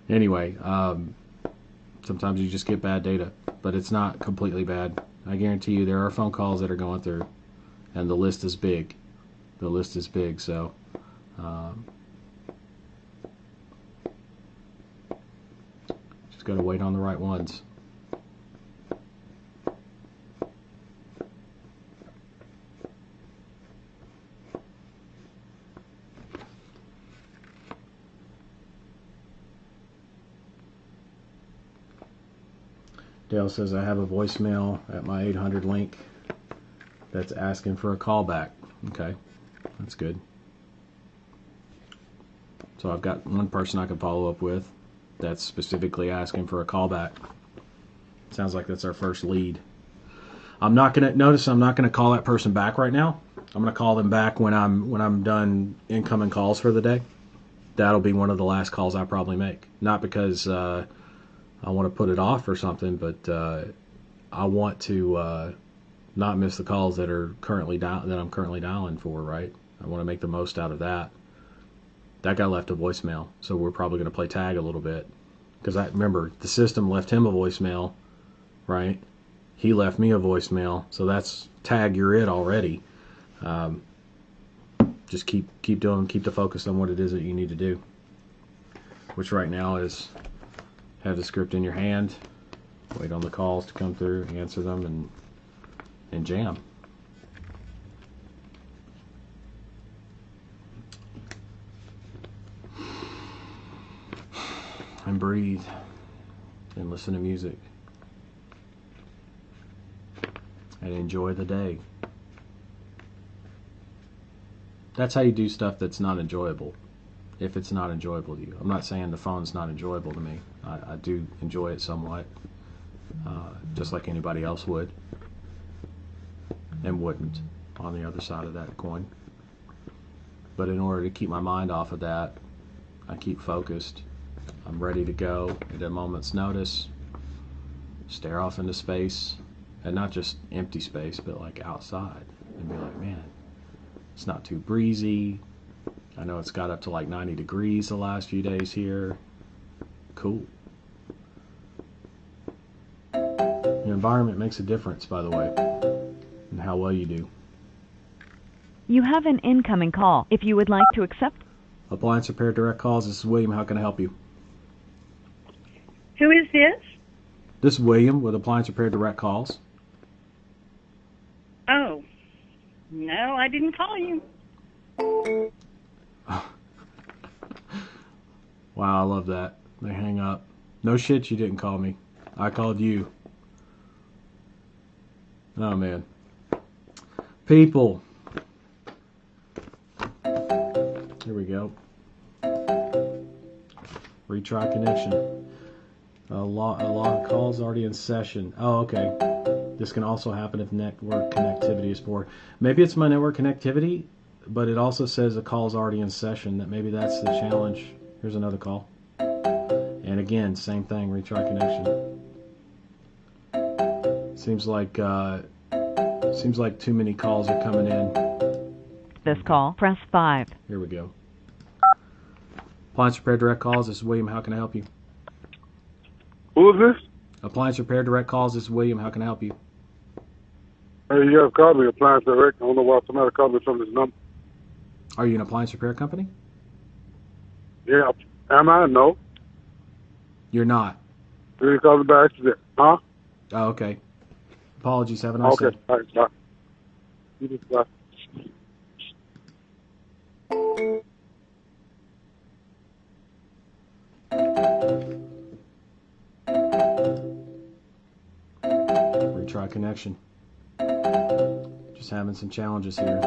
Anyway, sometimes you just get bad data, but it's not completely bad. I guarantee you there are phone calls that are going through, and the list is big. The list is big, so just got to wait on the right ones. Dale says, I have a voicemail at my 800 link that's asking for a callback. Okay, that's good. So I've got one person I can follow up with that's specifically asking for a callback. Sounds like that's our first lead. I'm not gonna call that person back right now. I'm gonna call them back when I'm done incoming calls for the day. That'll be one of the last calls I probably make. Not because I want to put it off or something, but I want to not miss the calls that are currently that I'm currently dialing for. Right? I want to make the most out of that. That guy left a voicemail, so we're probably going to play tag a little bit because I remember the system left him a voicemail, right? He left me a voicemail, so that's tag. You're it already. Just keep the focus on what it is that you need to do, which right now is have the script in your hand, wait on the calls to come through, answer them, and jam. And breathe and listen to music and enjoy the day. That's how you do stuff that's not enjoyable. If it's not enjoyable to you. I'm not saying the phone's not enjoyable to me. I do enjoy it somewhat, just like anybody else would and wouldn't on the other side of that coin. But in order to keep my mind off of that, I keep focused. I'm ready to go at a moment's notice, stare off into space, and not just empty space, but like outside, and be like, man, it's not too breezy. I know it's got up to like 90 degrees the last few days here. Cool. Your environment makes a difference, by the way, in how well you do. You have an incoming call. If you would like to accept... Appliance Repair Direct Calls. This is William. How can I help you? Who is this? This is William with Appliance Repair Direct Calls. Oh. No, I didn't call you. Wow, I love that. They hang up. No shit, you didn't call me. I called you. Oh, man. People. Here we go. Retry connection. A lot of calls already in session. Oh, okay. This can also happen if network connectivity is poor. Maybe it's my network connectivity, but it also says the call's already in session. That maybe that's the challenge. Here's another call. And again, same thing. Retry connection. Seems like too many calls are coming in. This call, press 5. Here we go. Appliance Repair Direct Calls. This is William. How can I help you? Who is this? Appliance Repair Direct Calls. This is William. How can I help you? Hey, you have called me Appliance Direct. I don't know why somebody called me from this number. Are you an appliance repair company? Yeah. Am I? No. You're not. You called me by accident. Huh? Oh, okay. Apologies. Have a nice day. Okay. All right. Bye. You just bye. Retry connection. Just having some challenges here.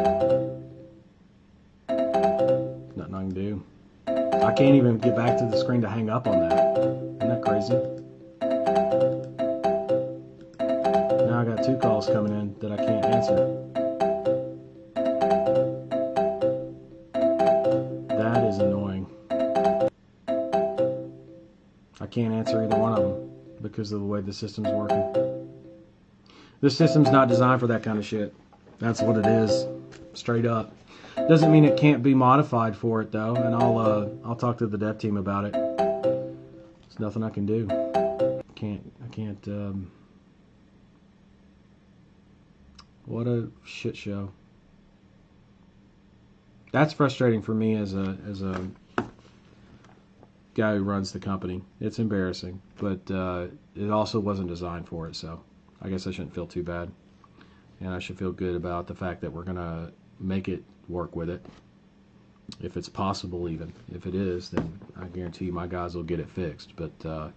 Nothing I can do. I can't even get back to the screen to hang up on that. Isn't that crazy? Now I got 2 calls coming in that I can't answer. That is annoying. I can't answer either one of them because of the way the system's working. This system's not designed for that kind of shit. That's what it is, straight up. Doesn't mean it can't be modified for it though, and I'll talk to the dev team about it. There's nothing I can do. I can't. What a shit show. That's frustrating for me as a guy who runs the company. It's embarrassing, but it also wasn't designed for it, so I guess I shouldn't feel too bad. And I should feel good about the fact that we're going to make it work with it. If it's possible even. If it is, then I guarantee you my guys will get it fixed. But I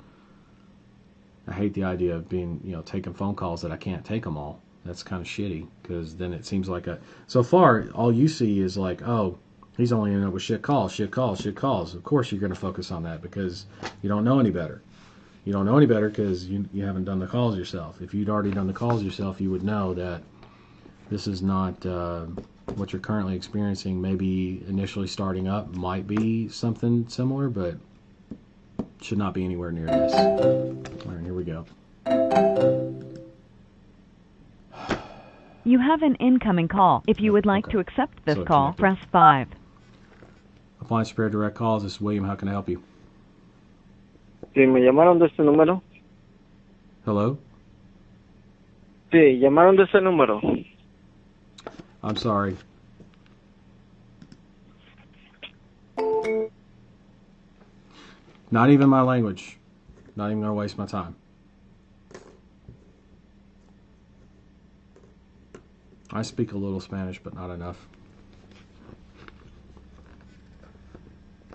hate the idea of being, taking phone calls that I can't take them all. That's kind of shitty, because then it seems like so far, all you see is like, oh, he's only ending up with shit calls, shit calls, shit calls. Of course you're going to focus on that because you don't know any better. You don't know any better because you haven't done the calls yourself. If you'd already done the calls yourself, you would know that this is not what you're currently experiencing. Maybe initially starting up might be something similar, but should not be anywhere near this. All right, here we go. You have an incoming call. If you would like to accept this call, press 5. Appliance Repair Direct Calls. This is William. How can I help you? Sí, me llamaron de este número. Hello? Sí, llamaron de ese número. I'm sorry. Not even my language. Not even going to waste my time. I speak a little Spanish, but not enough.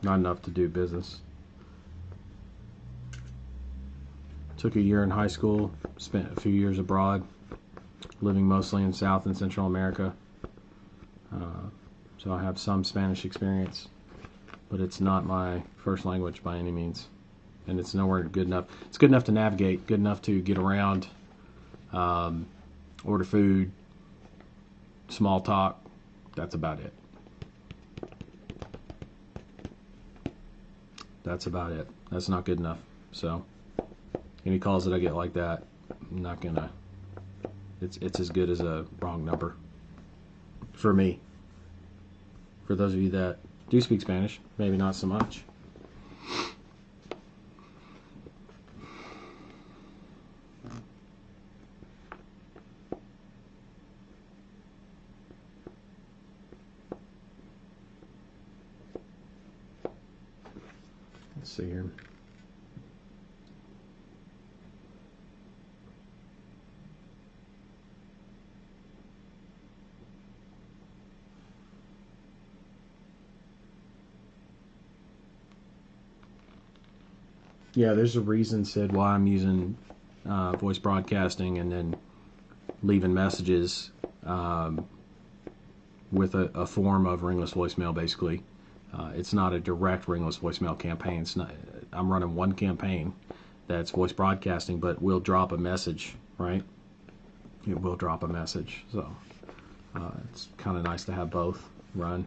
Not enough to do business. Took a year in high school, spent a few years abroad, living mostly in South and Central America. So I have some Spanish experience, but it's not my first language by any means. And it's nowhere good enough. It's good enough to navigate, good enough to get around, order food, small talk. That's about it. That's about it. That's not good enough. So any calls that I get like that, I'm not gonna It's as good as a wrong number for me. For those of you that do speak Spanish, maybe not so much. Let's see here. Yeah, there's a reason, Sid, why I'm using voice broadcasting and then leaving messages with a form of ringless voicemail, basically. It's not a direct ringless voicemail campaign. It's not. I'm running one campaign that's voice broadcasting, but we'll drop a message, right? It will drop a message. So it's kind of nice to have both run.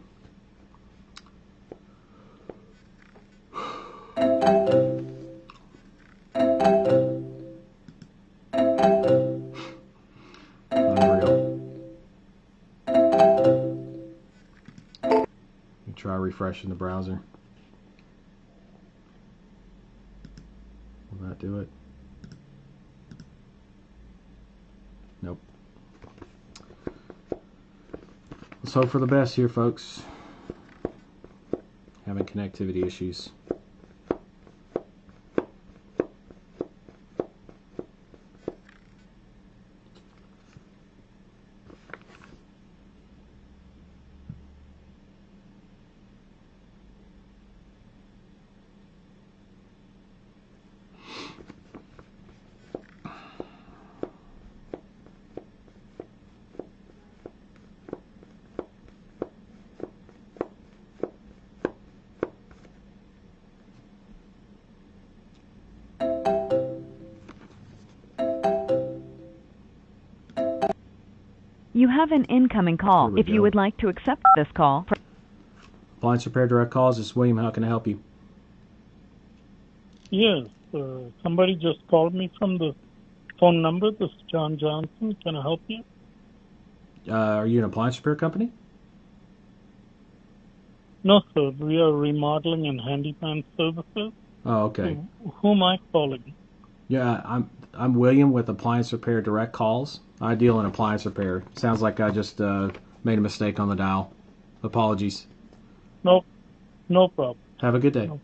Try refreshing the browser. Will that do it? Nope. Let's hope for the best here, folks. Having connectivity issues. You have an incoming call. If you would like to accept this call, Appliance Repair Direct Calls. This is William. How can I help you? Yes, somebody just called me from the phone number. This is John Johnson. Can I help you? Are you an appliance repair company? No, sir. We are remodeling and handyman services. Oh, okay. Who am I calling? Yeah, I'm William with Appliance Repair Direct Calls. I deal in appliance repair. Sounds like I just made a mistake on the dial. Apologies. No problem. Have a good day. No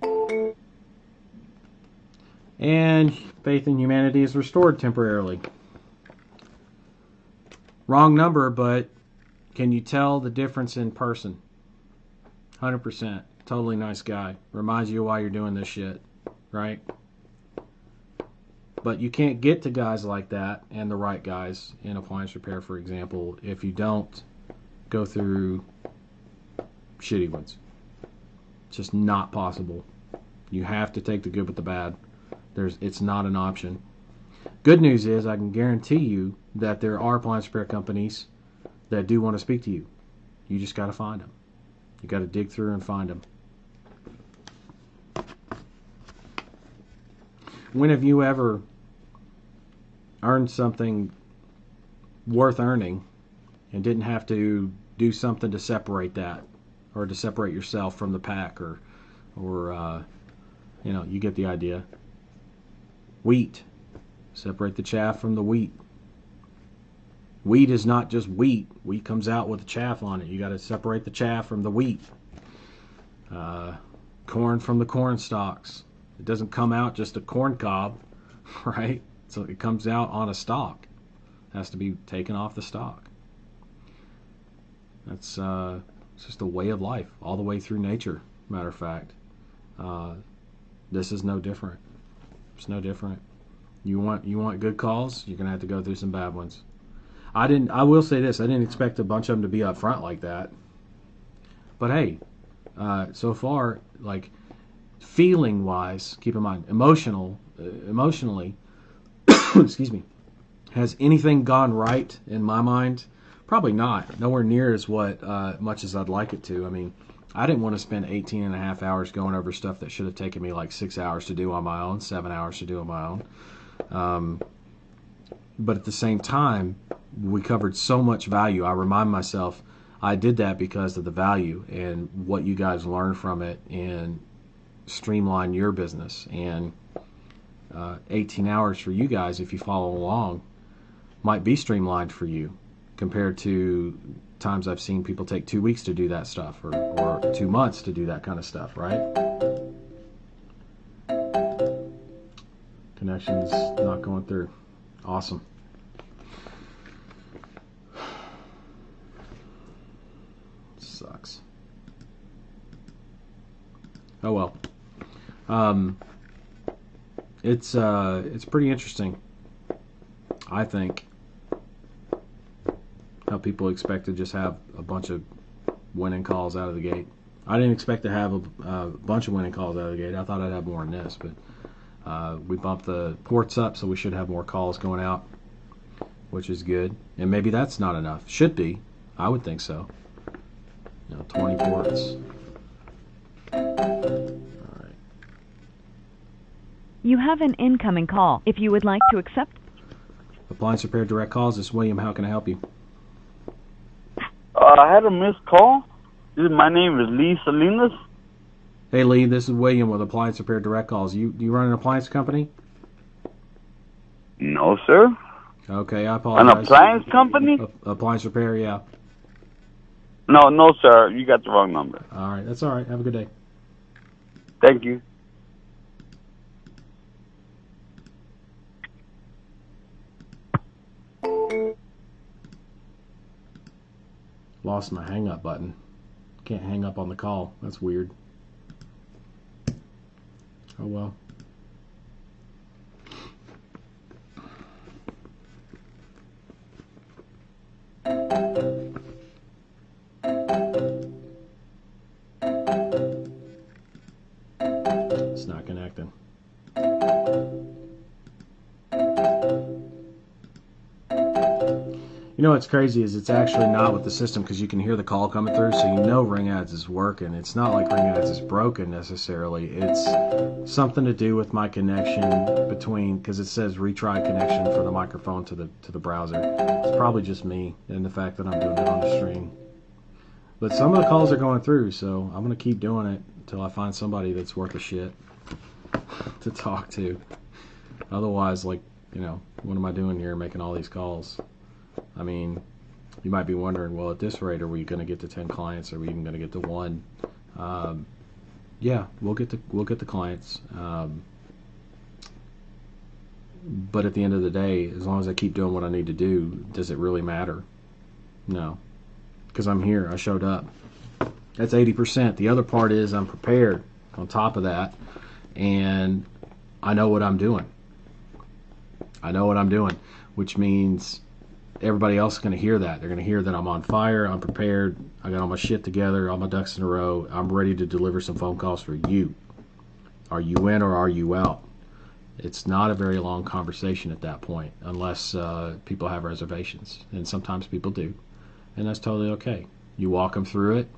problem. And faith in humanity is restored temporarily. Wrong number, but can you tell the difference in person? 100%. Totally nice guy. Reminds you why you're doing this shit, right? But you can't get to guys like that and the right guys in appliance repair, for example, if you don't go through shitty ones. It's just not possible. You have to take the good with the bad. It's not an option. Good news is I can guarantee you that there are appliance repair companies that do want to speak to you. You just got to find them. You got to dig through and find them. When have you ever earned something worth earning and didn't have to do something to separate that, or to separate yourself from the pack, or you get the idea. Wheat. Separate the chaff from the wheat. Wheat is not just wheat. Wheat comes out with the chaff on it. You got to separate the chaff from the wheat. Corn from the corn stalks. It doesn't come out just a corn cob, right? So it comes out on a stalk. It has to be taken off the stalk. That's it's just a way of life, all the way through nature. Matter of fact, this is no different. It's no different. You want good calls, you're gonna have to go through some bad ones. I will say this: I didn't expect a bunch of them to be up front like that. But hey, so far, like feeling wise, keep in mind, emotionally, excuse me, has anything gone right in my mind? Probably not. Nowhere near as much as I'd like it to. I mean, I didn't want to spend 18 and a half hours going over stuff that should have taken me like 6 hours to do on my own, 7 hours to do on my own. but at the same time, we covered so much value. I remind myself I did that because of the value and what you guys learn from it and streamline your business. And 18 hours for you guys, if you follow along, might be streamlined for you compared to times I've seen people take 2 weeks to do that stuff or 2 months to do that kind of stuff, right? Connection's not going through. Awesome. Sucks. Oh well. It's pretty interesting, I think, how people expect to just have a bunch of winning calls out of the gate. I didn't expect to have a bunch of winning calls out of the gate. I thought I'd have more than this, but we bumped the ports up, so we should have more calls going out, which is good. And maybe that's not enough. Should be. I would think so. 20 ports. You have an incoming call. If you would like to accept... Appliance Repair Direct Calls. This is William. How can I help you? I had a missed call. My name is Lee Salinas. Hey Lee, this is William with Appliance Repair Direct Calls. You run an appliance company? No, sir. Okay, I apologize. An appliance company? Appliance repair, yeah. No, sir. You got the wrong number. All right, that's all right. Have a good day. Thank you. Lost my hang up button. Can't hang up on the call. That's weird. Oh well. It's not connecting. You know what's crazy is it's actually not with the system because you can hear the call coming through, so you know Ring Ads is working. It's not like Ring Ads is broken necessarily. It's something to do with my connection between, because it says retry connection for the microphone to the browser. It's probably just me and the fact that I'm doing it on the stream. But some of the calls are going through, so I'm going to keep doing it until I find somebody that's worth a shit to talk to. Otherwise, like, what am I doing here making all these calls? I mean, you might be wondering, well, at this rate, are we going to get to 10 clients? Are we even going to get to 1? Yeah, we'll get the clients. But at the end of the day, as long as I keep doing what I need to do, does it really matter? No, because I'm here. I showed up. That's 80%. The other part is I'm prepared on top of that, and I know what I'm doing. Which means everybody else is going to hear that. They're going to hear that I'm on fire, I'm prepared, I got all my shit together, all my ducks in a row, I'm ready to deliver some phone calls for you. Are you in or are you out? It's not a very long conversation at that point, unless people have reservations. And sometimes people do. And that's totally okay. You walk them through it.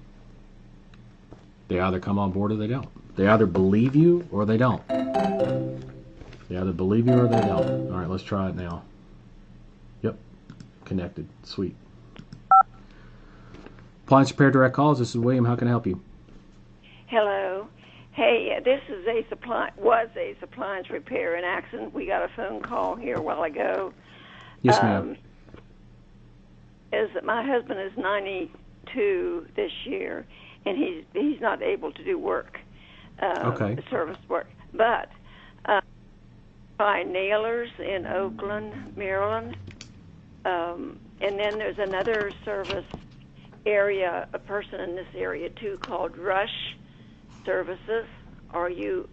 They either come on board or they don't. They either believe you or they don't. They either believe you or they don't. All right, let's try it now. Yep. Connected. Sweet. Appliance Repair Direct Calls. This is William. How can I help you? Hello. Hey, this is was Ace Appliance Repair and Accident. We got a phone call here a while ago. Yes, ma'am. Is that my husband is 92 this year, and he's not able to do work, service work. But by Nailers in Oakland, Maryland. And then there's another service area, a person in this area too, called Rush Services, RUSH.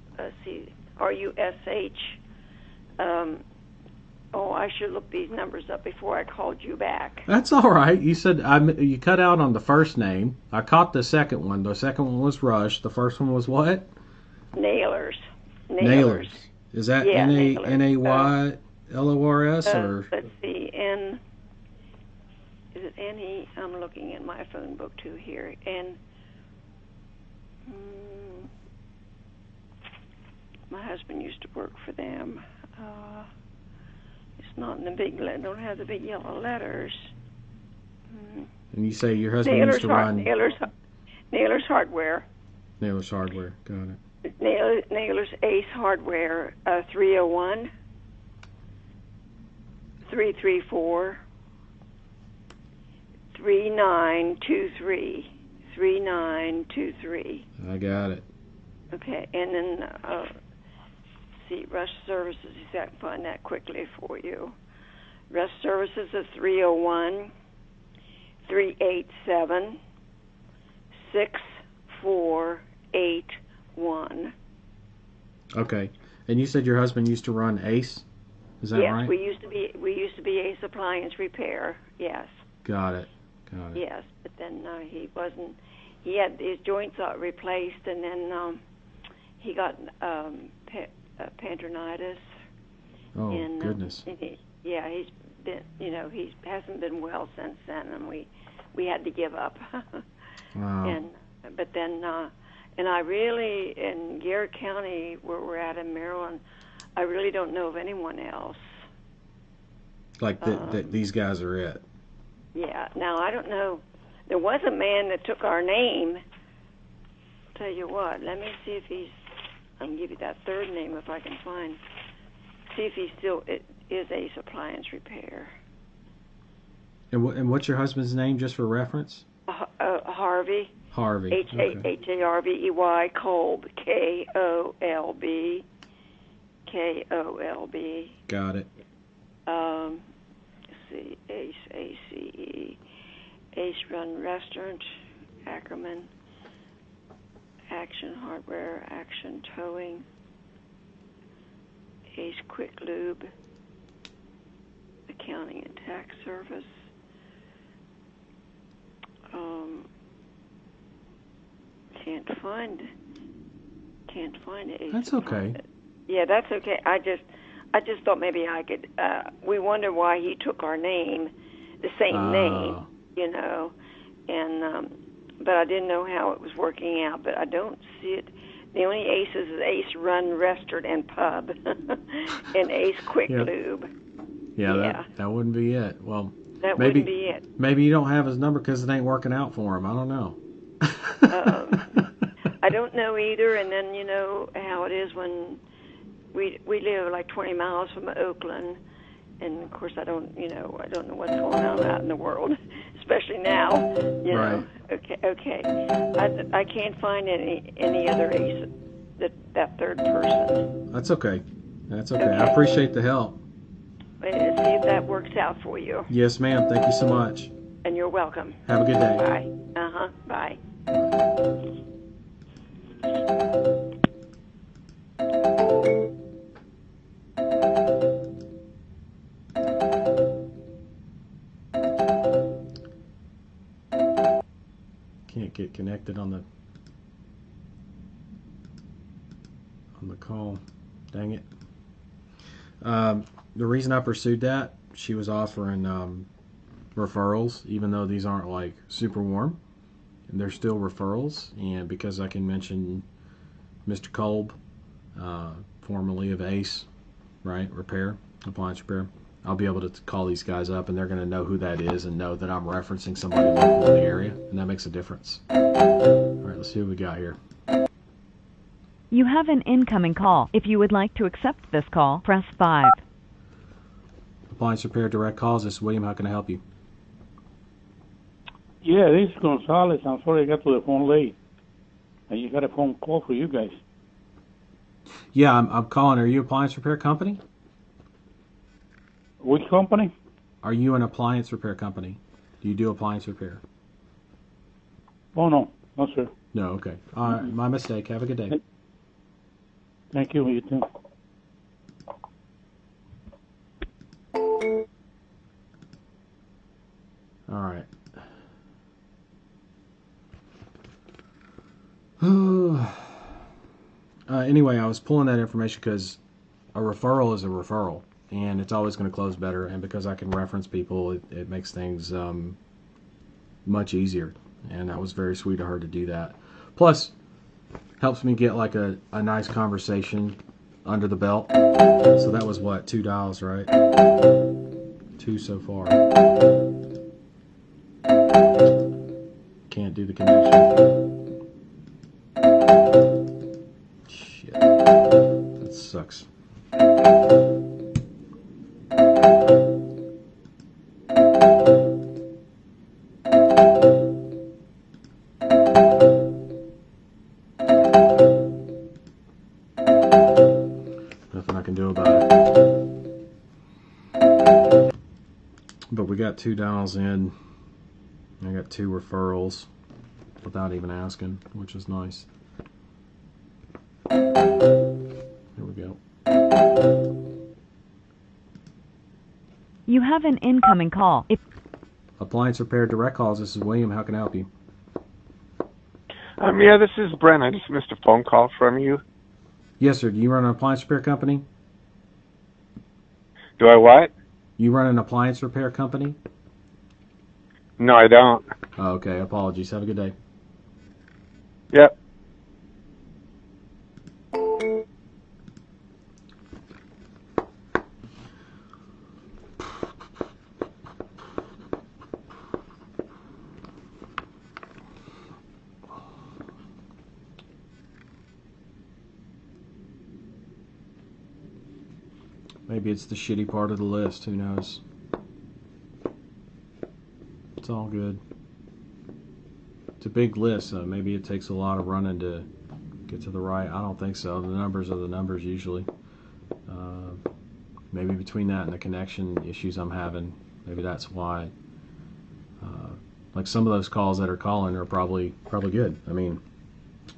I should look these numbers up before I called you back. That's all right. You said you cut out on the first name. I caught the second one. The second one was Rush. The first one was what? Nailers. Is that Nailers. Naylors or? Let's see. Is it N-E? I'm looking at my phone book too here. And my husband used to work for them. It's not in the big. Don't have the big yellow letters. And you say your husband used to run Naylor's Hardware. Naylor's Hardware. Got it. Naylor's Ace Hardware, 301 334 3923. 3923. I got it. Okay, and then see, Rush Services. See if I can find that quickly for you. Rush Services is 301 387 6481. Okay, and you said your husband used to run Ace. Is that right? Yes, we used to be Ace Appliance Repair. Yes. Got it. Yes, but then he wasn't. He had his joints replaced, and then he got pancreatitis. Oh, and, goodness. He's been, he hasn't been well since then, and we had to give up. Wow. But then, and I really, in Garrett County, where we're at in Maryland, I really don't know of anyone else. Like that these guys are it. Yeah. Now, I don't know. There was a man that took our name. I'll tell you what. Let me see if he's... I can give you that third name if I can find... See if he still is Ace Appliance Repair. And what's your husband's name, just for reference? Harvey. Harvey. Harvey, Kolb. Kolb. Kolb. Got it. Let's see, Ace, ACE, Ace Run Restaurant, Ackerman, Action Hardware, Action Towing, Ace Quick Lube, Accounting and Tax Service. Can't find Ace. That's okay. Yeah, that's okay. I just thought maybe I could. We wonder why he took our name, the same name, and but I didn't know how it was working out. But I don't see it. The only Aces is Ace Run Restaurant and Pub, and Ace Quick Lube. Yeah, that wouldn't be it. Well, that maybe wouldn't be it. Maybe you don't have his number because it ain't working out for him. I don't know. I don't know either. And then you know how it is when we live like 20 miles from Oakland, and of course I don't know what's going on out in the world, especially now. You know. Okay. I can't find any other Ace that third person. That's okay. I appreciate the help. See if that works out for you. Yes, ma'am. Thank you so much. And you're welcome. Have a good day. Bye. Bye. Can't get connected on the call. Dang it. The reason I pursued that, she was offering referrals, even though these aren't like super warm, and they're still referrals. And because I can mention Mr. Kolb, formerly of Ace, appliance repair, I'll be able to call these guys up, and they're going to know who that is and know that I'm referencing somebody local in the area, and that makes a difference. All right, let's see what we got here. You have an incoming call. If you would like to accept this call, press 5. Appliance Repair Direct Calls. This is William. How can I help you? Yeah, this is Gonzalez. I'm sorry I got to the phone late. I just got a phone call for you guys. Yeah, I'm calling. Are you an appliance repair company? Which company? Are you an appliance repair company? Do you do appliance repair? Oh, no, sir. No, okay. All right, my mistake. Have a good day. Thank you. You too. All right. Anyway, I was pulling that information because a referral is a referral, and it's always going to close better. And because I can reference people, it makes things much easier. And that was very sweet of her to do that. Plus, helps me get like a nice conversation under the belt. So that was what, 2 dials, right? 2 so far. Can't do the connection. Shit. That sucks. Nothing I can do about it. But we got 2 dials in. I got 2 referrals without even asking, which is nice. Here we go. You have an incoming call. Appliance repair direct calls. This is William. How can I help you? Yeah, this is Brent. I just missed a phone call from you. Yes, sir. Do you run an appliance repair company? Do I what? You run an appliance repair company? No, I don't. Oh, okay. Apologies. Have a good day. Yep. Maybe it's the shitty part of the list. Who knows? It's all good. It's a big list, so maybe it takes a lot of running to get to the right. I don't think so. The numbers are the numbers usually. Maybe between that and the connection issues I'm having, maybe that's why. Like some of those calls that are calling are probably good. I mean,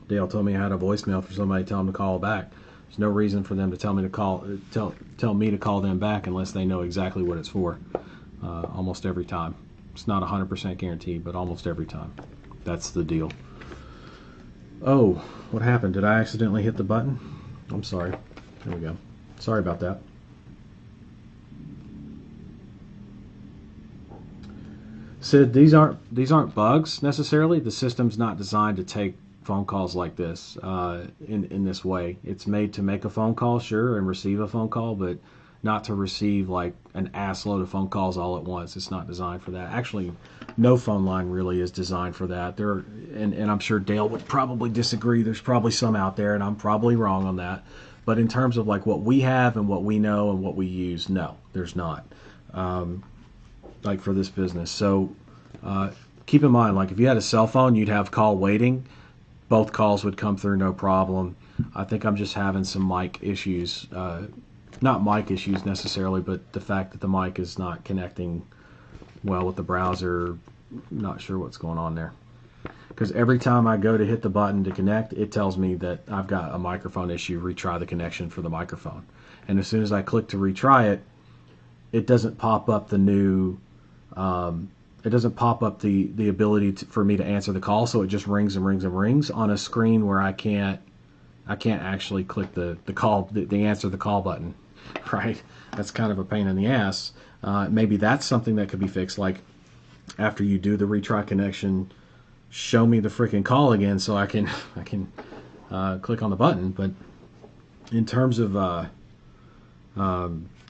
Dale told me I had a voicemail for somebody telling them to call back. There's no reason for them to tell me to call them back unless they know exactly what it's for. Almost every time. It's not 100% guaranteed, but almost every time. That's the deal. Oh, what happened? Did I accidentally hit the button? I'm sorry. There we go. Sorry about that. Sid, these aren't bugs necessarily. The system's not designed to take phone calls like this in this way. It's made to make a phone call, sure, and receive a phone call, but not to receive like an ass load of phone calls all at once. It's not designed for that. Actually, no phone line really is designed for that. And I'm sure Dale would probably disagree. There's probably some out there, and I'm probably wrong on that. But in terms of like what we have and what we know and what we use, no, there's not. Like for this business. So keep in mind, like if you had a cell phone, you'd have call waiting. Both calls would come through no problem. I think I'm just having some mic issues. Not mic issues necessarily, but the fact that the mic is not connecting well with the browser. Not sure what's going on there. Because every time I go to hit the button to connect, it tells me that I've got a microphone issue, retry the connection for the microphone. And as soon as I click to retry it, it doesn't pop up the new, it doesn't pop up the ability for me to answer the call, so it just rings and rings and rings on a screen where I can't actually click the answer the call button, right? That's kind of a pain in the ass. Maybe that's something that could be fixed, like after you do the retry connection, show me the freaking call again so I can click on the button. But in terms of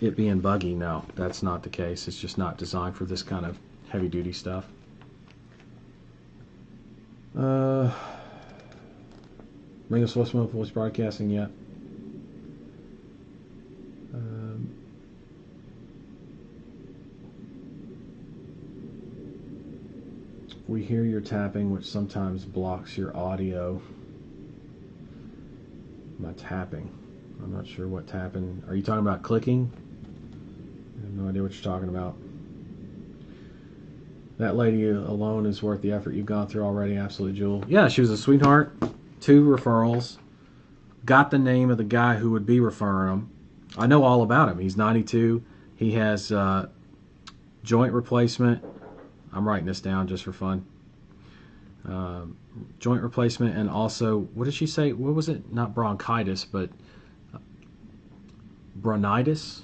it being buggy, no, that's not the case. It's just not designed for this kind of heavy duty stuff. Ring of Swift Voice Broadcasting yet? We hear your tapping, which sometimes blocks your audio. My tapping. I'm not sure what tapping. Are you talking about clicking? I have no idea what you're talking about. That lady alone is worth the effort you've gone through already. Absolutely, Jewel. Yeah, she was a sweetheart. 2 referrals. Got the name of the guy who would be referring them. I know all about him. He's 92. He has joint replacement. I'm writing this down just for fun. Joint replacement, and also, what did she say? What was it? Not bronchitis, but brunitis?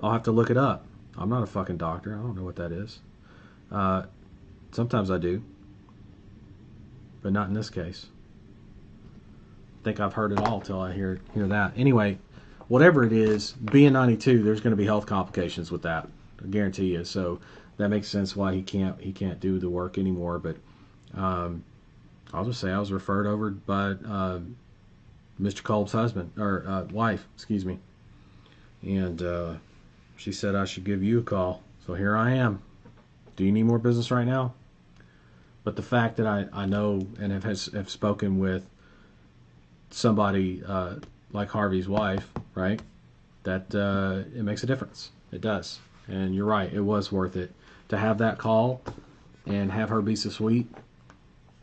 I'll have to look it up. I'm not a fucking doctor. I don't know what that is. Sometimes I do, but not in this case. think I've heard it all till I hear that. Anyway, whatever it is, being 92, there's going to be health complications with that. I guarantee you. So that makes sense why he can't do the work anymore. But I'll just say I was referred over by Mr. Kolb's husband or wife, excuse me, and she said I should give you a call. So here I am. Do you need more business right now? But the fact that I know and have spoken with somebody like Harvey's wife, right, that it makes a difference. It does. And you're right, it was worth it. To have that call and have her be so sweet,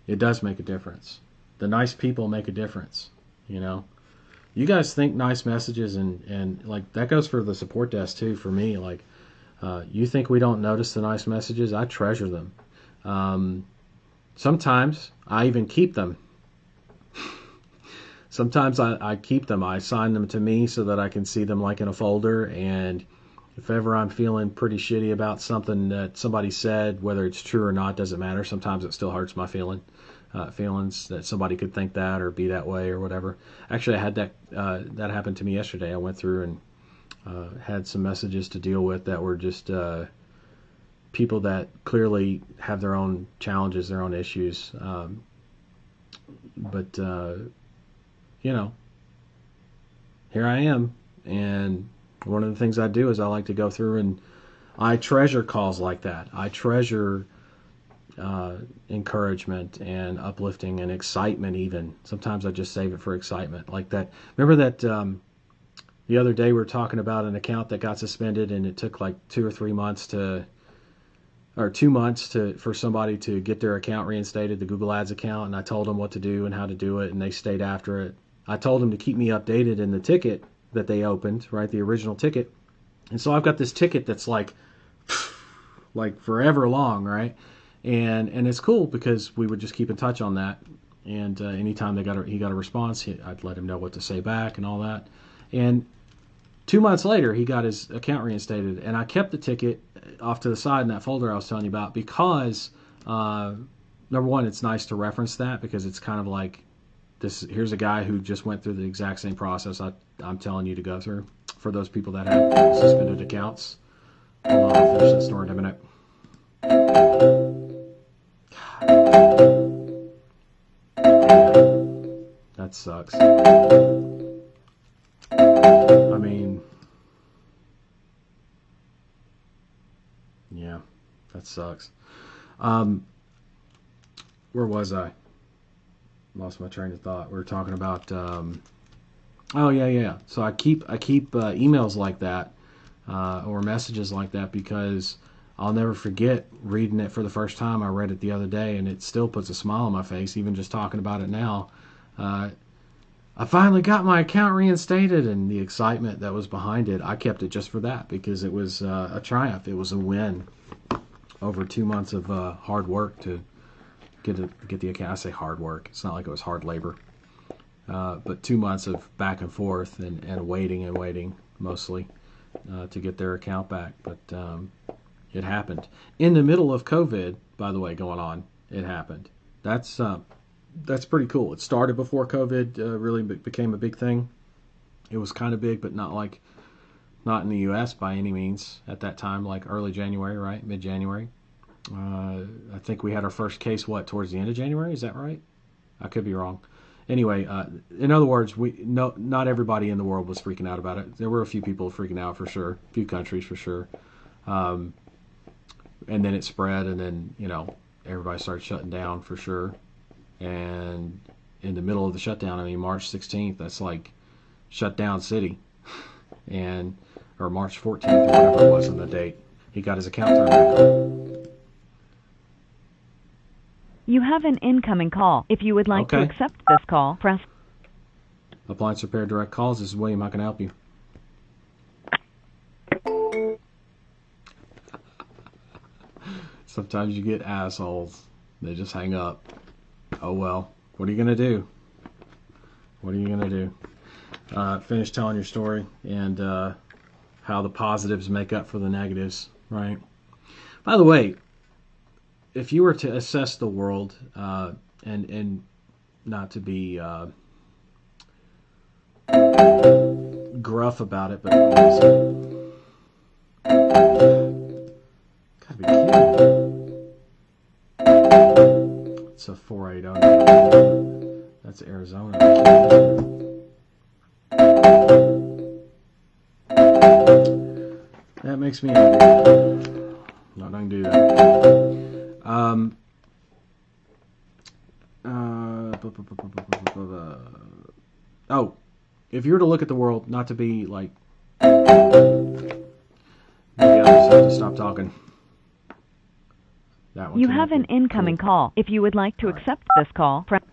it does make a difference. The nice people make a difference, you know. You guys think nice messages and like that goes for the support desk too for me. Like you think we don't notice the nice messages? I treasure them. Sometimes I even keep them. Sometimes I keep them. I assign them to me so that I can see them like in a folder, and if ever I'm feeling pretty shitty about something that somebody said, whether it's true or not, doesn't matter. Sometimes it still hurts my feelings that somebody could think that or be that way or whatever. Actually, I had that happen to me yesterday. I went through and had some messages to deal with that were just people that clearly have their own challenges, their own issues. But you know, here I am, and one of the things I do is I like to go through and I treasure calls like that. I treasure encouragement and uplifting and excitement even. Sometimes I just save it for excitement like that. Remember that the other day we were talking about an account that got suspended and it took like 2 or 3 months for somebody to get their account reinstated, the Google Ads account, and I told them what to do and how to do it, and they stayed after it. I told them to keep me updated in the ticket that they opened, right, the original ticket. And so I've got this ticket that's like forever long, right? And it's cool because we would just keep in touch on that. And anytime he got a response, I'd let him know what to say back and all that. And 2 months later, he got his account reinstated, and I kept the ticket off to the side in that folder I was telling you about because, number one, it's nice to reference that because it's kind of like here's a guy who just went through the exact same process I'm telling you to go through for those people that have suspended accounts. Hold on, I'll finish that story in a minute. That sucks. I mean, yeah, that sucks. Where was I? Lost my train of thought. We were talking about. Oh yeah. So I keep emails like that or messages like that because I'll never forget reading it for the first time. I read it the other day, and it still puts a smile on my face, even just talking about it now. I finally got my account reinstated, and the excitement that was behind it, I kept it just for that because it was a triumph. It was a win over 2 months of hard work to get the account. I say hard work. It's not like it was hard labor. But 2 months of back and forth and waiting mostly to get their account back. But it happened. In the middle of COVID, by the way, going on, it happened. That's pretty cool. It started before COVID really became a big thing. It was kind of big, but not in the U.S. by any means at that time, like early January, right? Mid-January. I think we had our first case, towards the end of January? Is that right? I could be wrong. Anyway, in other words, not everybody in the world was freaking out about it. There were a few people freaking out for sure, a few countries for sure. And then it spread, and then, everybody started shutting down for sure. And in the middle of the shutdown, March 16th, that's like shutdown city. Or March 14th, or whatever it was in the date, he got his account turned back on. You have an incoming call. If you would like to accept this call, press... Appliance Repair Direct Calls. This is William. How can I help you? Sometimes you get assholes. They just hang up. Oh well. What are you going to do? Finish telling your story and how the positives make up for the negatives, right? By the way, if you were to assess the world and not to be gruff about it, but gotta be kidding me. It's a 480. That's Arizona. That makes me angry. Not gonna do that. Oh, if you were to look at the world, not to be like, maybe I just have to stop talking. That one You have an incoming call. If you would like to accept this call, press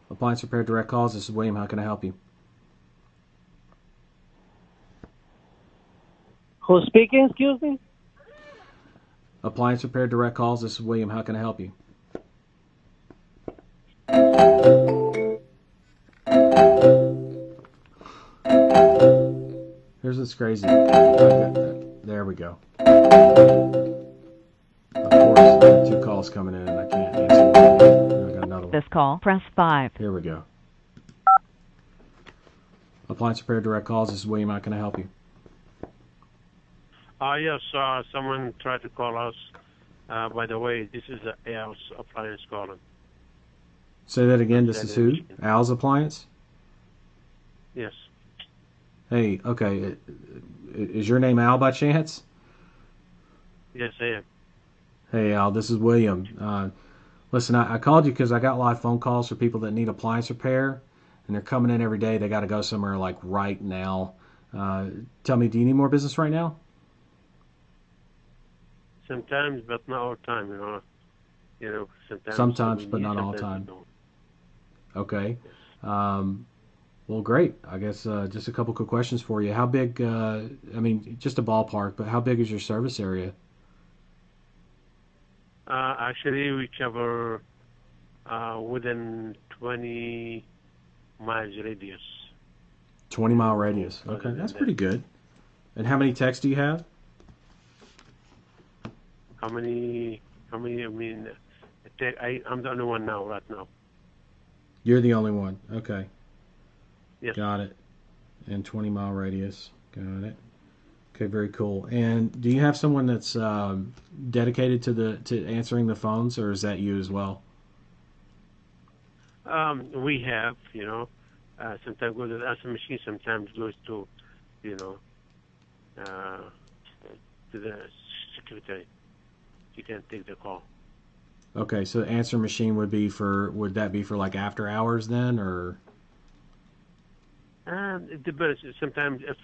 Appliance Repair Direct Calls. This is William. How can I help you? Who's speaking? Excuse me. Appliance Repair Direct Calls. This is William. How can I help you? Here's what's crazy. There we go. Of course, I have 2 calls coming in and I can't answer. I got another one. this call, press 5. Here we go. Appliance Repair Direct Calls. This is William. How can I help you? Yes, someone tried to call us. By the way, this is Al's appliance calling. Say that again. This is who? Al's Appliance? Yes. Hey, okay. Is your name Al by chance? Yes, I am. Hey, Al, this is William. Listen, I called you because I got live phone calls for people that need appliance repair, and they're coming in every day. They got to go somewhere like right now. Tell me, do you need more business right now? Sometimes, but not all the time, Sometimes, but not all the time. Okay. Well, great. I guess just a couple quick questions for you. How big, just a ballpark, but how big is your service area? Actually, we cover within 20 miles radius. 20-mile radius. Okay, that's pretty good. And how many techs do you have? How many, I'm the only one right now. You're the only one. Okay. Yes. Got it. And 20-mile radius. Got it. Okay, very cool. And do you have someone that's dedicated to answering the phones, or is that you as well? We have, sometimes goes to the answer machine, sometimes goes to, to the secretary. You can take the call. Okay, so the answer machine would that be for like after hours then, or? It depends. Sometimes if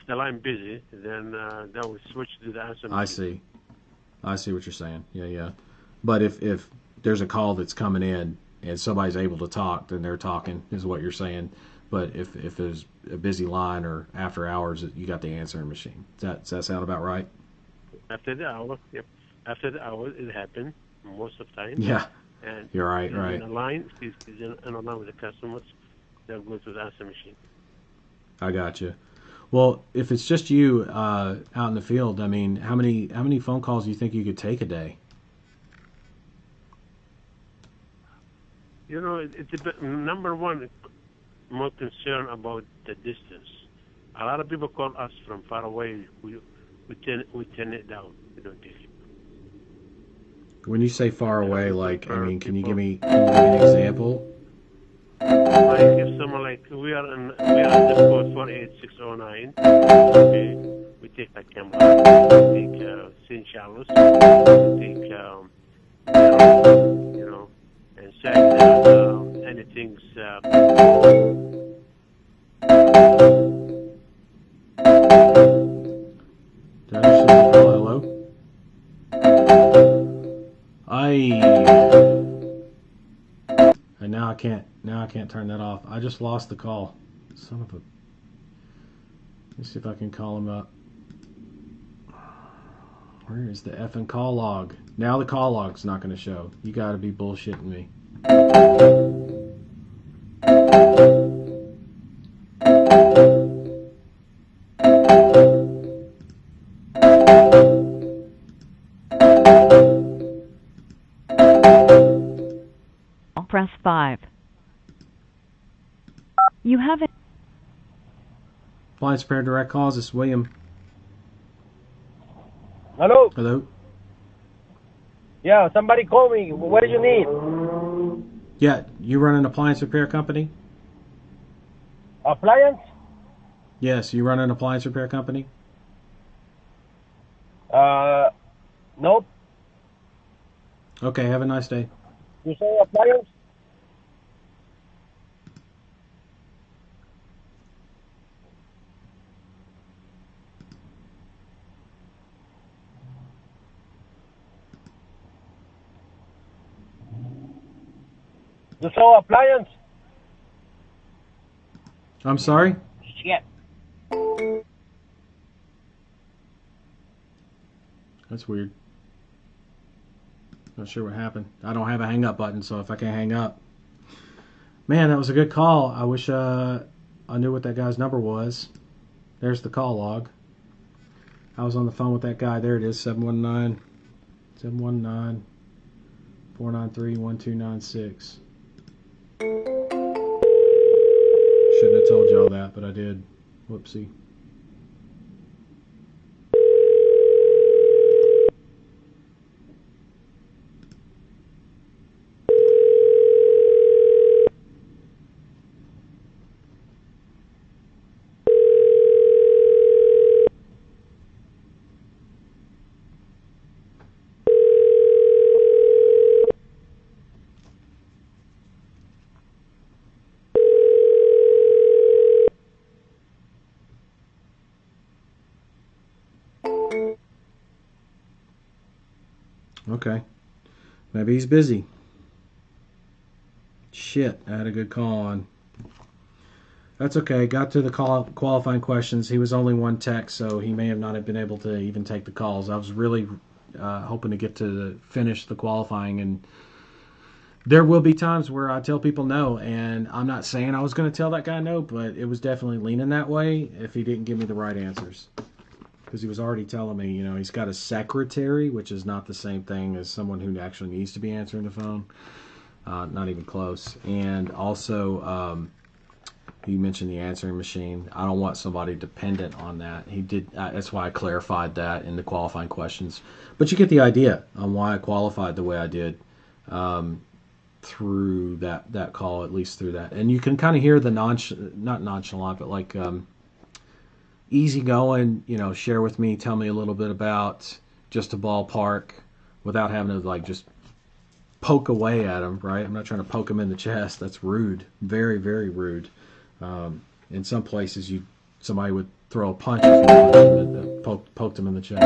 the line busy, then that will switch to the answer machine. I see what you're saying. Yeah. But if there's a call that's coming in and somebody's able to talk, then they're talking, is what you're saying. But if there's a busy line or after hours, you got the answering machine. Does that sound about right? After the hour, yep. After the hour, it happens most of the time. Yeah. And you're right. In the line, is in a line with the customers, they'll go to the answer machine. I got you. Well, if it's just you out in the field, how many phone calls do you think you could take a day? It's number one, more concerned about the distance. A lot of people call us from far away. We turn it down. We don't take it. When you say far away, can you give me an example? If someone we are in the code 48609. Okay, we take like Camelot, we take St. Charles, we take and say anything's. Hello. And now I can't turn that off. I just lost the call. Son of a. Let's see if I can call him up. Where is the effing call log? Now the call log's not going to show. You got to be bullshitting me. Press 5. You have an Appliance Repair Direct Calls. This is William. Hello? Hello? Yeah, somebody call me. What do you need? Yeah, you run an appliance repair company? Appliance? Yes, you run an appliance repair company? Nope. Okay, have a nice day. You say appliance? You sell appliance? I'm sorry? Shit. That's weird. Not sure what happened. I don't have a hang up button, so if I can't hang up. Man, that was a good call. I wish I knew what that guy's number was. There's the call log. I was on the phone with that guy. There it is, 719-493-1296. Shouldn't have told y'all that, but I did. Whoopsie. Okay. Maybe he's busy. Shit, I had a good call on. That's okay. Got to the qualifying questions. He was only one text, so he may have not have been able to even take the calls. I was really hoping to get to finish the qualifying, and there will be times where I tell people no, and I'm not saying I was going to tell that guy no, but it was definitely leaning that way if he didn't give me the right answers. Because he was already telling me, you know, he's got a secretary, which is not the same thing as someone who actually needs to be answering the phone. Not even close. And also, you mentioned the answering machine. I don't want somebody dependent on that. He did. That's why I clarified that in the qualifying questions. But you get the idea on why I qualified the way I did through that call, at least through that. And you can kind of hear the not nonchalant, but like easygoing, you know, share with me, tell me a little bit about just a ballpark without having to like just poke away at him, right? I'm not trying to poke him in the chest. That's rude. Very, very rude. In some places, somebody would throw a punch if you poked him in the chest.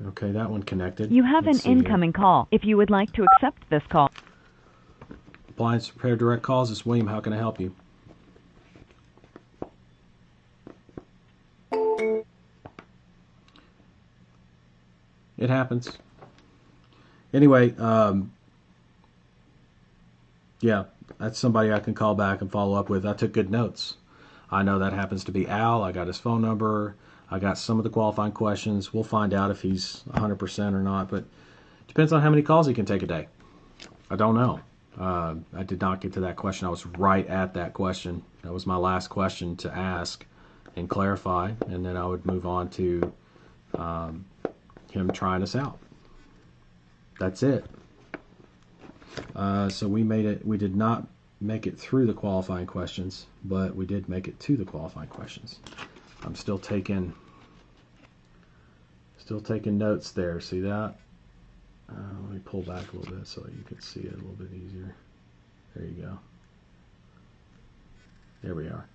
Okay, that one connected. You have Let's an incoming call. If you would like to accept this call. Appliance Repair Direct Calls. This is William. How can I help you? It happens. Anyway, yeah, that's somebody I can call back and follow up with. I took good notes. I know that happens to be Al. I got his phone number. I got some of the qualifying questions. We'll find out if he's 100% or not, but it depends on how many calls he can take a day. I don't know. I did not get to that question. I was right at that question. That was my last question to ask and clarify, and then I would move on to him trying us out. That's it. So we made it. We did not make it through the qualifying questions, but we did make it to the qualifying questions. I'm still taking notes there. See that? Let me pull back a little bit so you can see it a little bit easier. There you go. There we are.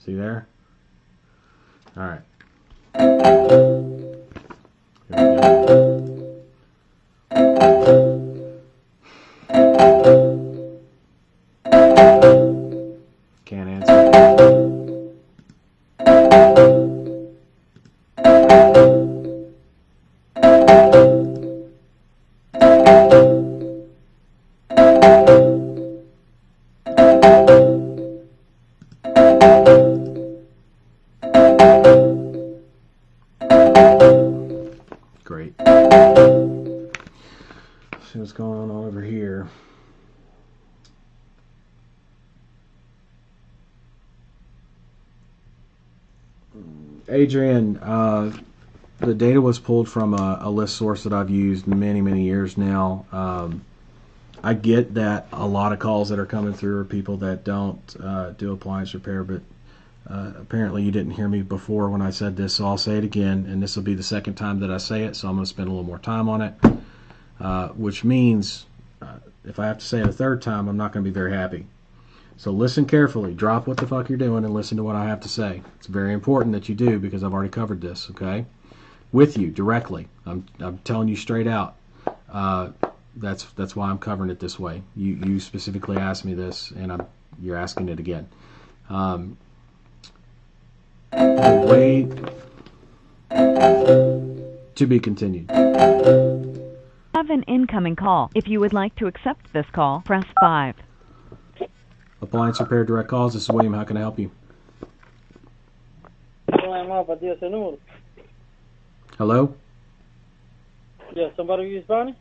See there? All right. There we go. Can't answer. Great. See what's going on over here. Adrian, the data was pulled from a list source that I've used many, many years now. I get that a lot of calls that are coming through are people that don't do appliance repair, but apparently you didn't hear me before when I said this, so I'll say it again, and this will be the second time that I say it, so I'm going to spend a little more time on it, which means if I have to say it a third time, I'm not going to be very happy. So listen carefully. Drop what the fuck you're doing and listen to what I have to say. It's very important that you do because I've already covered this, okay? With you, directly. I'm telling you straight out. That's why I'm covering it this way. You specifically asked me this, and you're asking it again. Wait. To be continued. Have an incoming call. If you would like to accept this call, press 5. Appliance Repair Direct Calls. This is William. How can I help you? Hello? Yeah, somebody use Bonnie?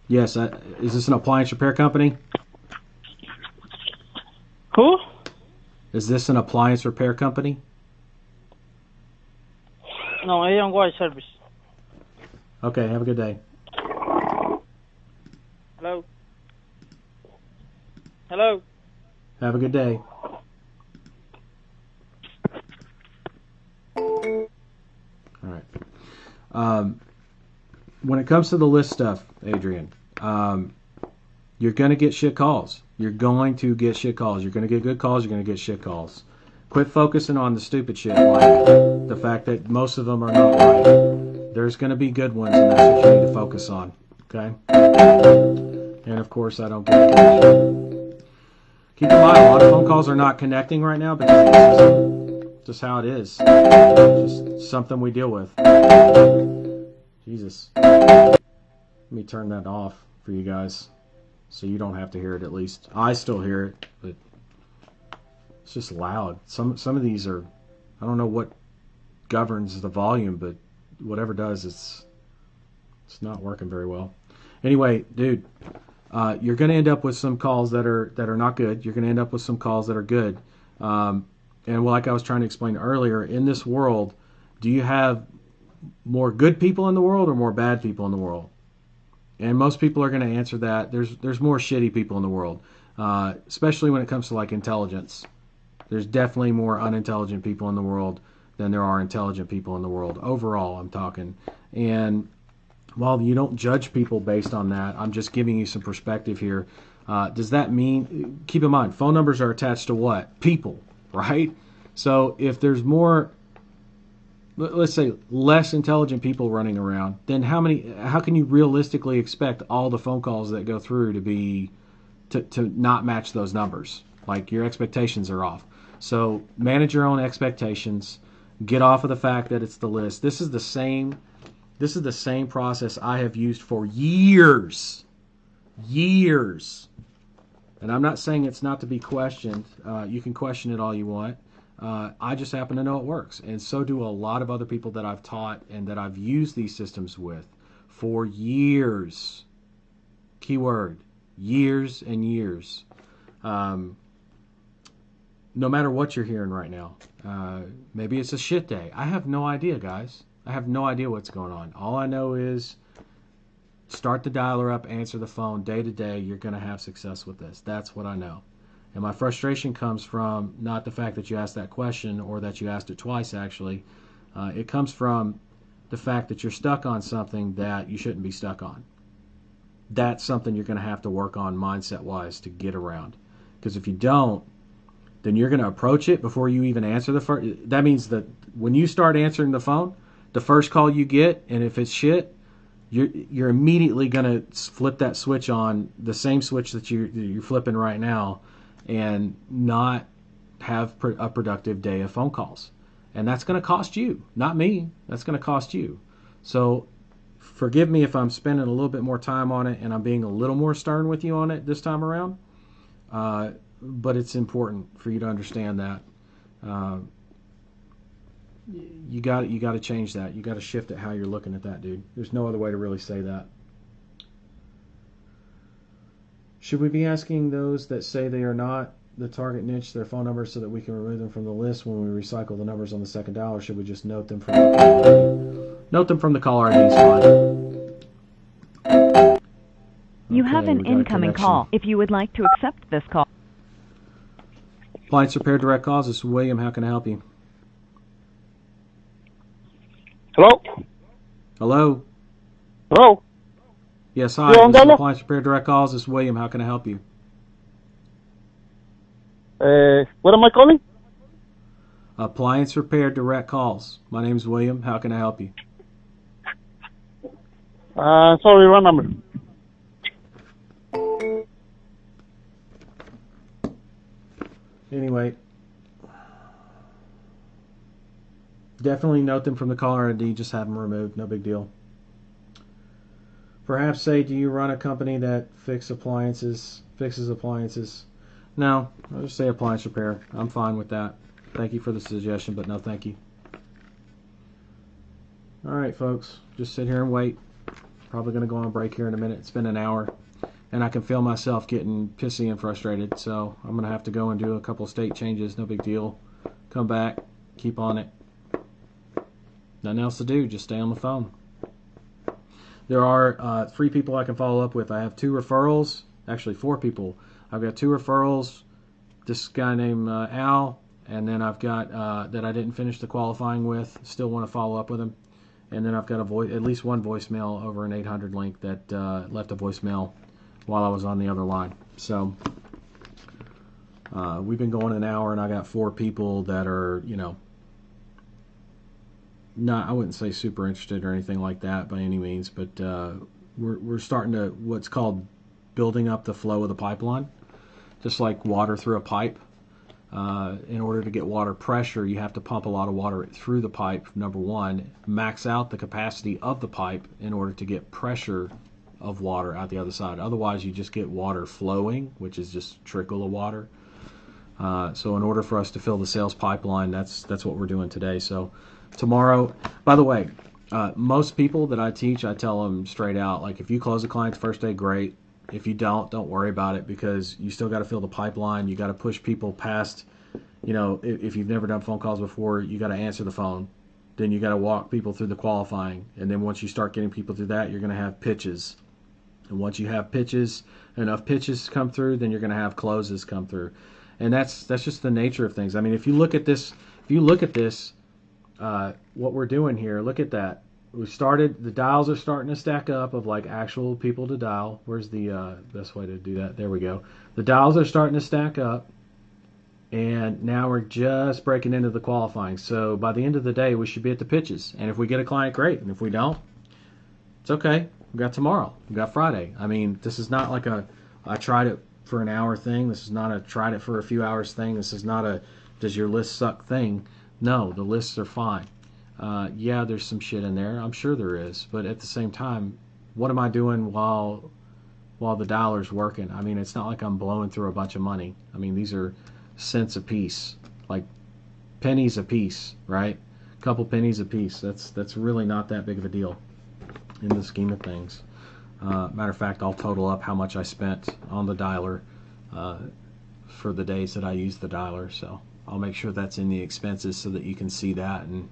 Yes. Is this an appliance repair company? Who? Is this an appliance repair company? No, I don't go service. Okay, have a good day. Hello? Hello? Have a good day. All right. When it comes to the list stuff, Adrian, you're going to get shit calls. You're going to get shit calls. You're going to get good calls. You're going to get shit calls. Quit focusing on the stupid shit, like the fact that most of them are not right. There's going to be good ones, and that's what you need to focus on. Okay? And of course, I don't get it. Keep in mind, a lot of phone calls are not connecting right now because this is just how it is. Just something we deal with. Jesus. Let me turn that off for you guys so you don't have to hear it at least. I still hear it, but it's just loud. Some of these are, I don't know what governs the volume, but whatever does, it's not working very well. Anyway, dude, you're going to end up with some calls that are not good. You're going to end up with some calls that are good. And like I was trying to explain earlier, in this world, do you have more good people in the world or more bad people in the world? And most people are going to answer that. There's more shitty people in the world, especially when it comes to like intelligence. There's definitely more unintelligent people in the world than there are intelligent people in the world. Overall, I'm talking. And while you don't judge people based on that, I'm just giving you some perspective here. Does that mean, keep in mind, phone numbers are attached to what? People, right? So if there's more, let's say less intelligent people running around, then how can you realistically expect all the phone calls that go through to not match those numbers? Like your expectations are off. So manage your own expectations. Get off of the fact that it's the list. This is the same process I have used for years. And I'm not saying it's not to be questioned. You can question it all you want. I just happen to know it works. And so do a lot of other people that I've taught and that I've used these systems with for years. Keyword, years and years. No matter what you're hearing right now. Maybe it's a shit day. I have no idea, guys. I have no idea what's going on. All I know is start the dialer up, answer the phone day to day. You're going to have success with this. That's what I know. And my frustration comes from not the fact that you asked that question or that you asked it twice, actually. It comes from the fact that you're stuck on something that you shouldn't be stuck on. That's something you're going to have to work on mindset-wise to get around. Because if you don't, then you're going to approach it before you even answer the first. That means that when you start answering the phone, the first call you get, and if it's shit, you're immediately going to flip that switch on, the same switch that you're flipping right now, and not have a productive day of phone calls. And that's going to cost you, not me. That's going to cost you. So forgive me if I'm spending a little bit more time on it and I'm being a little more stern with you on it this time around. But it's important for you to understand that. You got to change that. You got to shift it how you're looking at that, dude. There's no other way to really say that. Should we be asking those that say they are not the target niche their phone numbers so that we can remove them from the list when we recycle the numbers on the second dial, or should we just note them from the caller ID? Note them from the caller ID is fine. You have an incoming call. If you would like to accept this call. Appliance Repair Direct Calls. This is William. How can I help you? Hello? Hello? Hello? Yes, hi. This is Appliance Repair Direct Calls. This is William. How can I help you? What am I calling? Appliance Repair Direct Calls. My name is William. How can I help you? Sorry, wrong number. Anyway, definitely note them from the caller ID. Just have them removed. No big deal. Perhaps say, do you run a company that fixes appliances? No, I'll just say appliance repair. I'm fine with that. Thank you for the suggestion, but no thank you. Alright folks, just sit here and wait. Probably going to go on break here in a minute. It's been an hour, and I can feel myself getting pissy and frustrated, so I'm going to have to go and do a couple state changes. No big deal. Come back, keep on it. Nothing else to do, just stay on the phone. There are 3 people I can follow up with. I have 2 referrals, actually 4 people. I've got 2 referrals, this guy named Al, and then I've got that I didn't finish the qualifying with, still want to follow up with him. And then I've got at least one voicemail over an 800 link that left a voicemail while I was on the other line. So we've been going an hour, and I got 4 people that are, you know, not, I wouldn't say super interested or anything like that by any means, but we're starting to what's called building up the flow of the pipeline. Just like water through a pipe. In order to get water pressure, you have to pump a lot of water through the pipe, number one. Max out the capacity of the pipe in order to get pressure of water out the other side. Otherwise, you just get water flowing, which is just trickle of water. So in order for us to fill the sales pipeline, that's what we're doing today. So tomorrow, by the way, most people that I teach, I tell them straight out, like if you close a client's first day, great. If you don't worry about it, because you still got to fill the pipeline. You got to push people past, you know, if you've never done phone calls before, you got to answer the phone. Then you got to walk people through the qualifying. And then once you start getting people through that, you're going to have pitches. And once you have pitches, enough pitches come through, then you're going to have closes come through. And that's just the nature of things. I mean, if you look at this, what we're doing here, look at that. We started, the dials are starting to stack up of like actual people to dial. Where's the best way to do that? There we go. The dials are starting to stack up, and now we're just breaking into the qualifying. So by the end of the day, we should be at the pitches. And if we get a client, great. And if we don't, it's okay. We got tomorrow. We got Friday. I mean, this is not like I tried it for an hour thing. This is not a tried it for a few hours thing. This is not a does your list suck thing. No, the lists are fine. Yeah, there's some shit in there. I'm sure there is. But at the same time, what am I doing while the dollar's working? I mean, it's not like I'm blowing through a bunch of money. I mean, these are cents a piece, like pennies a piece, right? A couple pennies a piece. That's really not that big of a deal in the scheme of things. Matter of fact, I'll total up how much I spent on the dialer for the days that I used the dialer. So I'll make sure that's in the expenses so that you can see that and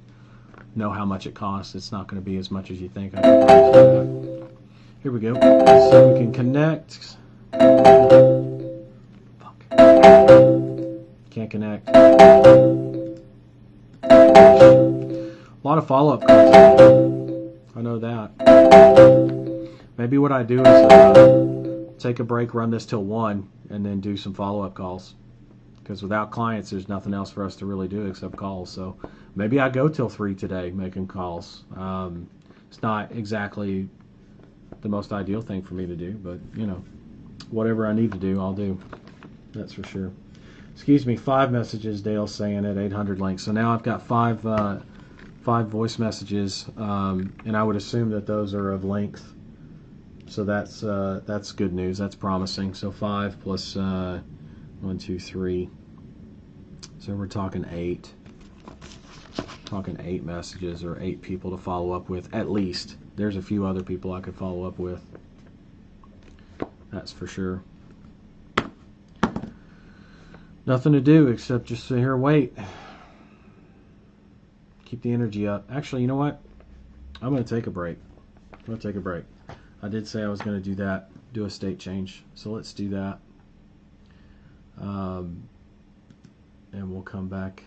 know how much it costs. It's not going to be as much as you think. Here we go. So we can connect. Fuck. Can't connect. A lot of follow-up calls. I know that. Maybe what I do is take a break, run this till 1, and then do some follow-up calls. Because without clients, there's nothing else for us to really do except calls. So maybe I go till 3 today making calls. It's not exactly the most ideal thing for me to do, but, you know, whatever I need to do, I'll do. That's for sure. Excuse me, 5 messages, Dale's saying at 800 links. So now I've got 5 voice messages, and I would assume that those are of length. So that's good news. That's promising. So 5 plus 1, 2, 3. So we're talking 8. Talking 8 messages or 8 people to follow up with at least. There's a few other people I could follow up with. That's for sure. Nothing to do except just sit here and wait. Keep the energy up. Actually, you know what? I'm going to take a break. I did say I was going to do that, do a state change. So let's do that. And we'll come back.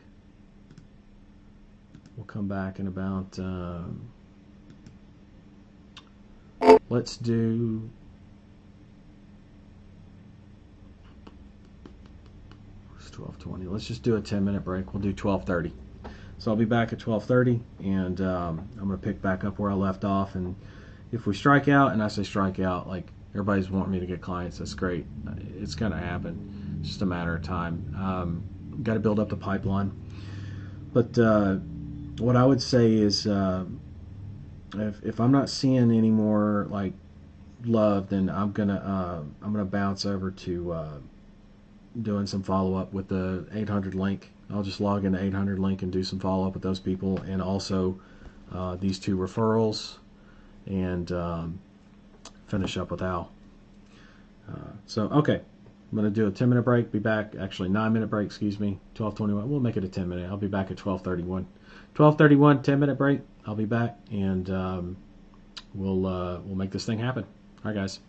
We'll come back in about, let's do, it's 12:20. Let's just do a 10-minute break. We'll do 12:30. So I'll be back at 12:30, and I'm going to pick back up where I left off. And if we strike out, and I say strike out, like everybody's wanting me to get clients, that's great. It's going to happen. It's just a matter of time. Got to build up the pipeline. But what I would say is, if I'm not seeing any more like love, then I'm gonna bounce over to doing some follow up with the 800 link. I'll just log in the 800 link and do some follow up with those people, and also these 2 referrals, and finish up with Al. So okay, I'm gonna do a 10-minute break. Be back. Actually, 9-minute break. Excuse me. 12:21. We'll make it a 10-minute. I'll be back at 12:31. 12:31. 10-minute break. I'll be back, and we'll make this thing happen. All right, guys.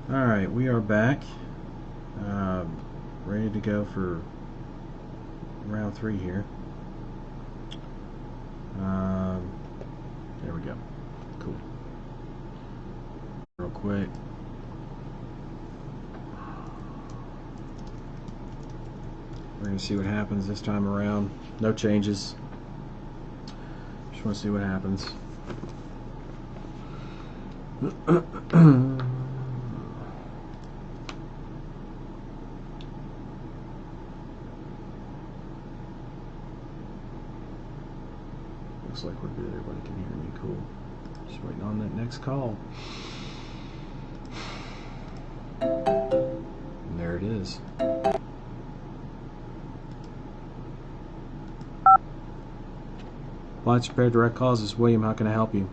Alright, we are back. Ready to go for round 3 here. There we go. Cool. Real quick. We're going to see what happens this time around. No changes. Just want to see what happens. Looks like we're good. Everybody can hear me. Cool. Just waiting on that next call. And there it is. Appliance Repair Direct Calls. This is William. How can I help you?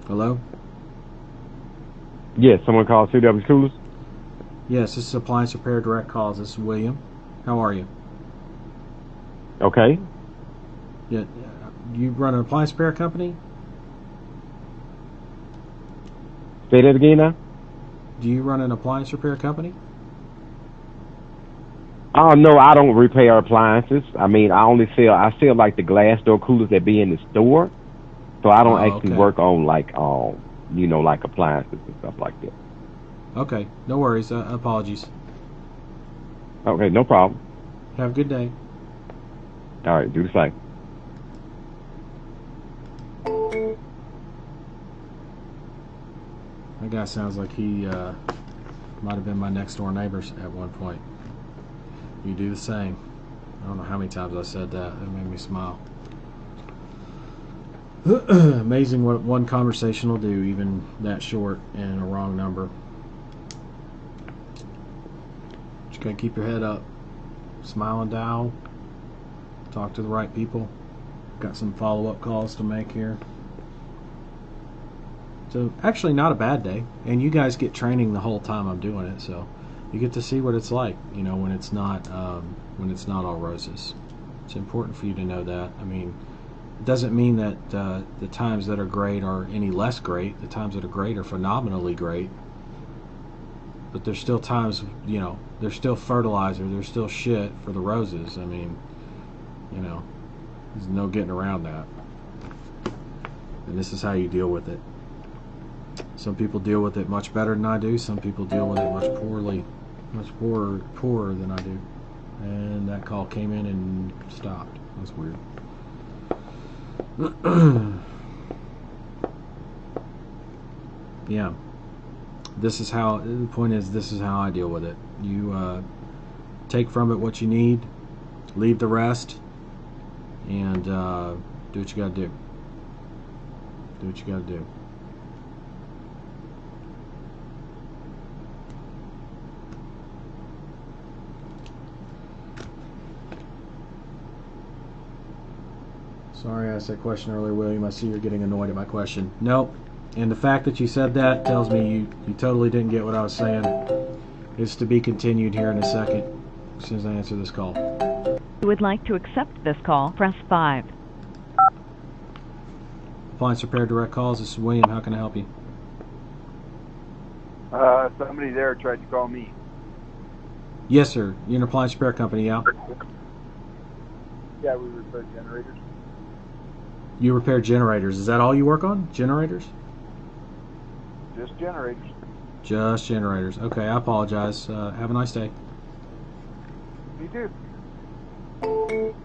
Hello? Yes, someone called CW Coolers. Yes, this is Appliance Repair Direct Calls. This is William. How are you? Okay. Yeah, you run an appliance repair company? Say that again now? Do you run an appliance repair company? Oh, no, I don't repair appliances. I mean, I sell like the glass door coolers that be in the store. So I don't actually work on like appliances and stuff like that. Okay, no worries. Apologies. Okay, no problem. Have a good day. All right, do the same. That guy sounds like he might have been my next door neighbors at one point. You do the same. I don't know how many times I said that. That made me smile. Amazing what one conversation will do, even that short and a wrong number. Just gotta keep your head up. Smile and dial. Talk to the right people. Got some follow-up calls to make here. So actually not a bad day, and you guys get training the whole time I'm doing it, so you get to see what it's like, you know, when it's not all roses. It's important for you to know that. I mean, it doesn't mean that the times that are great are any less great. The times that are great are phenomenally great. But there's still times, you know, there's still fertilizer, there's still shit for the roses. I mean, you know, there's no getting around that. And this is how you deal with it. Some people deal with it much better than I do. Some people deal with it much poorer than I do. And that call came in and stopped. That was weird. Yeah. This is how, the point is, this is how I deal with it. You take from it what you need, leave the rest, and do what you gotta do. Do what you gotta do. Sorry I asked that question earlier, William. I see you're getting annoyed at my question. Nope. And the fact that you said that tells me you totally didn't get what I was saying. It's to be continued here in a second, as soon as I answer this call. If you would like to accept this call, press 5. Appliance Repair Direct Calls. This is William. How can I help you? Somebody there tried to call me. Yes, sir. You're an appliance repair company, yeah? Yeah, we repair generators. You repair generators. Is that all you work on? Generators? Just generators. Just generators. Okay, I apologize. Have a nice day. You too.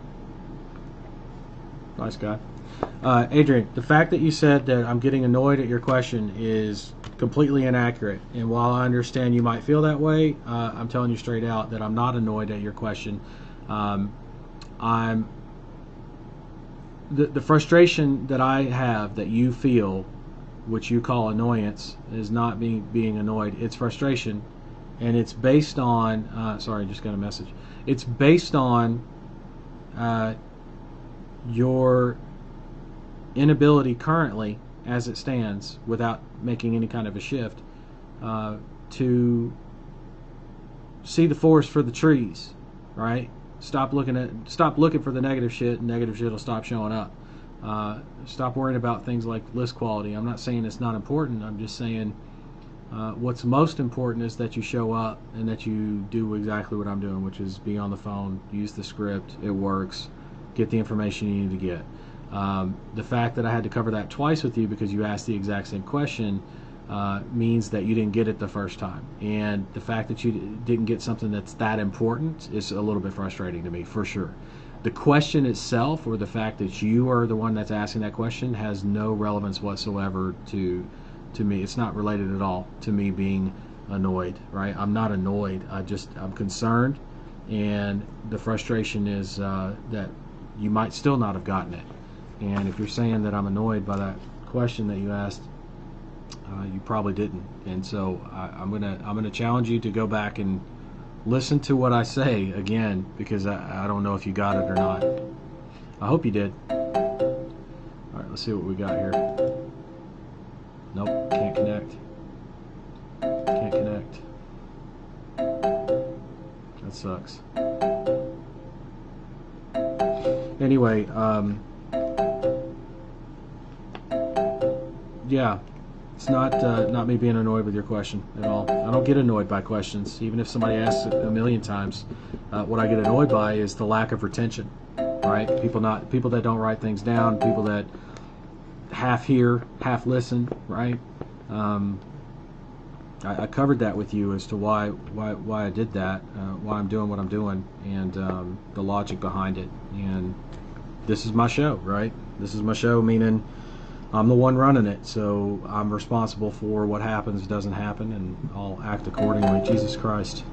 Nice guy. Adrian, the fact that you said that I'm getting annoyed at your question is completely inaccurate. And while I understand you might feel that way, I'm telling you straight out that I'm not annoyed at your question. The frustration that I have that you feel, which you call annoyance, is not being annoyed. It's frustration, and it's based on sorry, just got a message. It's based on your inability currently, as it stands, without making any kind of a shift, to see the forest for the trees, right? Stop looking for the negative shit, and negative shit will stop showing up. Stop worrying about things like list quality. I'm not saying it's not important. I'm just saying what's most important is that you show up and that you do exactly what I'm doing, which is be on the phone, use the script, it works, get the information you need to get. The fact that I had to cover that twice with you because you asked the exact same question means that you didn't get it the first time. And the fact that you didn't get something that's that important is a little bit frustrating to me, for sure. The question itself, or the fact that you are the one that's asking that question, has no relevance whatsoever to me. It's not related at all to me being annoyed, right? I'm not annoyed. I'm concerned, and the frustration is that you might still not have gotten it. And if you're saying that I'm annoyed by that question that you asked, you probably didn't. And so I'm gonna challenge you to go back and listen to what I say again, because I don't know if you got it or not. I hope you did. All right, let's see what we got here. Nope, can't connect. Can't connect. That sucks. Anyway, yeah, it's not me being annoyed with your question at all. I don't get annoyed by questions, even if somebody asks it a million times. What I get annoyed by is the lack of retention, right? People that don't write things down, people that half hear, half listen, right? I covered that with you as to why I did that, why I'm doing what I'm doing, and the logic behind it. And this is my show, right? This is my show, meaning I'm the one running it, so I'm responsible for what happens, doesn't happen, and I'll act accordingly. Jesus Christ.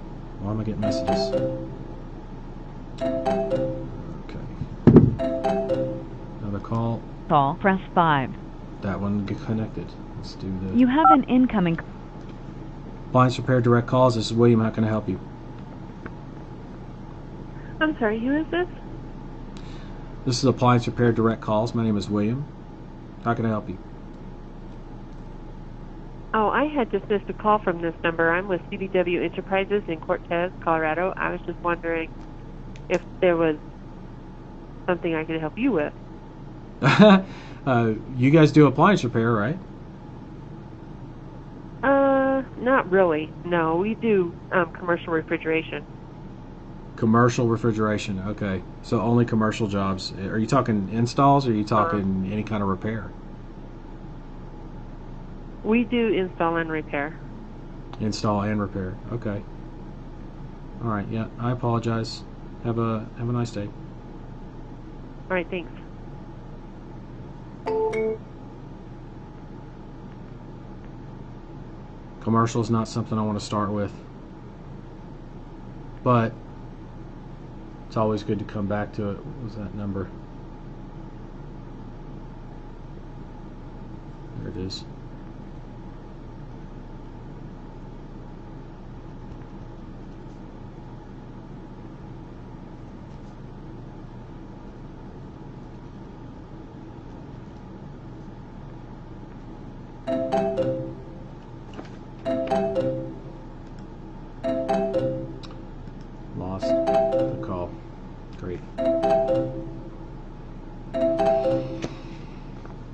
Why am I getting messages? Okay. Another call. Call, press 5. That one get connected. Let's do the... You have an incoming... Appliance Repair Direct Calls. This is William. How can I help you? I'm sorry, who is this? This is Appliance Repair Direct Calls. My name is William. How can I help you? Oh, I had just missed a call from this number. I'm with CDW Enterprises in Cortez, Colorado. I was just wondering if there was something I could help you with. You guys do appliance repair, right? Not really. No, we do commercial refrigeration. Commercial refrigeration, okay. So only commercial jobs. Are you talking installs, or are you talking any kind of repair? We do install and repair. Install and repair, okay. All right, yeah, I apologize. Have a nice day. All right, thanks. Commercial is not something I want to start with, but it's always good to come back to it. What was that number? There it is. Lost the call. Great.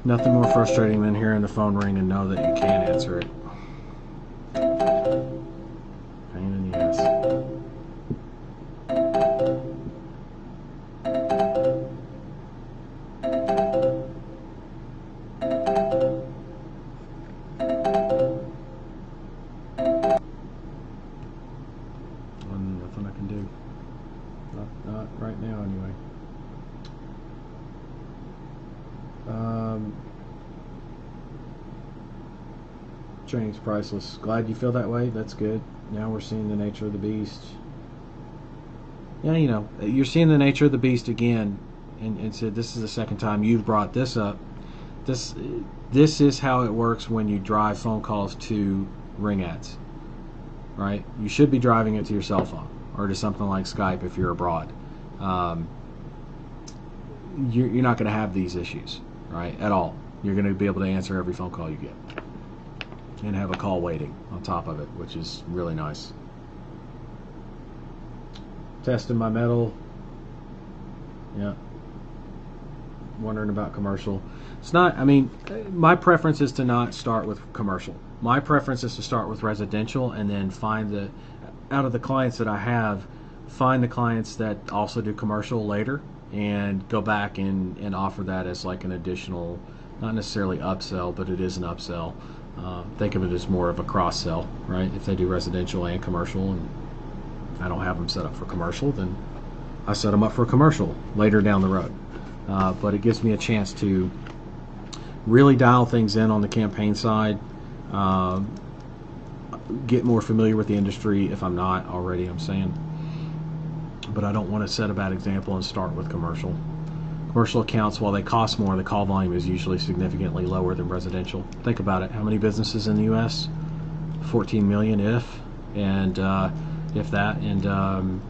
Nothing more frustrating than hearing the phone ring and know that you can't answer it. Pain in the ass. Nothing I can do. Not right now, anyway. Training's priceless. Glad you feel that way. That's good. Now we're seeing the nature of the beast. Yeah, you know, you're seeing the nature of the beast again, and said this is the second time you've brought this up. This is how it works when you drive phone calls to ring ads, right? You should be driving it to your cell phone or to something like Skype if you're abroad. You're not going to have these issues, right, at all. You're going to be able to answer every phone call you get and have a call waiting on top of it, which is really nice. Testing my metal. Yeah. wondering about commercial. It's not, I mean, my preference is to not start with commercial. My preference is to start with residential and then out of the clients that I have, find the clients that also do commercial later and go back and offer that as like an additional, not necessarily upsell, but it is an upsell. Think of it as more of a cross-sell, right? If they do residential and commercial and I don't have them set up for commercial, then I set them up for commercial later down the road. But it gives me a chance to really dial things in on the campaign side, get more familiar with the industry if I'm not already, I'm saying. But I don't want to set a bad example and start with commercial. Commercial accounts, while they cost more, the call volume is usually significantly lower than residential. Think about it. How many businesses in the U.S.? 14 million if that. And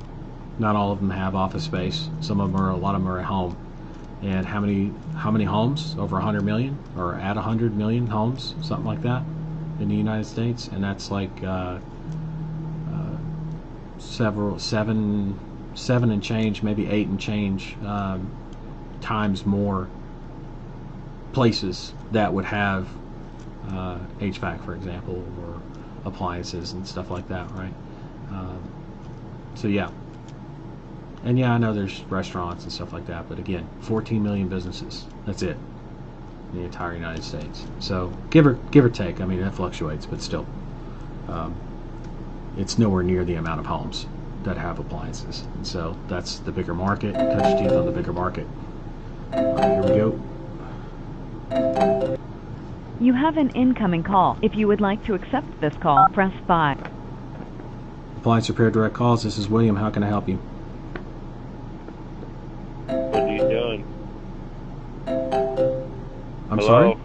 not all of them have office space. A lot of them are at home. And how many homes? Over 100 million, or at 100 million homes, something like that, in the United States. And that's like seven and change, maybe 8 and change times more places that would have HVAC, for example, or appliances and stuff like that, right? So yeah. And yeah, I know there's restaurants and stuff like that, but again, 14 million businesses. That's it in the entire United States. So give or take. I mean, that fluctuates, but still, it's nowhere near the amount of homes that have appliances. And so that's the bigger market. Touch your teeth on the bigger market. All right, here we go. You have an incoming call. If you would like to accept this call, press 5. Appliance Repair Direct Calls. This is William. How can I help you? What are you doing? I'm Hello? sorry?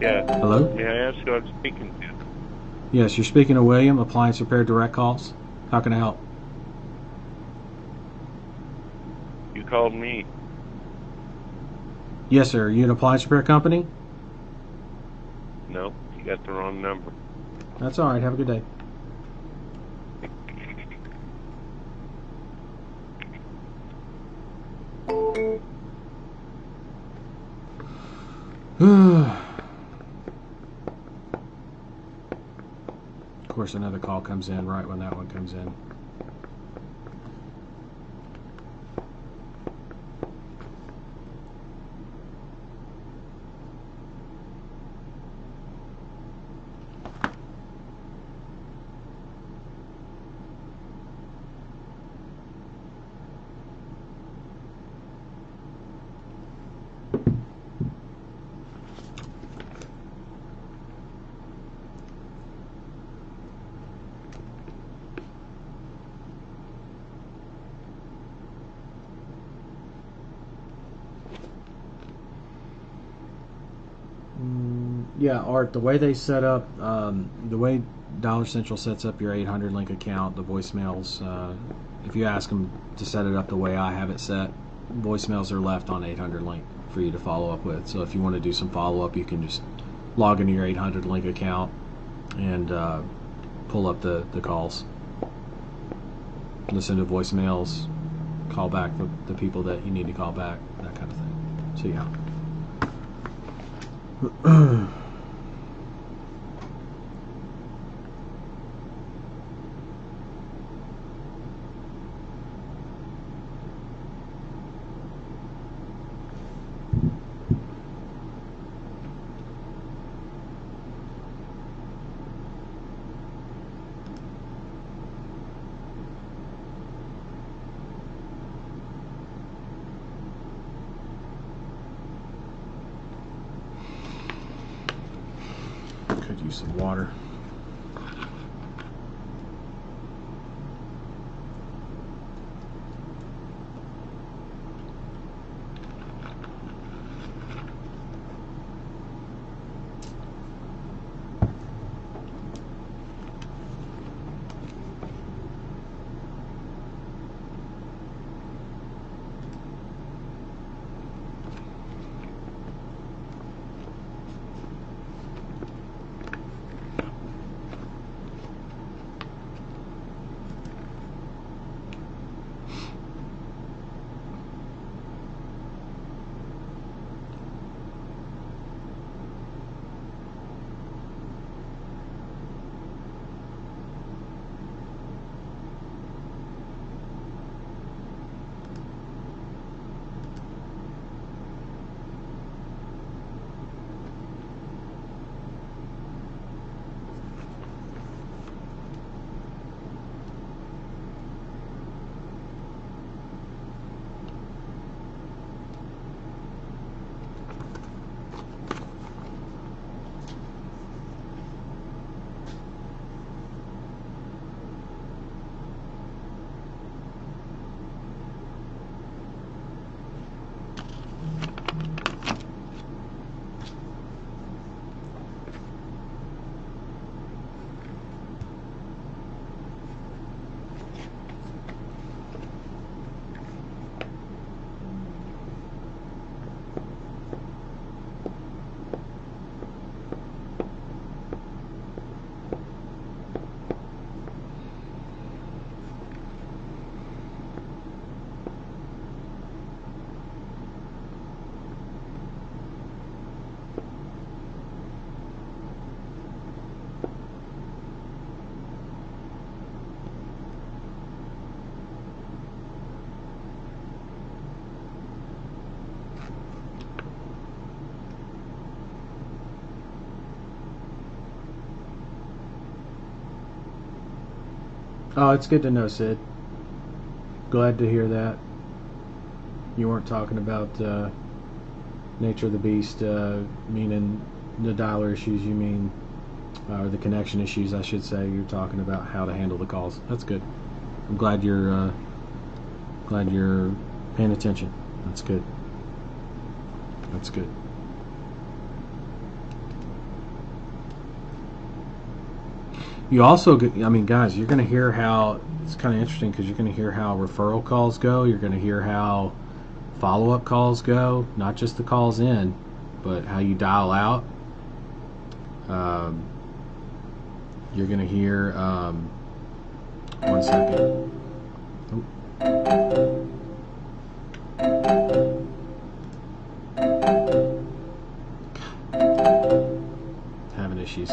Yeah. Hello? May I ask who I'm speaking to? Yes, you're speaking to William, Appliance Repair Direct Calls. How can I help? You called me. Yes, sir. Are you an appliance repair company? No, you got the wrong number. That's all right. Have a good day. Of course, another call comes in right when that one comes in. Yeah, Art, the way they set up, the way Dollar Central sets up your 800 link account, the voicemails, if you ask them to set it up the way I have it set, voicemails are left on 800 link for you to follow up with. So if you want to do some follow-up, you can just log into your 800 link account and pull up the calls. Listen to voicemails, call back the people that you need to call back, that kind of thing. So yeah. Could use some water. Oh, it's good to know, Sid. Glad to hear that. You weren't talking about Nature of the Beast, meaning the dialer issues. You mean, or the connection issues, I should say. You're talking about how to handle the calls. That's good. I'm glad you're paying attention. That's good. That's good. You also, I mean, guys, you're going to hear how, it's kind of interesting because you're going to hear how referral calls go. You're going to hear how follow-up calls go, not just the calls in, but how you dial out. You're going to hear, one second. Having issues.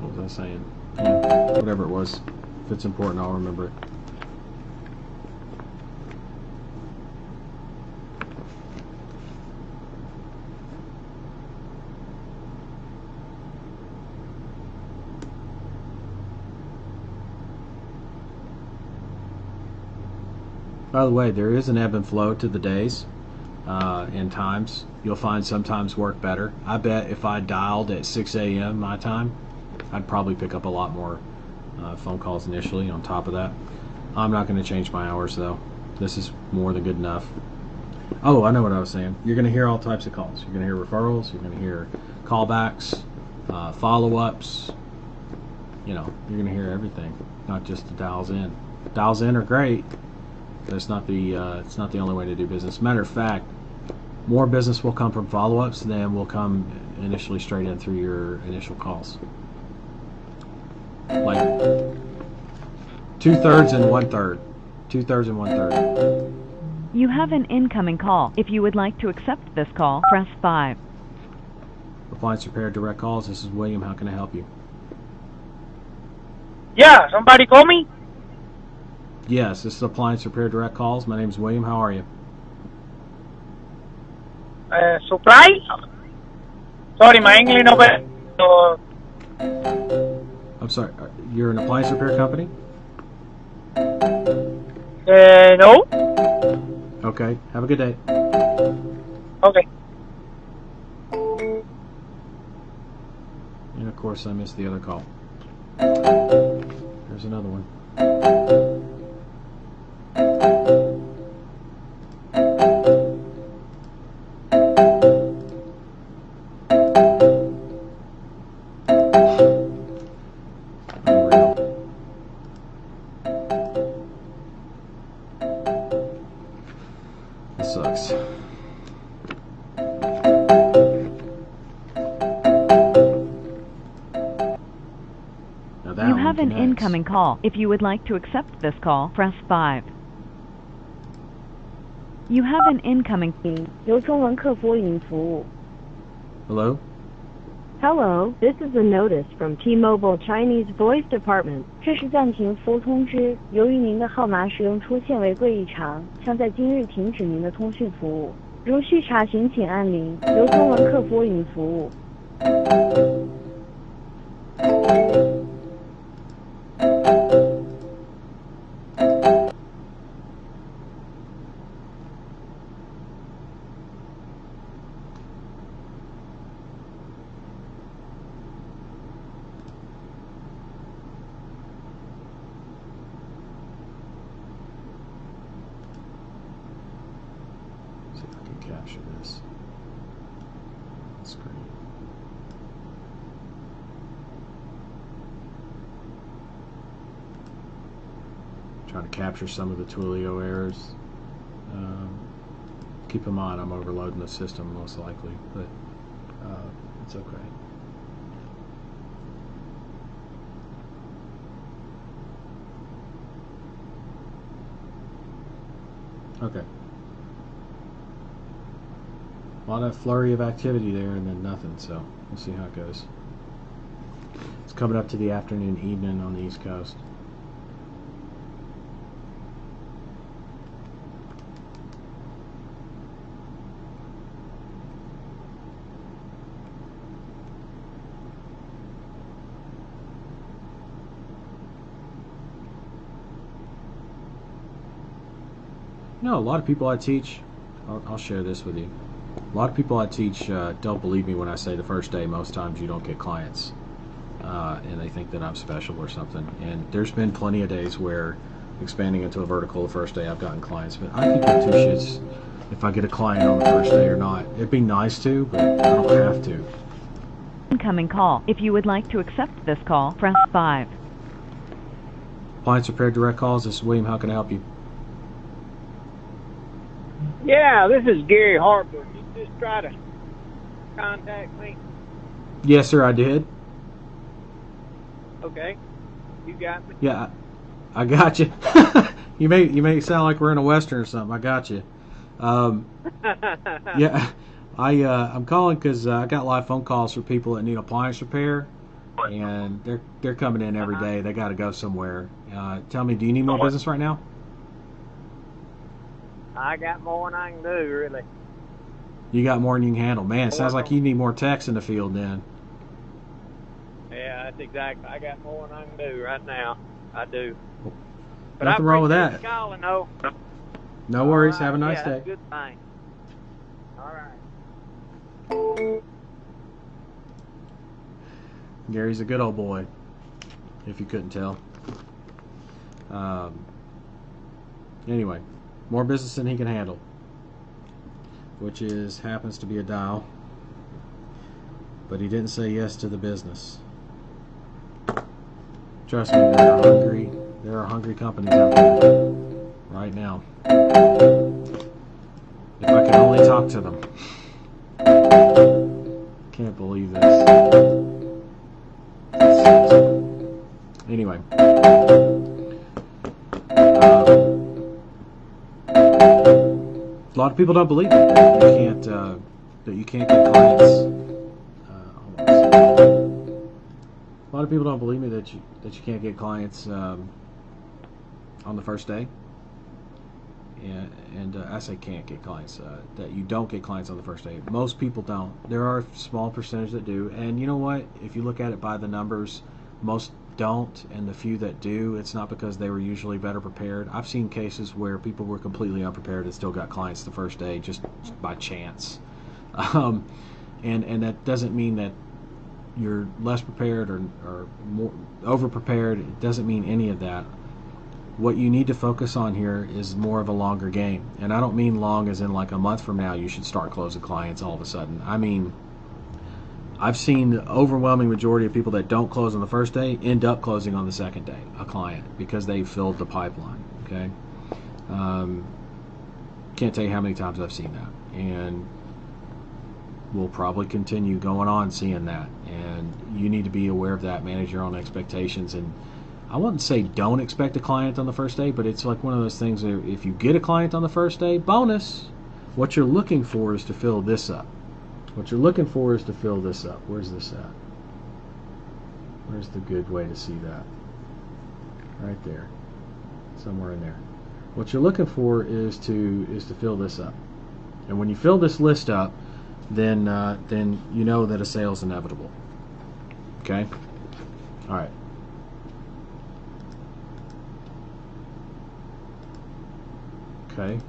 What was I saying? Yeah, whatever it was. If it's important, I'll remember it. By the way, there is an ebb and flow to the days and times. You'll find sometimes work better. I bet if I dialed at 6 a.m. my time, I'd probably pick up a lot more phone calls initially on top of that. I'm not going to change my hours, though. This is more than good enough. Oh, I know what I was saying. You're going to hear all types of calls. You're going to hear referrals. You're going to hear callbacks, follow-ups. You know, you're going to hear everything, not just the dials in. Dials in are great. That's not the it's not the only way to do business. Matter of fact, more business will come from follow-ups than will come initially straight in through your initial calls. Like 2/3 and 1/3. 2/3 and 1/3. You have an incoming call. If you would like to accept this call, press 5. Appliance Repair Direct Calls. This is William. How can I help you? Yeah, somebody call me? Yes, this is Appliance Repair Direct Calls. My name is William. How are you? Supply? Sorry, my English no bad. I'm sorry. You're an appliance repair company? No. Okay. Have a good day. Okay. And of course, I missed the other call. There's another one. This sucks. You have an incoming call. If you would like to accept this call, press 5. You have an incoming. 由中文客服引服务 Hello? Hello, this is a notice from T-Mobile Chinese Voice Department. 这是暂停服务通知，由于您的号码使用出现违规异常，将在今日停止您的通讯服务。如需查询，请按0，由中文客服引服务。See if I can capture this on screen. Trying to capture some of the Twilio errors. Keep in mind, I'm overloading the system most likely, but it's okay. Okay. A lot of flurry of activity there and then nothing, so we'll see how it goes. coming up to the afternoon, evening on the East Coast. You know, a lot of people I teach, I'll share this with you. A lot of people I teach don't believe me when I say the first day most times you don't get clients. And they think that I'm special or something. And there's been plenty of days where expanding into a vertical the first day I've gotten clients. But I could give two shits if I get a client on the first day or not. It'd be nice to, but I don't have to. Incoming call. If you would like to accept this call, press 5. Appliance Repair Direct Calls. This is William. How can I help you? Yeah, this is Gary Harper. You just try to contact me. Yes, sir, I did. Okay, you got me. Yeah, I got you. you may sound like we're in a western or something. I got you. Yeah, I'm calling because I got live phone calls for people that need appliance repair, and they're coming in every day. They got to go somewhere. Tell me, do you need more business right now? I got more than I can do, really. You got more than you can handle. Man, it sounds like you need more techs in the field then. Yeah, that's exactly. I got more than I can do right now. I do. But Nothing wrong with that. Calling, though. No worries. Right. Have a nice day. That's a good thing. All right. Gary's a good old boy, if you couldn't tell. Anyway, more business than he can handle, which happens to be a dial, but he didn't say yes to the business. Trust me, there are hungry companies out there right now. If I could only talk to them. Can't believe this. Anyway. A lot of people don't believe that you can't get clients. A lot of people don't believe me that you can't get clients on the first day. And I say can't get clients, that you don't get clients on the first day. Most people don't. There are a small percentage that do. And you know what? If you look at it by the numbers, most don't, and the few that do, it's not because they were usually better prepared. I've seen cases where people were completely unprepared and still got clients the first day just by chance. And that doesn't mean that you're less prepared or more over prepared. It doesn't mean any of that. What you need to focus on here is more of a longer game. And I don't mean long as in like a month from now you should start closing clients all of a sudden. I mean, I've seen the overwhelming majority of people that don't close on the first day end up closing on the second day, a client, because they filled the pipeline. Okay, can't tell you how many times I've seen that, and we'll probably continue going on seeing that. And you need to be aware of that, manage your own expectations. And I wouldn't say don't expect a client on the first day, but it's like one of those things that if you get a client on the first day, bonus. What you're looking for is to fill this up. What you're looking for is to fill this up. Where's this at? Where's the good way to see that? Right there. Somewhere in there. What you're looking for is to fill this up. And when you fill this list up, then you know that a sale is inevitable. Okay? All right. Okay.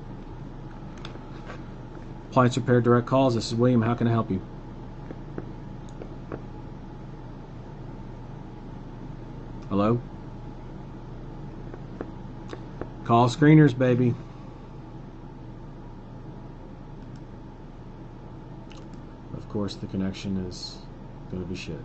Appliance Repair Direct Calls. This is William. How can I help you? Hello? Call screeners, baby. Of course, the connection is going to be shit.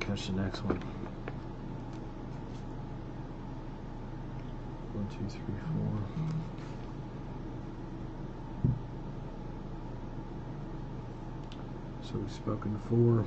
catch the next one. 1, 2, 3, 4. So we've spoken to 4.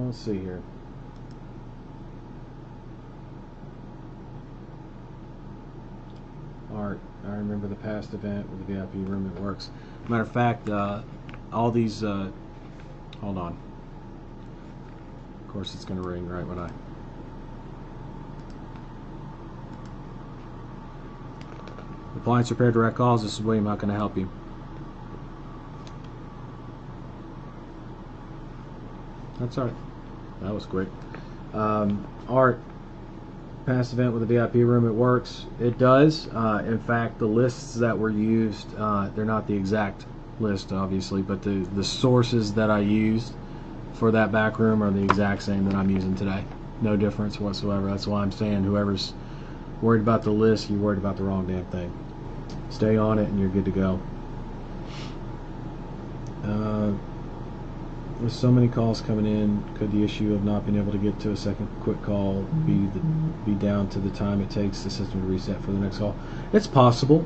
Let's see here. Art, I remember the past event with the VIP room. It works. Matter of fact, all these. Hold on. Of course, it's going to ring right when I. Appliance repair direct calls. This is William. How can I help you? That's all right. That was quick. Art, past event with the VIP room, it works. It does. In fact, the lists that were used, they're not the exact list, obviously, but the sources that I used for that back room are the exact same that I'm using today. No difference whatsoever. That's why I'm saying whoever's worried about the list, you're worried about the wrong damn thing. Stay on it and you're good to go. With so many calls coming in, could the issue of not being able to get to a second quick call be down to the time it takes the system to reset for the next call? It's possible.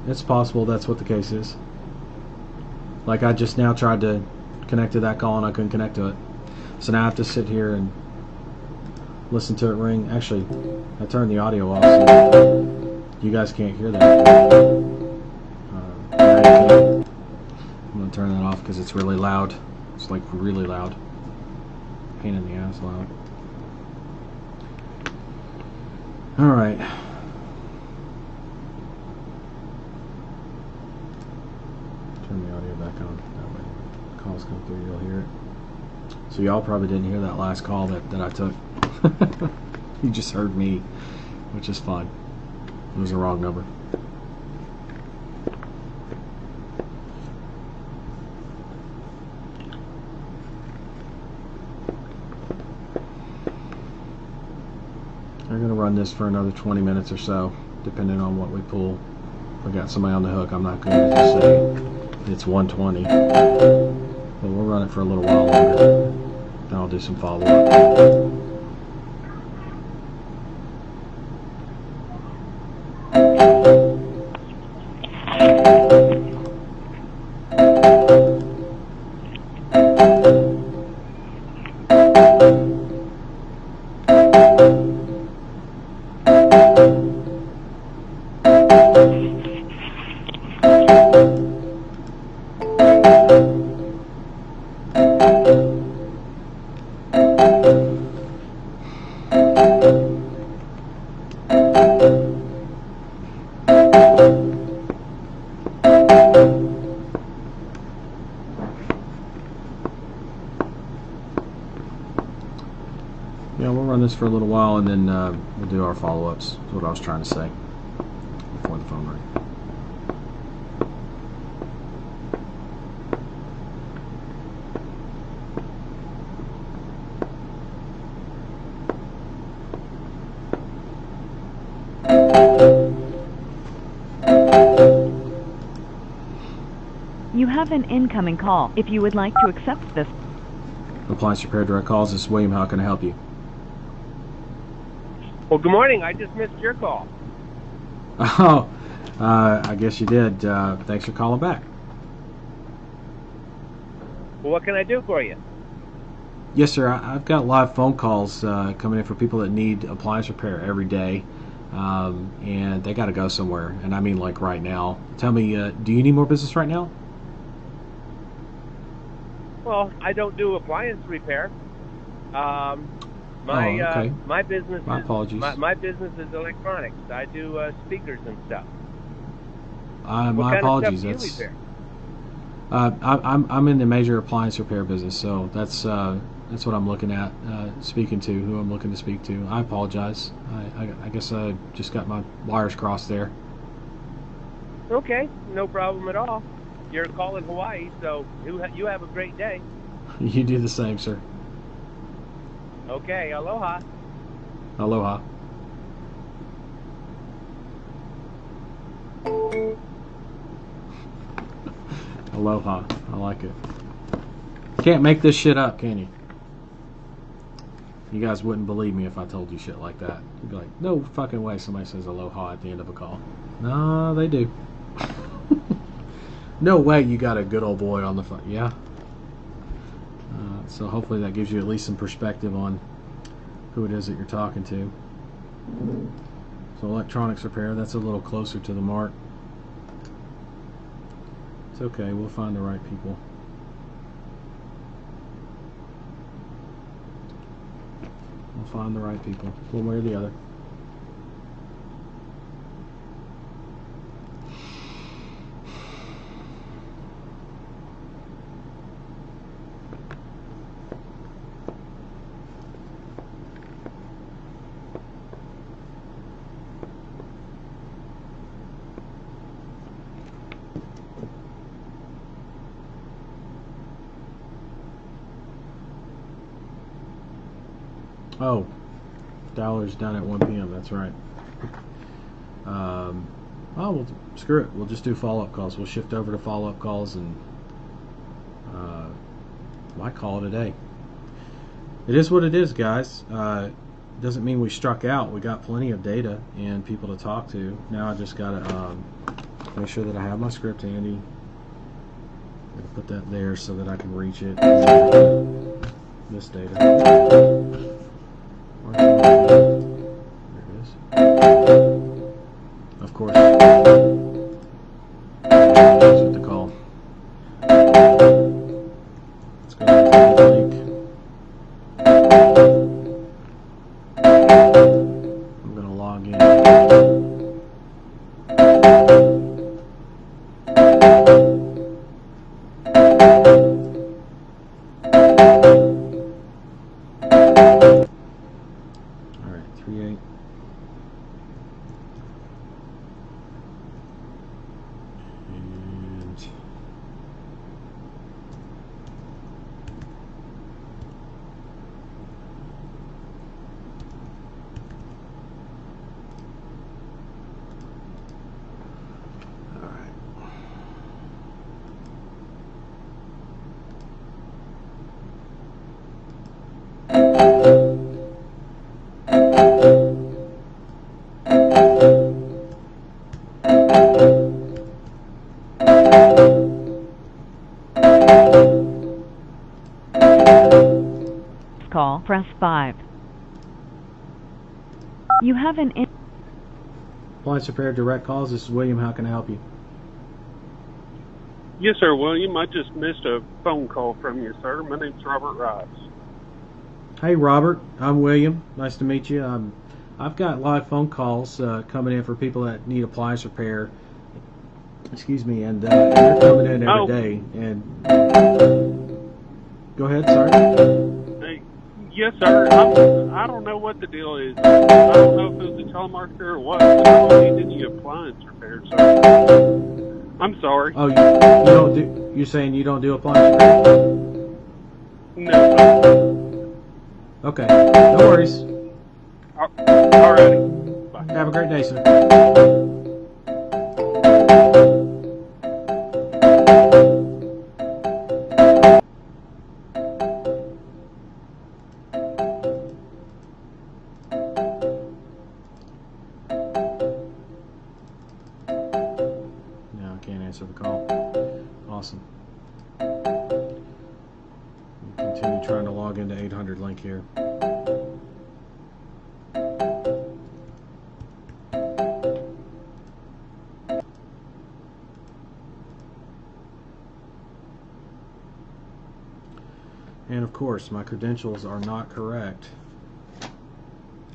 It's possible that's what the case is. Like I just now tried to connect to that call and I couldn't connect to it. So now I have to sit here and listen to it ring. Actually, I turned the audio off so you guys can't hear that. I'm going to turn that off because it's really loud. It's like really loud. Pain in the ass loud. Alright. Turn the audio back on. That way calls come through, you'll hear it. So y'all probably didn't hear that last call that I took. You just heard me, which is fine. It was the wrong number. I'm going to run this for another 20 minutes or so, depending on what we pull. If I got somebody on the hook, I'm not going to just say it's 120. But we'll run it for a little while longer. Then I'll do some follow-up. Yeah, we'll run this for a little while and then we'll do our follow-ups. That's what I was trying to say before the phone rang. You have an incoming call. If you would like to accept this. Appliance Repair Direct Calls. This is William. How can I help you? Well, good morning. I just missed your call. Oh, I guess you did. Thanks for calling back. Well, what can I do for you? Yes, sir. I've got live phone calls coming in for people that need appliance repair every day, and they got to go somewhere. And I mean, like right now. Tell me, do you need more business right now? Well, I don't do appliance repair. My business. My apologies. My business is electronics. I do speakers and stuff. My apologies. What kind of stuff do you repair? I'm in the major appliance repair business, so that's what I'm looking at, speaking to, who I'm looking to speak to. I apologize. I guess I just got my wires crossed there. Okay, no problem at all. You're calling Hawaii, so you have a great day. You do the same, sir. Okay, aloha. Aloha. Aloha. I like it. Can't make this shit up, can you? You guys wouldn't believe me if I told you shit like that. You'd be like, no fucking way somebody says aloha at the end of a call. No, they do. No way you got a good old boy on the phone. Yeah. So hopefully that gives you at least some perspective on who it is that you're talking to. So electronics repair, that's a little closer to the mark. It's okay, we'll find the right people. We'll find the right people, one way or the other. Oh, Dollar's done at 1 p.m. That's right. Oh, well, screw it. We'll just do follow-up calls. We'll shift over to follow-up calls and why call it a day? It is what it is, guys. Doesn't mean we struck out. We got plenty of data and people to talk to. Now I just gotta make sure that I have my script handy. I'm gonna put that there so that I can reach it. This data. There it is. Of course. That's what to call. Let's go to the link. I'm going to log in. Call, press 5. You have an Appliance Repair Direct Calls. This is William. How can I help you? Yes, sir, William. I just missed a phone call from you, sir. My name's Robert Rice. Hey, Robert. I'm William. Nice to meet you. I've got live phone calls coming in for people that need appliance repair. Excuse me, and they're coming in every day. And go ahead, sorry. Yes, sir. I don't know what the deal is. I don't know if it was a telemarketer or what, but I don't need any appliance repair, sir. I'm sorry. Oh, you don't do? You're saying you don't do appliance repair? No, sir. Okay, no worries. Alrighty. Bye. Have a great day, sir. into 800 link here. And of course, my credentials are not correct,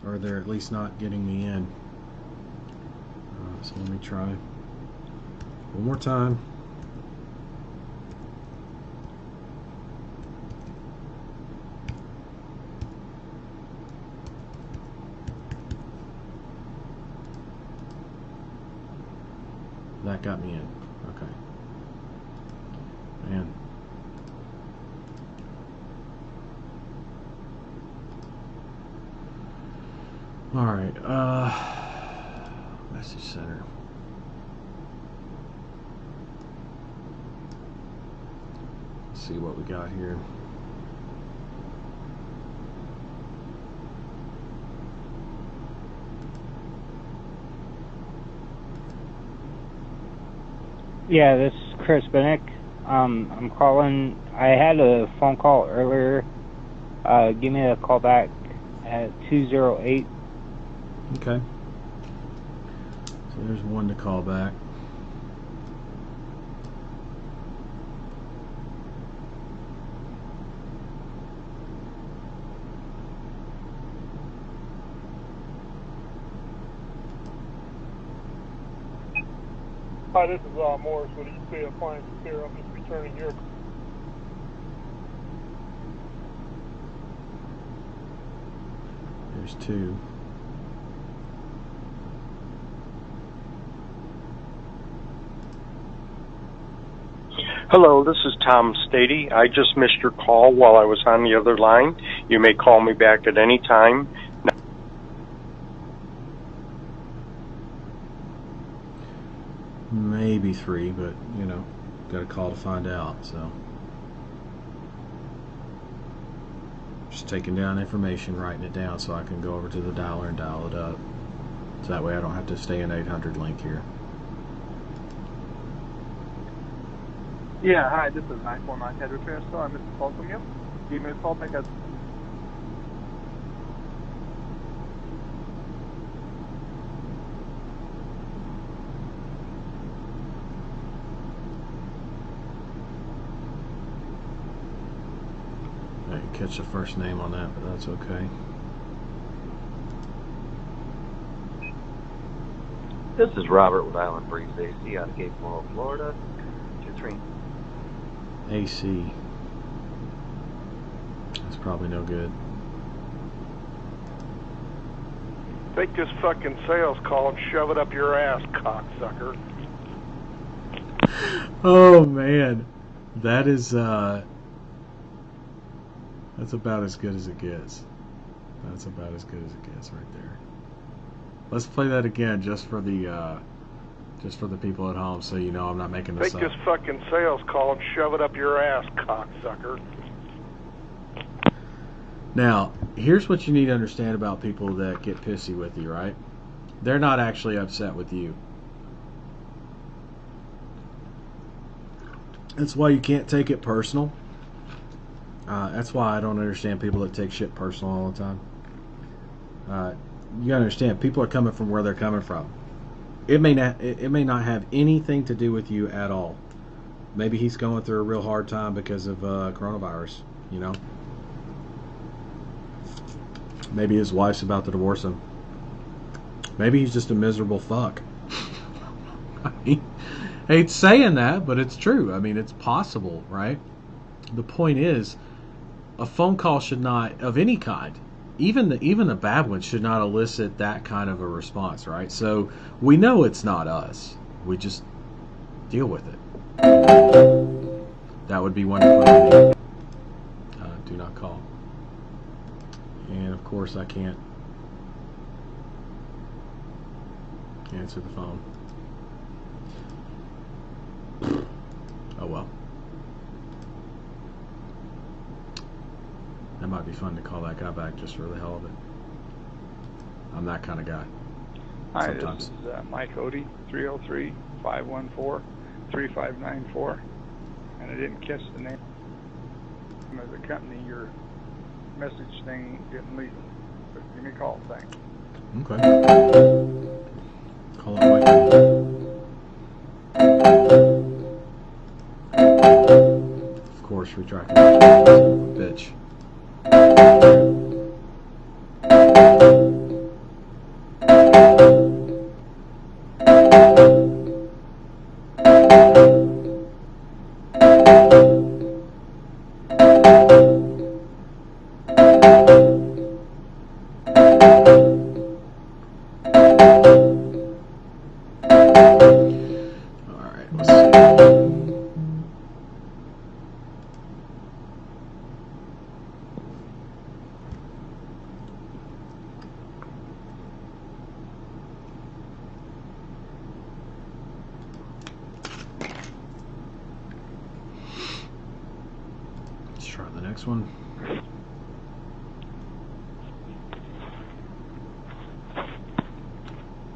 or they're at least not getting me in. So let me try one more time. That got me in. Okay. Man. All right. Message center. Let's see what we got here. Yeah, this is Chris Benick. I'm calling. I had a phone call earlier. Give me a call back at 208. Okay. So there's one to call back. Hi, this is Morris with EC Appliances here. I'm just returning your. There's two. Hello, this is Tom Stady. I just missed your call while I was on the other line. You may call me back at any time. Maybe three, but you know, got a call to find out. So just taking down information, writing it down so I can go over to the dialer and dial it up. So that way I don't have to stay in 800 link here. Yeah, hi, this is 949 Head Repair Store. I missed a call from you. Give me a call back at... I didn't catch the first name on that, but that's okay. This is Robert with Island Breeze AC out of Cape Coral, Florida. 23. AC. That's probably no good. Take this fucking sales call and shove it up your ass, cocksucker. Oh man, that is that's about as good as it gets. That's about as good as it gets right there. Let's play that again just for the people at home, so you know I'm not making this up. Take this fucking sales call and shove it up your ass, cocksucker. Now, here's what you need to understand about people that get pissy with you, right? They're not actually upset with you. That's why you can't take it personal. That's why I don't understand people that take shit personal all the time. You gotta understand, people are coming from where they're coming from. It may not have anything to do with you at all. Maybe he's going through a real hard time because of coronavirus, you know. Maybe his wife's about to divorce him. Maybe he's just a miserable fuck. I mean, I hate saying that, but it's true. I mean, it's possible, right? The point is, a phone call should not, of any kind, even the bad ones, should not elicit that kind of a response, right? So we know it's not us. We just deal with it. That would be one to put on the do not call. And of course I can't answer the phone. Oh well. That might be fun to call that guy back just for the hell of it. I'm that kind of guy. Hi, sometimes. this is Mike Odie, 303-514-3594. And I didn't catch the name of the company you're message thing didn't leave it. But give me a call. Thanks. Okay. Call up Mike. Of course, retracting. Bitch. One.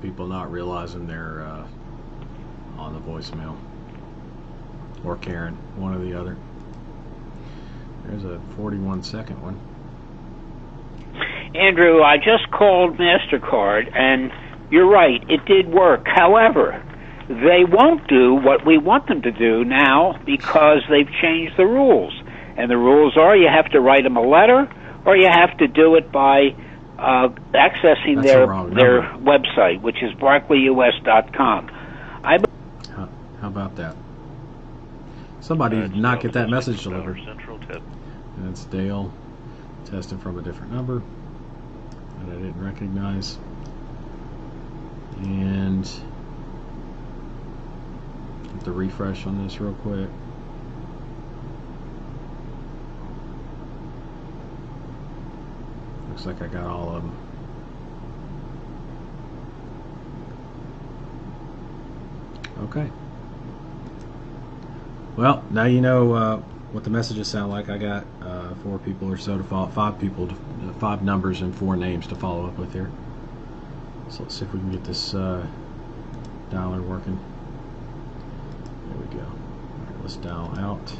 People not realizing they're on the voicemail, or Karen, one or the other. There's a 41-second one. Andrew, I just called MasterCard, and you're right, it did work. However, they won't do what we want them to do now because they've changed the rules. And the rules are you have to write them a letter, or you have to do it by accessing their website, which is barclayus.com. How about that? Somebody did not get that message delivered. And it's Dale testing from a different number that I didn't recognize. And get the refresh on this real quick. Looks like I got all of them. Okay. Well, now you know what the messages sound like. I got 4 people or so to follow, 5 people, 5 numbers and 4 names to follow up with here. So let's see if we can get this dialer working. There we go. All right, let's dial out.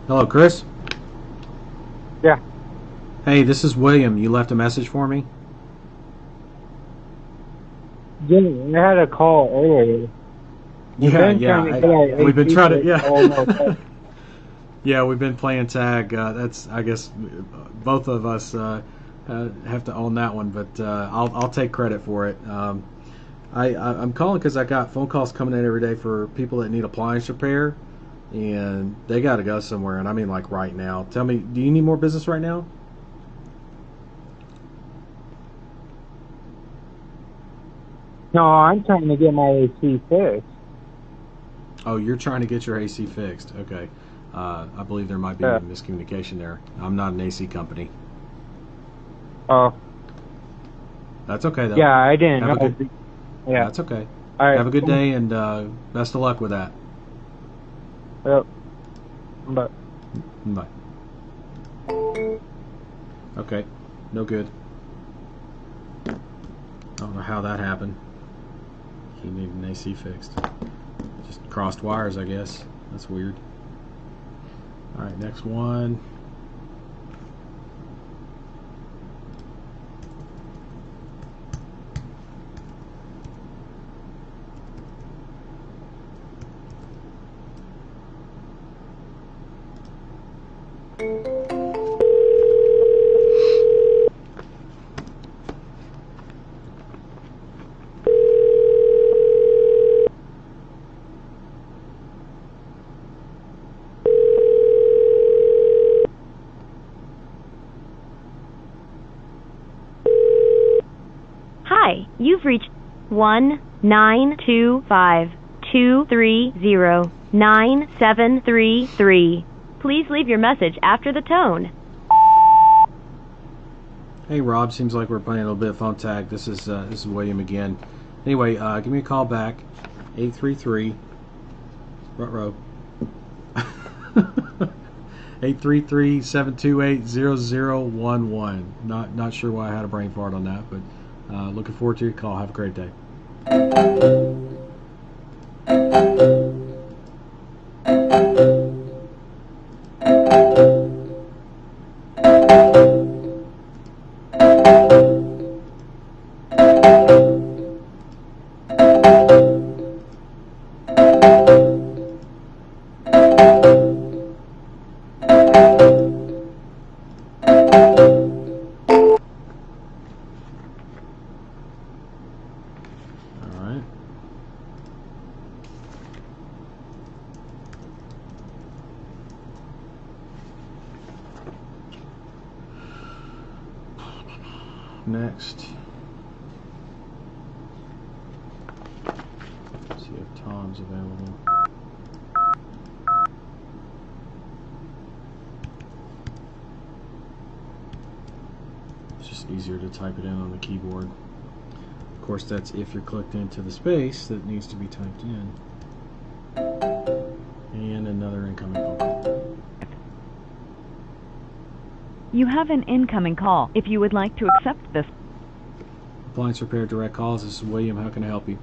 Hello, Chris? Yeah. Hey, this is William. You left a message for me? Yeah, I had a call earlier. We've been trying to, yeah. Yeah, we've been playing tag. That's, I guess, both of us have to own that one, but I'll take credit for it. I'm calling because I got phone calls coming in every day for people that need appliance repair. And they got to go somewhere, and I mean like right now. Tell me, do you need more business right now? No, I'm trying to get my AC fixed. Oh, you're trying to get your AC fixed. Okay. I believe there might be a miscommunication there. I'm not an AC company. Oh. That's okay, though. Yeah, I didn't know. Yeah. That's okay. All right. Have a good day, and best of luck with that. Yep. Bye. Bye. Okay. No good. I don't know how that happened. He needed an AC fixed. Just crossed wires, I guess. That's weird. Alright, next one. You've reached 1-925-230-9733. Please leave your message after the tone. Hey Rob, seems like we're playing a little bit of phone tag. This is William again. Anyway, give me a call back. 833 Ruh-roh. 833-728-0011. Not sure why I had a brain fart on that, but looking forward to your call. Have a great day. Next, see if Tom's available. It's just easier to type it in on the keyboard. Of course, that's if you're clicked into the space that needs to be typed in. And another incoming phone call. You have an incoming call. If you would like to accept this. Appliance Repair Direct Calls. This is William. How can I help you?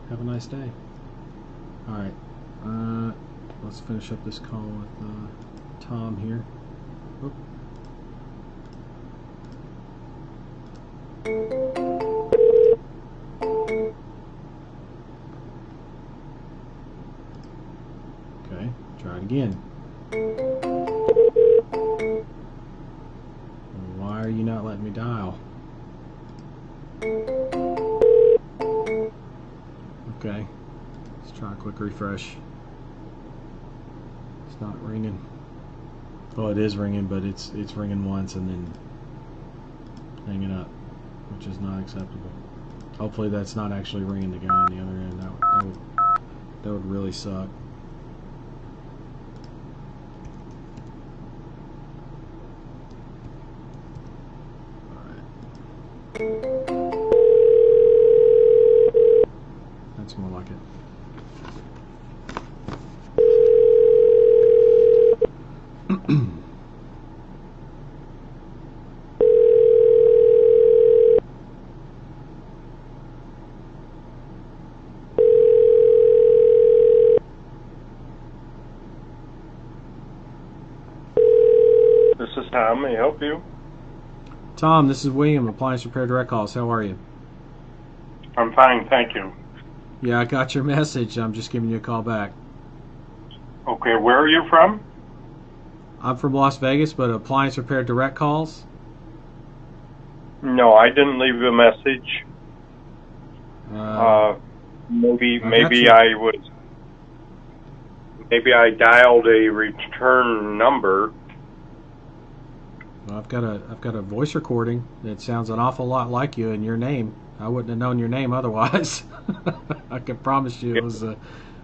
Have a nice day. Alright. Let's finish up this call with Tom here. Oop. Okay, try it again. Why are you not letting me dial? Okay, let's try a quick refresh. It's not ringing. Well, it is ringing, but it's ringing once and then hanging up, which is not acceptable. Hopefully that's not actually ringing the guy on the other end. That would really suck. That's more like it. This is Tom. May I help you? Tom, this is William, Appliance Repair Direct Calls. How are you? I'm fine, thank you. Yeah, I got your message. I'm just giving you a call back. Okay, where are you from? I'm from Las Vegas, but Appliance Repair Direct Calls? No, I didn't leave a message. Maybe I dialed a return number. Well, I've got a voice recording that sounds an awful lot like you and your name. I wouldn't have known your name otherwise. I can promise you it was a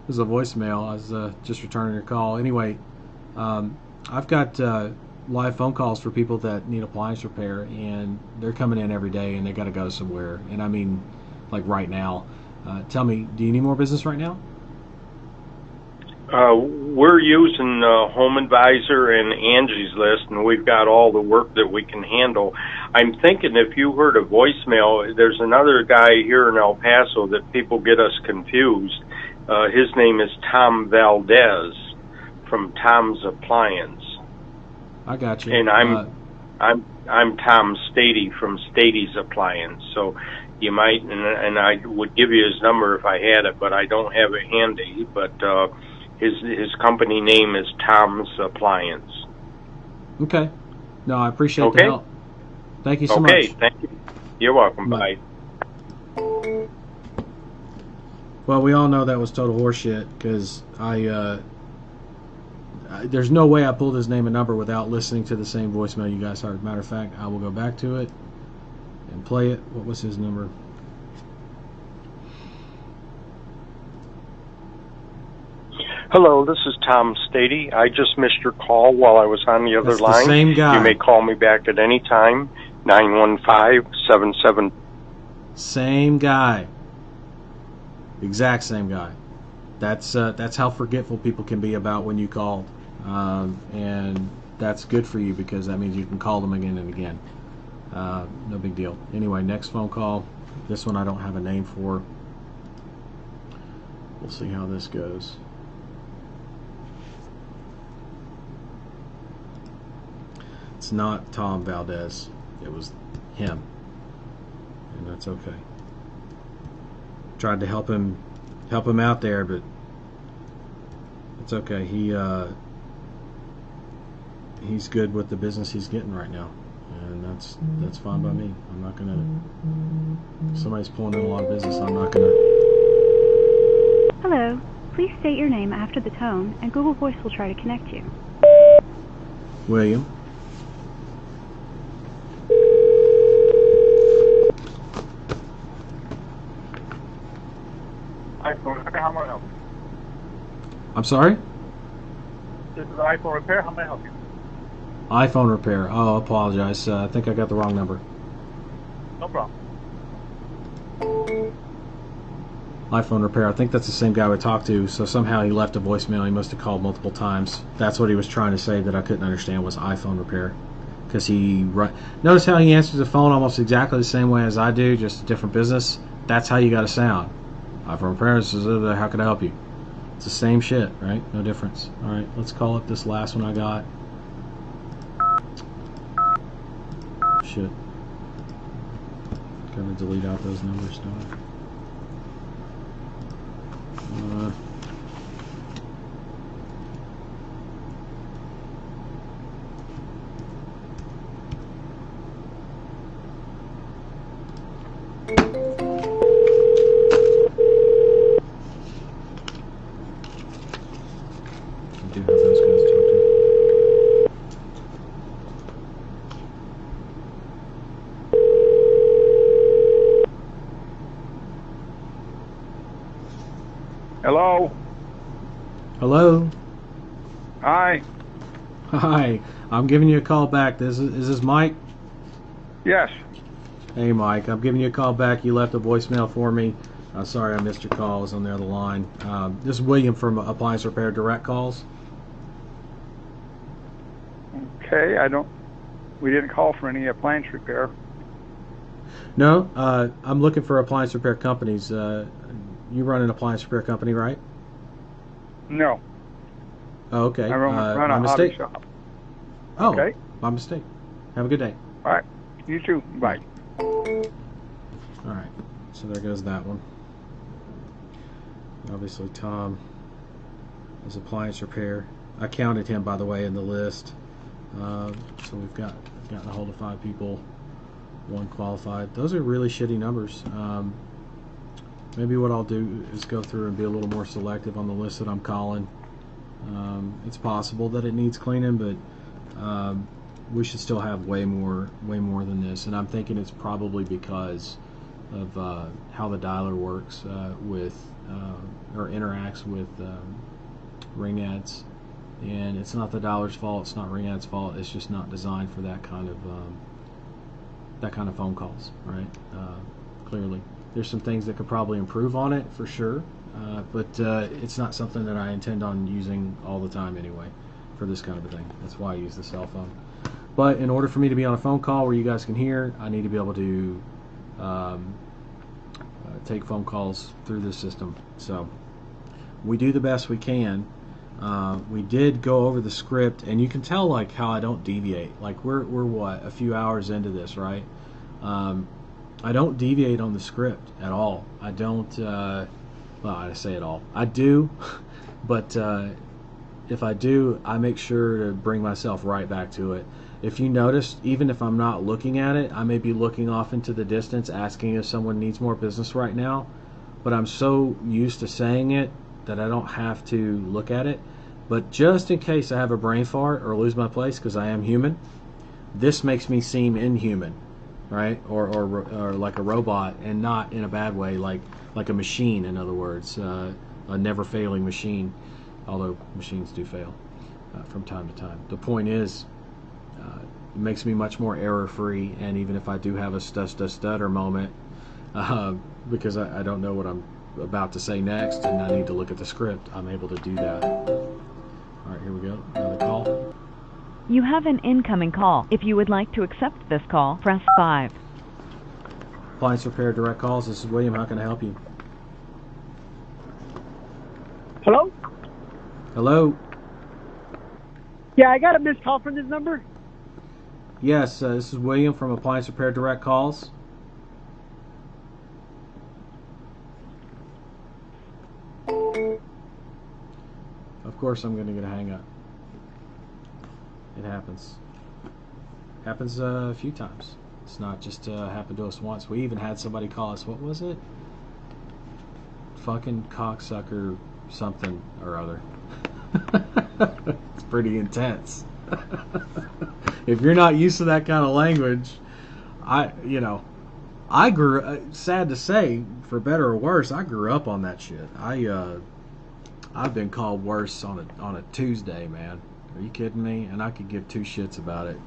voicemail. I was just returning your call. Anyway, I've got live phone calls for people that need appliance repair, and they're coming in every day, and they got to go somewhere. And I mean, like right now. Tell me, do you need more business right now? We're using Home Advisor and Angie's List, and we've got all the work that we can handle. I'm thinking if you heard a voicemail, there's another guy here in El Paso that people get us confused. His name is Tom Valdez from Tom's Appliance. I got you. And I'm Tom Stady from Stady's Appliance. So you might, and I would give you his number if I had it, but I don't have it handy. But his company name is Tom's Appliance. Okay. No, I appreciate the help. Thank you so much. Okay, thank you. You're welcome. Bye. Well, we all know that was total horseshit because there's no way I pulled his name and number without listening to the same voicemail you guys heard. Matter of fact, I will go back to it and play it. What was his number? Hello, this is Tom Stady. I just missed your call while I was on the other line. The same guy. You may call me back at any time. 915-77. Same guy. Exact same guy. That's how forgetful people can be about when you called. And that's good for you because that means you can call them again and again. No big deal. Anyway, next phone call. This one I don't have a name for. We'll see how this goes. It's not Tom Valdez. It was him. And that's okay. Tried to help him out there, but it's okay. He's good with the business he's getting right now. And that's fine by me. I'm not gonna. Somebody's pulling in a lot of business. I'm not gonna. Hello. Please state your name after the tone, and Google Voice will try to connect you. William. iPhone repair, how may I help you? I'm sorry? This is iPhone repair, how may I help you? iPhone repair. Oh, I apologize. I think I got the wrong number. No problem. iPhone repair. I think that's the same guy we talked to. So somehow he left a voicemail. He must have called multiple times. That's what he was trying to say that I couldn't understand was iPhone repair. Because notice how he answers the phone almost exactly the same way as I do, just a different business. That's how you got to sound. iPhone repair. How can I help you? It's the same shit, right? No difference. All right, let's call up this last one I got. Shit. Gotta delete out those numbers, don't I? I do have those guys to talk to. Hello? Hello? Hi. Hi. I'm giving you a call back. Is this Mike? Yes. Hey, Mike. I'm giving you a call back. You left a voicemail for me. Sorry I missed your call. I was on the other line. This is William from Appliance Repair Direct Calls. Okay, we didn't call for any appliance repair. No, I'm looking for appliance repair companies. You run an appliance repair company, right? No. Oh, okay. I run a hobby shop. Oh, okay. My mistake. Have a good day. All right. You too. Bye. All right. So there goes that one. Obviously, Tom is appliance repair. I counted him, by the way, in the list. So we've gotten a hold of 5 people, 1 qualified. Those are really shitty numbers. Maybe what I'll do is go through and be a little more selective on the list that I'm calling. It's possible that it needs cleaning, but we should still have way more than this. And I'm thinking it's probably because of how the dialer works or interacts with ring-ads. And it's not the dialer's fault. It's not ring-ad's fault. It's just not designed for that kind of phone calls, right? Clearly. There's some things that could probably improve on it for sure, but it's not something that I intend on using all the time anyway for this kind of a thing. That's why I use the cell phone. But in order for me to be on a phone call where you guys can hear, I need to be able to take phone calls through this system. So we do the best we can. We did go over the script, and you can tell like how I don't deviate. Like we're what, a few hours into this, right? I don't deviate on the script at all. I don't, well, I say it all. I do, but if I do, I make sure to bring myself right back to it. If you notice, even if I'm not looking at it, I may be looking off into the distance asking if someone needs more business right now, but I'm so used to saying it that I don't have to look at it. But just in case I have a brain fart or lose my place, because I am human, this makes me seem inhuman. Right, or like a robot, and not in a bad way, like a machine. In other words, a never-failing machine. Although machines do fail from time to time. The point is, makes me much more error-free, and even if I do have a stutter moment, because I don't know what I'm about to say next and I need to look at the script, I'm able to do that. Alright, here we go. Another call. You have an incoming call. If you would like to accept this call, press 5. Appliance Repair Direct Calls. This is William. How can I help you? Hello? Hello? Yeah, I got a missed call from this number. Yes, this is William from Appliance Repair Direct Calls. Of course I'm going to get a hang up. It happens. Happens a few times. It's not just happened to us once. We even had somebody call us. What was it? Fucking cocksucker something or other. It's pretty intense. If you're not used to that kind of language, I grew, sad to say, for better or worse, I grew up on that shit. I've been called worse on a Tuesday, man. Are you kidding me? And I could give two shits about it.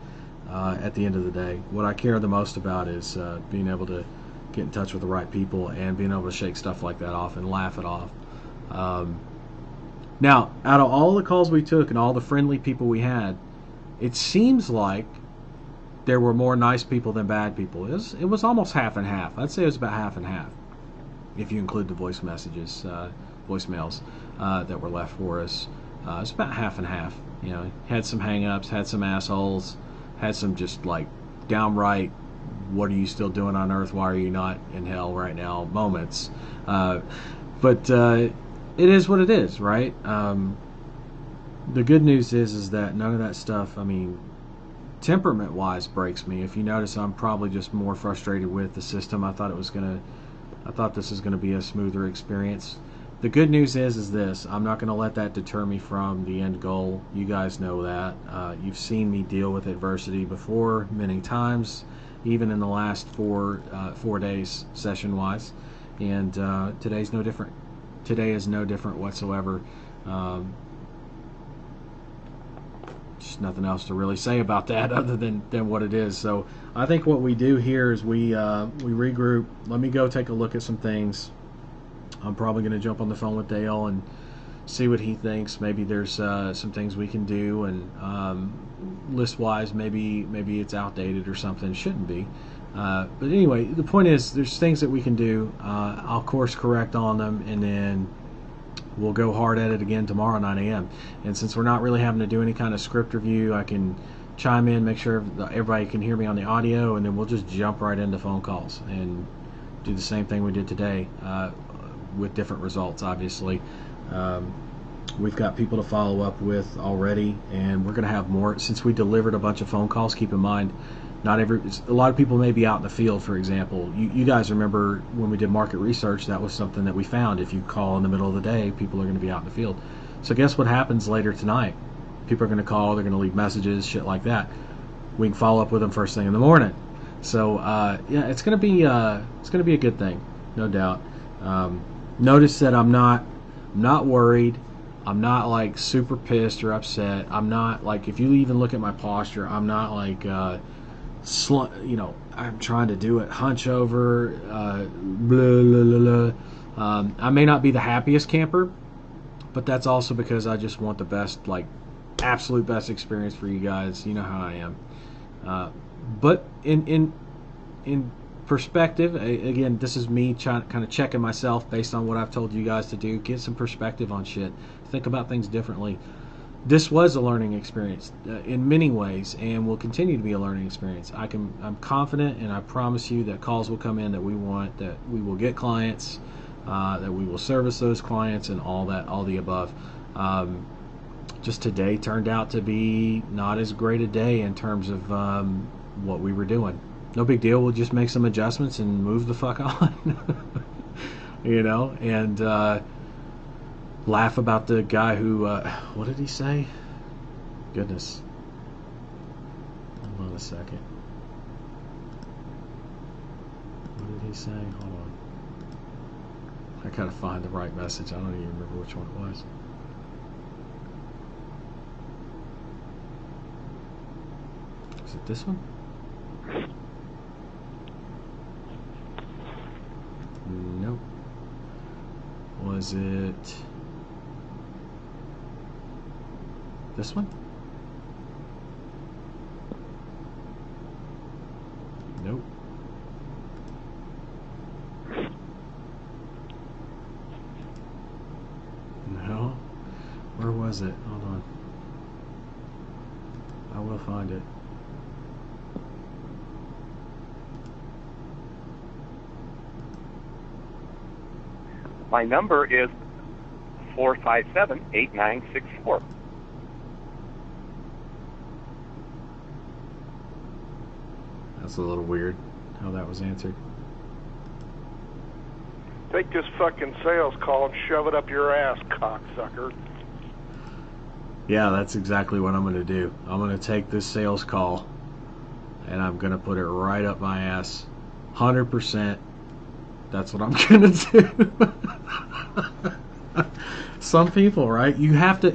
At the end of the day, what I care the most about is being able to get in touch with the right people and being able to shake stuff like that off and laugh it off. Now, out of all the calls we took and all the friendly people we had, it seems like there were more nice people than bad people. It was almost half and half. I'd say it was about half and half, if you include the voice messages, voicemails that were left for us. It's about half and half. You know, had some hang-ups, had some assholes, had some just like downright, what are you still doing on Earth? Why are you not in hell right now? Moments. But it is what it is, right? The good news is that none of that stuff, I mean, temperament-wise breaks me. If you notice, I'm probably just more frustrated with the system. I thought this is gonna be a smoother experience. The good news is this: I'm not gonna let that deter me from the end goal. You guys know that. You've seen me deal with adversity before many times, even in the last 4 days session-wise, and today's no different. Today is no different whatsoever. Just nothing else to really say about that other than what it is. So I think what we do here is we regroup. Let me go take a look at some things. I'm probably going to jump on the phone with Dale and see what he thinks. Maybe there's some things we can do, and list-wise, maybe it's outdated or something. Shouldn't be. But anyway, the point is, there's things that we can do. I'll course correct on them, and then we'll go hard at it again tomorrow at 9 a.m. And since we're not really having to do any kind of script review, I can chime in, make sure everybody can hear me on the audio, and then we'll just jump right into phone calls and do the same thing we did today, with different results, obviously. We've got people to follow up with already, and we're going to have more. Since we delivered a bunch of phone calls, keep in mind, a lot of people may be out in the field, for example. You guys remember when we did market research, that was something that we found. If you call in the middle of the day, people are going to be out in the field. So guess what happens later tonight? People are going to call, they're going to leave messages, shit like that. We can follow up with them first thing in the morning. So yeah, it's going to be a good thing, no doubt. Notice that I'm not worried. I'm not like super pissed or upset. I'm not like, if you even look at my posture, I'm not like I'm trying to do it hunch over, blah, blah, blah. I may not be the happiest camper, but that's also because I just want the best, like absolute best experience for you guys. You know how I am. But in perspective, again, this is me kind of checking myself based on what I've told you guys to do. Get some perspective on shit. Think about things differently. This was a learning experience in many ways, and will continue to be a learning experience. I'm confident, and I promise you that calls will come in that we want, that we will get clients, that we will service those clients, and all the above. Just today turned out to be not as great a day in terms of what we were doing. No big deal. We'll just make some adjustments and move the fuck on. You know, and laugh about the guy who, what did he say? Goodness. Hold on a second. What did he say? Hold on. I gotta find the right message. I don't even remember which one it was. Is it this one? Nope. Was it this one? Nope. No. Where was it? Hold on. I will find it. My number is 457-8964. That's a little weird how that was answered. Take this fucking sales call and shove it up your ass, cocksucker. Yeah, that's exactly what I'm going to do. I'm going to take this sales call and I'm going to put it right up my ass. 100%. That's what I'm going to do. Some people, right? You have to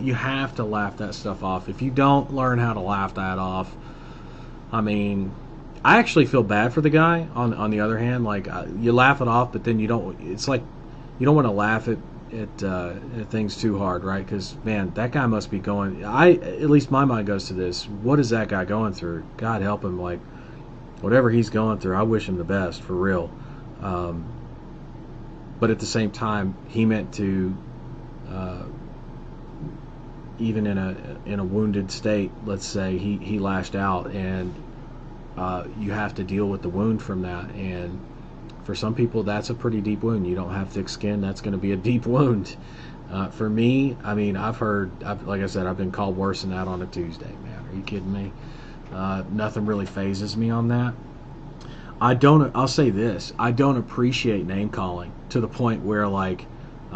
laugh that stuff off. If you don't learn how to laugh that off, I mean, I actually feel bad for the guy. On the other hand, like you laugh it off, but then you don't. It's like you don't want to laugh at things too hard, right? Because man, that guy must be going. At least my mind goes to this. What is that guy going through? God help him. Like whatever he's going through, I wish him the best for real. But at the same time, he meant to. Even in a wounded state, let's say he lashed out, and you have to deal with the wound from that. And for some people, that's a pretty deep wound. You don't have thick skin; that's going to be a deep wound. For me, I mean, like I said, I've been called worse than that on a Tuesday. Man, are you kidding me? Nothing really phases me on that. I'll say this: I don't appreciate name calling to the point where like.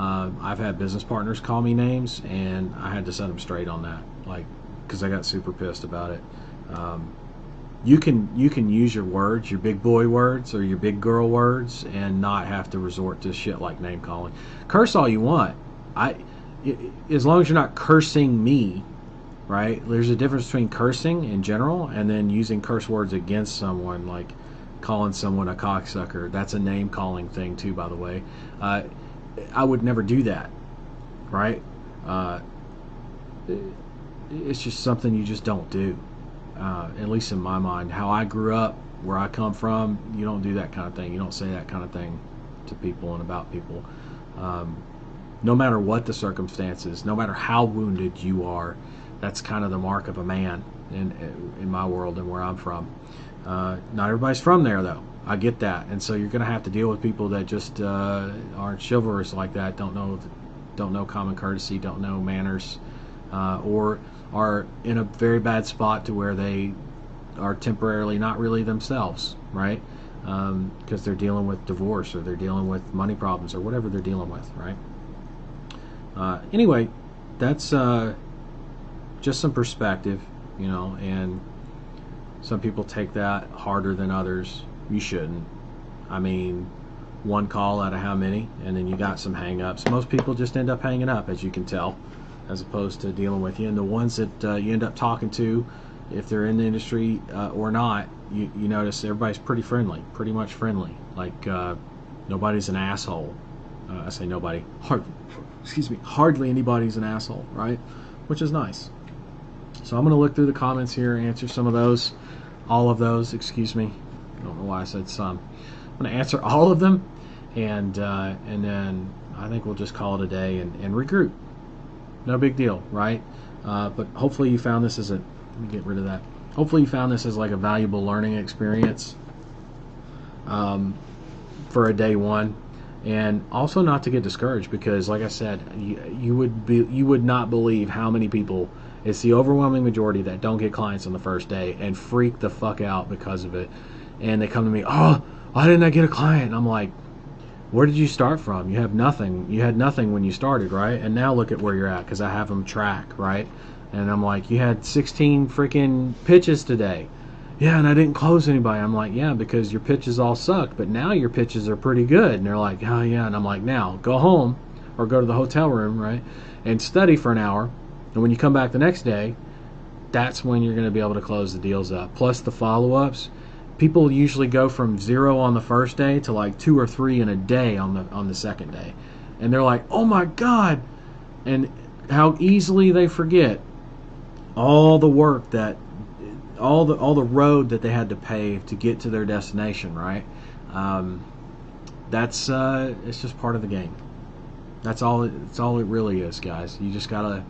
I've had business partners call me names, and I had to set them straight on that, like, because I got super pissed about it. You can use your words, your big boy words or your big girl words, and not have to resort to shit like name calling. Curse all you want. As long as you're not cursing me, right? There's a difference between cursing in general and then using curse words against someone, like calling someone a cocksucker. That's a name calling thing too, by the way. I would never do that, right? It's just something you just don't do. At least in my mind, how I grew up, where I come from, you don't do that kind of thing. You don't say that kind of thing to people and about people. No matter what the circumstances, no matter how wounded you are, that's kind of the mark of a man in my world and where I'm from. Not everybody's from there, though. I get that, and so you're going to have to deal with people that just aren't chivalrous like that, don't know common courtesy, don't know manners, or are in a very bad spot to where they are temporarily not really themselves, right? Because they're dealing with divorce or they're dealing with money problems or whatever they're dealing with, right? Anyway, that's just some perspective, and some people take that harder than others. You shouldn't. I mean, one call out of how many, and then you got some hang-ups. Most people just end up hanging up, as you can tell, as opposed to dealing with you. And the ones that you end up talking to, if they're in the industry or not, you notice everybody's pretty friendly, pretty much friendly. Like nobody's an asshole. I say nobody. Hardly anybody's an asshole, right? Which is nice. So I'm going to look through the comments here, answer some of those, all of those, excuse me. I don't know why I said some. I'm going to answer all of them, and then I think we'll just call it a day and regroup. No big deal, right? But hopefully you found this as let me get rid of that. Hopefully you found this as like a valuable learning experience for a day one, and also not to get discouraged, because like I said, you would not believe how many people. It's the overwhelming majority that don't get clients on the first day and freak the fuck out because of it. And they come to me, oh, why didn't I get a client? And I'm like, where did you start from? You have nothing. You had nothing when you started, right? And now look at where you're at, because I have them track, right? And I'm like, you had 16 freaking pitches today. Yeah, and I didn't close anybody. I'm like, yeah, because your pitches all sucked, but now your pitches are pretty good. And they're like, oh, yeah. And I'm like, now, go home or go to the hotel room, right, and study for an hour. And when you come back the next day, that's when you're going to be able to close the deals up. Plus the follow-ups. People usually go from 0 on the first day to like 2 or 3 in a day on the second day. And they're like, oh my God. And how easily they forget all the work that, all the road that they had to pave to get to their destination, right? That's it's just part of the game. That's all it really is, guys. You just gotta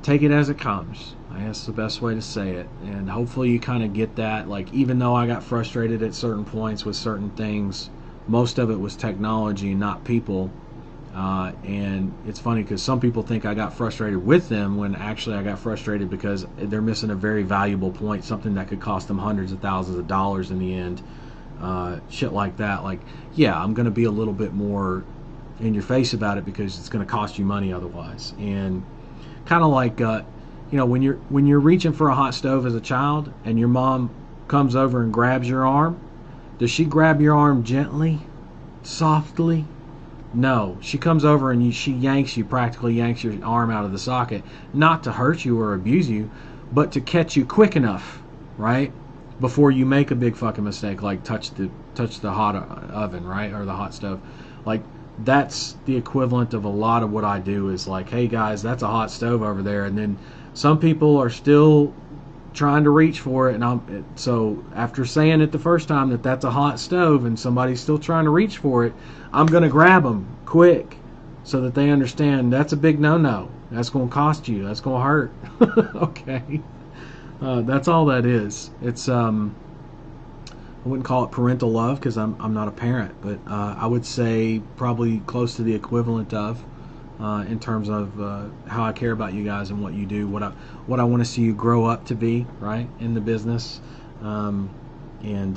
take it as it comes. I guess the best way to say it. And hopefully you kind of get that. Like, even though I got frustrated at certain points with certain things, most of it was technology, not people. And it's funny because some people think I got frustrated with them when actually I got frustrated because they're missing a very valuable point, something that could cost them hundreds of thousands of dollars in the end. Shit like that. Like, yeah, I'm going to be a little bit more in your face about it because it's going to cost you money otherwise. And kind of like, when you're reaching for a hot stove as a child and your mom comes over and grabs your arm, does she grab your arm gently, softly? No, she comes over and she practically yanks your arm out of the socket, not to hurt you or abuse you, but to catch you quick enough, right, before you make a big fucking mistake, like touch the hot oven, right, or the hot stove. Like, that's the equivalent of a lot of what I do is like, hey guys, that's a hot stove over there, and then some people are still trying to reach for it, and so after saying it the first time that that's a hot stove and somebody's still trying to reach for it, I'm going to grab them quick so that they understand that's a big no-no. That's going to cost you. That's going to hurt. Okay. That's all that is. It's I wouldn't call it parental love because I'm not a parent, but I would say probably close to the equivalent of in terms of how I care about you guys and what you do, what I want to see you grow up to be, right, in the business. And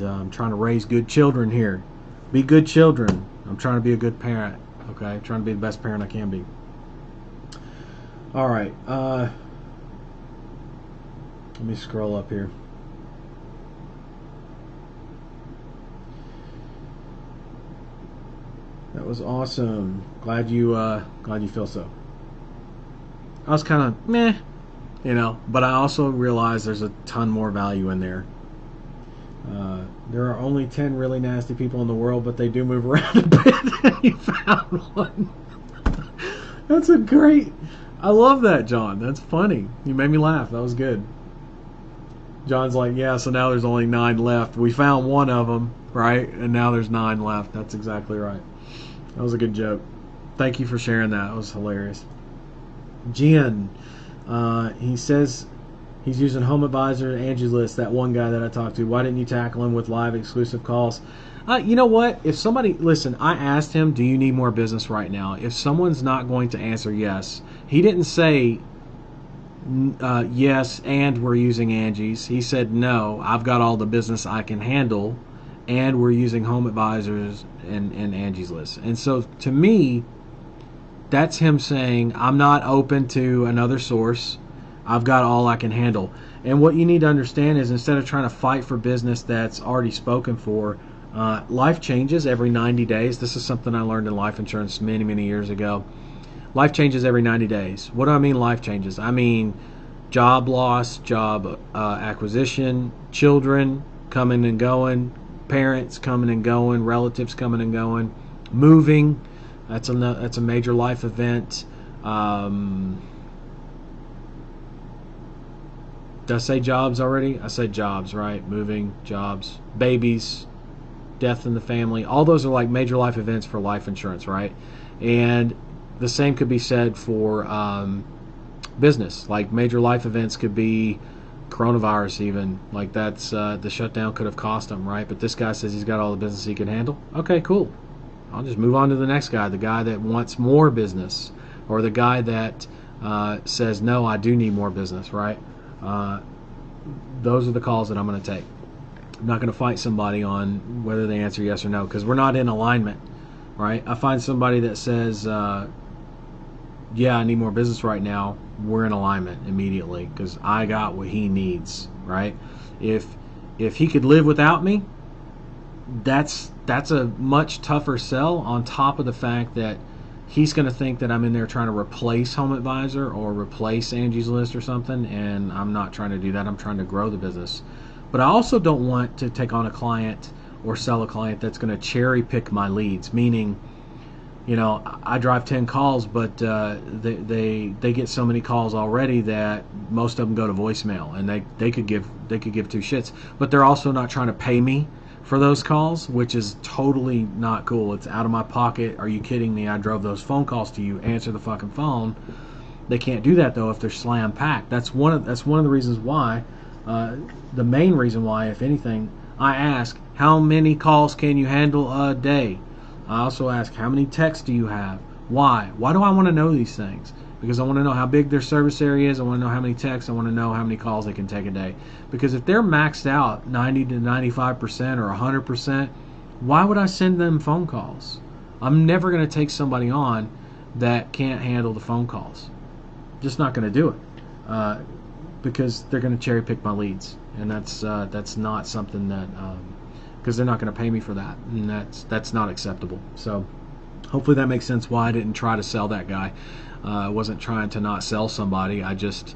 I'm trying to raise good children here. Be good children. I'm trying to be a good parent. Okay, I'm trying to be the best parent I can be. All right. Let me scroll up here. That was awesome. Glad you feel so. I was kind of meh, but I also realized there's a ton more value in there. There are only 10 really nasty people in the world, but they do move around a bit. You found one. That's a great. I love that, John. That's funny. You made me laugh. That was good. John's like, yeah, so now there's only 9 left. We found one of them, right? And now there's 9 left. That's exactly right. That was a good joke. Thank you for sharing that. It was hilarious. Jen, he says he's using Home Advisor and Angie's List, that one guy that I talked to. Why didn't you tackle him with live exclusive calls? You know what? If somebody, listen, I asked him, do you need more business right now? If someone's not going to answer yes, he didn't say yes and we're using Angie's. He said no, I've got all the business I can handle and we're using Home Advisors and Angie's List. And so to me, that's him saying I'm not open to another source. I've got all I can handle. And what you need to understand is instead of trying to fight for business that's already spoken for, life changes every 90 days. This is something I learned in life insurance many, many years ago. Life changes every 90 days. What do I mean life changes? I mean job loss, job acquisition, children coming and going, parents coming and going, relatives coming and going, moving. That's a major life event. Did I say jobs already? I said jobs, right? Moving, jobs, babies, death in the family. All those are like major life events for life insurance, right? And the same could be said for business. Like major life events could be coronavirus even. Like that's the shutdown could have cost him, right? But this guy says he's got all the business he can handle. Okay, cool. I'll just move on to the next guy, the guy that wants more business, or the guy that says, no, I do need more business, right? Those are the calls that I'm going to take. I'm not going to fight somebody on whether they answer yes or no, because we're not in alignment, right? I find somebody that says, yeah, I need more business right now, we're in alignment immediately, because I got what he needs, right? If he could live without me, that's a much tougher sell, on top of the fact that he's going to think that I'm in there trying to replace Home Advisor or replace Angie's List or something, and I'm not trying to do that. I'm trying to grow the business. But I also don't want to take on a client or sell a client that's going to cherry pick my leads, meaning, you know, I drive 10 calls, but they get so many calls already that most of them go to voicemail, and they could give two shits. But they're also not trying to pay me for those calls, which is totally not cool. It's out of my pocket. Are you kidding me? I drove those phone calls to you. Answer the fucking phone. They can't do that though if they're slam packed. That's one of the reasons why. The main reason why, if anything, I ask how many calls can you handle a day. I also ask how many texts do you have. Why? Why do I want to know these things? Because I want to know how big their service area is. I want to know how many texts. I want to know how many calls they can take a day. Because if they're maxed out 90 to 95% or 100%, why would I send them phone calls? I'm never going to take somebody on that can't handle the phone calls. Just not going to do it. Because they're going to cherry pick my leads. And that's not something that... because they're not going to pay me for that. And that's not acceptable. So hopefully that makes sense why I didn't try to sell that guy. I wasn't trying to not sell somebody. I just,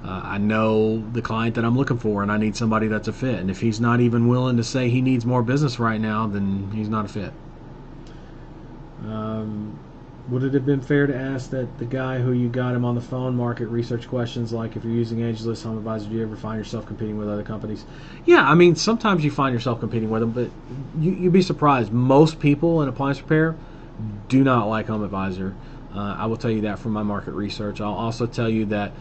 I know the client that I'm looking for, and I need somebody that's a fit. And if he's not even willing to say he needs more business right now, then he's not a fit. Would it have been fair to ask that the guy who you got him on the phone market research questions like, if you're using Angie's List, Home Advisor, do you ever find yourself competing with other companies? Yeah, I mean, sometimes you find yourself competing with them, but you'd be surprised. Most people in appliance repair do not like Home Advisor. I will tell you that from my market research. I'll also tell you that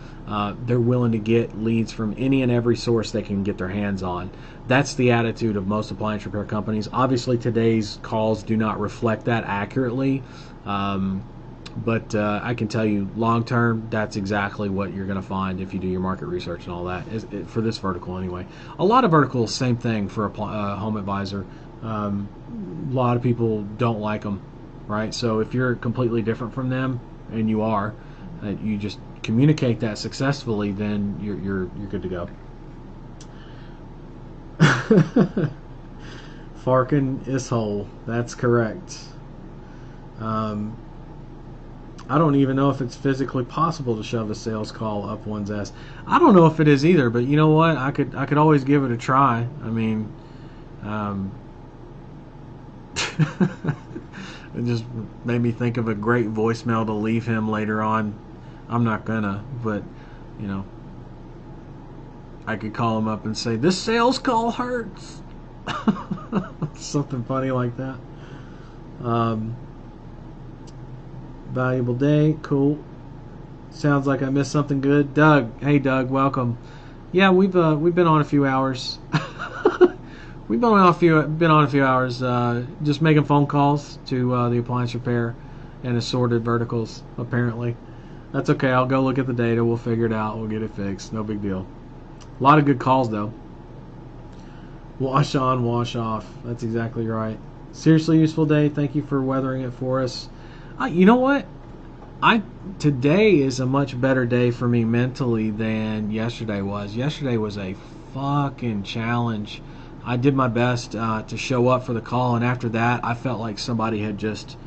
they're willing to get leads from any and every source they can get their hands on. That's the attitude of most appliance repair companies. Obviously, today's calls do not reflect that accurately, but I can tell you, long term, that's exactly what you're going to find if you do your market research and all that, for this vertical anyway. A lot of verticals, same thing for Home Advisor. A lot of people don't like them. Right, so if you're completely different from them, and you are, you just communicate that successfully, then you're good to go. Farkin Ishole, that's correct. I don't even know if it's physically possible to shove a sales call up one's ass. I don't know if it is either, but you know what? I could always give it a try. I mean, it just made me think of a great voicemail to leave him later on. I'm not gonna, but, you know, I could call him up and say, this sales call hurts. Something funny like that. Valuable day, cool. Sounds like I missed something good. Doug, hey Doug, welcome. Yeah, we've been on a few hours. We've been on a few hours, just making phone calls to the appliance repair and assorted verticals. Apparently, that's okay. I'll go look at the data. We'll figure it out. We'll get it fixed. No big deal. A lot of good calls though. Wash on, wash off. That's exactly right. Seriously useful day. Thank you for weathering it for us. You know what? Today is a much better day for me mentally than yesterday was. Yesterday was a fucking challenge. I did my best to show up for the call, and after that, I felt like somebody had just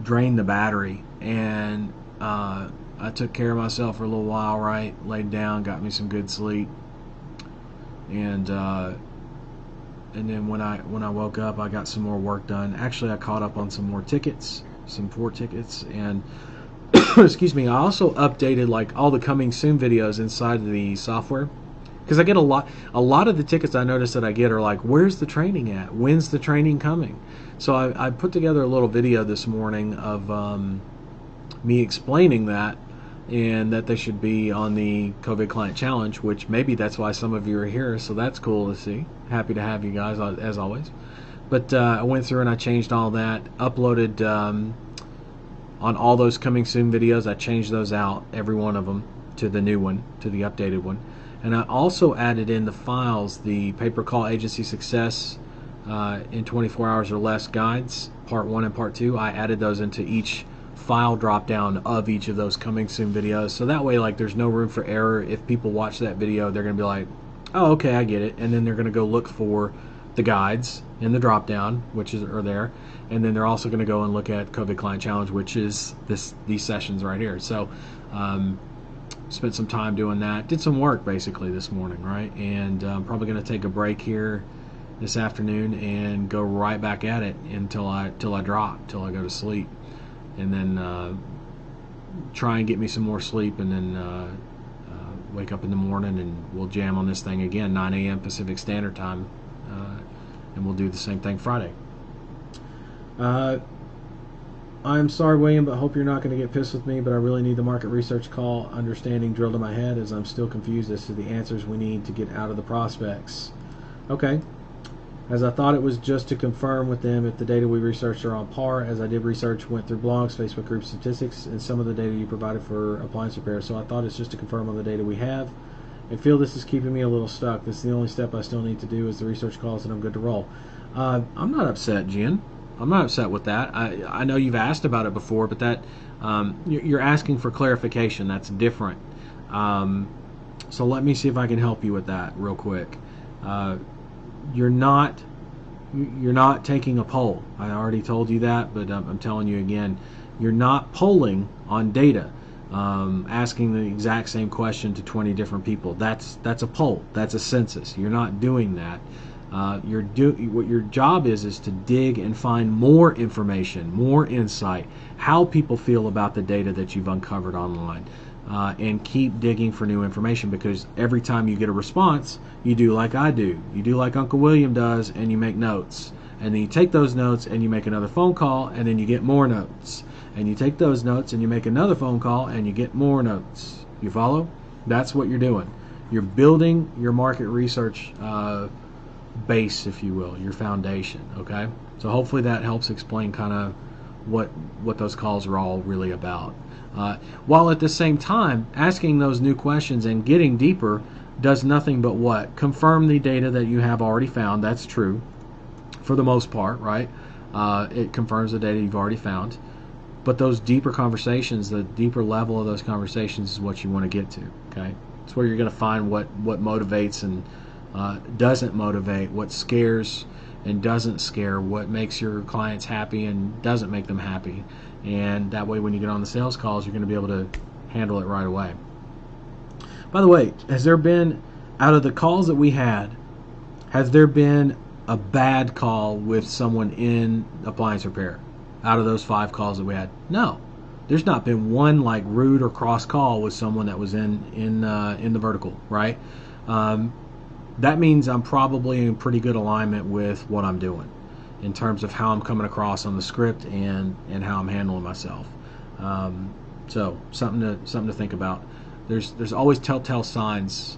drained the battery. And I took care of myself for a little while, right? Laid down, got me some good sleep, and then when I woke up, I got some more work done. Actually, I caught up on some more tickets, some Ford tickets, and excuse me. I also updated like all the coming soon videos inside of the software. Because I get a lot of the tickets I notice that I get are like, where's the training at? When's the training coming? So I put together a little video this morning of me explaining that, and that they should be on the COVID Client Challenge, which maybe that's why some of you are here, so that's cool to see. Happy to have you guys, as always. But I went through and I changed all that, uploaded on all those coming soon videos. I changed those out, every one of them, to the new one, to the updated one. And I also added in the files, the pay-per-call agency success in 24 hours or less guides, part 1 and part 2. I added those into each file drop down of each of those coming soon videos. So that way, like, there's no room for error. If people watch that video, they're going to be like, oh, okay, I get it. And then they're going to go look for the guides in the drop down, which are there, and then they're also going to go and look at COVID Client Challenge, which is these sessions right here. So spent some time doing that, did some work basically this morning, right? And I'm probably going to take a break here this afternoon and go right back at it until I drop, till I go to sleep, and then try and get me some more sleep, and then wake up in the morning and we'll jam on this thing again, 9 a.m. Pacific Standard Time, and we'll do the same thing Friday. I'm sorry, William, but hope you're not going to get pissed with me, but I really need the market research call understanding drilled in my head, as I'm still confused as to the answers we need to get out of the prospects. Okay. As I thought it was just to confirm with them if the data we researched are on par. As I did research, went through blogs, Facebook group statistics, and some of the data you provided for appliance repair. So I thought it's just to confirm on the data we have. I feel this is keeping me a little stuck. This is the only step I still need to do is the research calls, and I'm good to roll. I'm not upset, Jen. I'm not upset with that. I know you've asked about it before, but that you're asking for clarification. That's different. So let me see if I can help you with that real quick. You're not taking a poll. I already told you that, but I'm telling you again, you're not polling on data, asking the exact same question to 20 different people. That's a poll. That's a census. You're not doing that. What your job is to dig and find more information, more insight, how people feel about the data that you've uncovered online. And keep digging for new information, because every time you get a response, you do like I do. You do like Uncle William does, and you make notes. And then you take those notes and you make another phone call, and then you get more notes. And you take those notes and you make another phone call, and you get more notes. You follow? That's what you're doing. You're building your market research base, if you will, your foundation. Okay? So hopefully that helps explain kind of what those calls are all really about. While at the same time, asking those new questions and getting deeper does nothing but what? Confirm the data that you have already found. That's true for the most part, right? It confirms the data you've already found. But those deeper conversations, the deeper level of those conversations is what you want to get to, okay? It's where you're going to find what motivates and doesn't motivate, what scares and doesn't scare, what makes your clients happy and doesn't make them happy. And that way when you get on the sales calls, you're going to be able to handle it right away. By the way, has there been, out of the calls that we had, has there been a bad call with someone in appliance repair? Out of those 5 calls that we had? No. There's not been one like rude or cross call with someone that was in the vertical, right? That means I'm probably in pretty good alignment with what I'm doing in terms of how I'm coming across on the script and how I'm handling myself. So something to think about. There's always telltale signs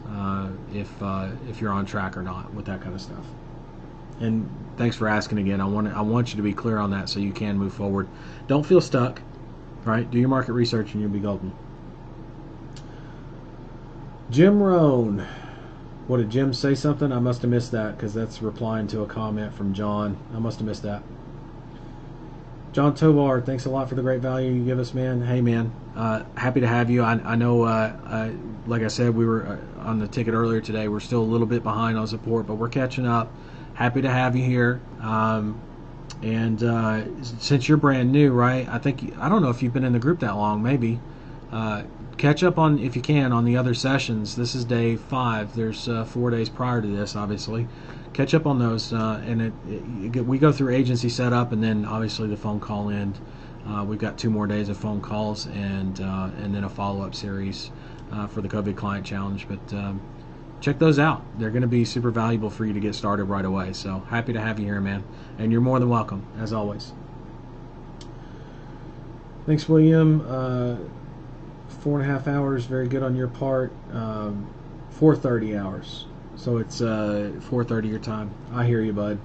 if you're on track or not with that kind of stuff. And thanks for asking again. I want you to be clear on that so you can move forward. Don't feel stuck. Right? Do your market research and you'll be golden. Jim Rohn. What, did Jim say something? I must have missed that because that's replying to a comment from John. I must have missed that. John Tovar, thanks a lot for the great value you give us, man. Hey, man, happy to have you. I know, like I said, we were on the ticket earlier today. We're still a little bit behind on support, but we're catching up. Happy to have you here. And since you're brand new, right, I don't know if you've been in the group that long, maybe. Catch up on, if you can, on the other sessions. This is day 5. There's 4 days prior to this, obviously. Catch up on those, and we go through agency setup, and then obviously the phone call end. We've got 2 more days of phone calls, and then a follow-up series for the COVID Client Challenge. But check those out. They're going to be super valuable for you to get started right away. So happy to have you here, man. And you're more than welcome, as always. Thanks, William. 4.5 hours, very good on your part. 4:30 hours. So it's 4:30 your time. I hear you, bud.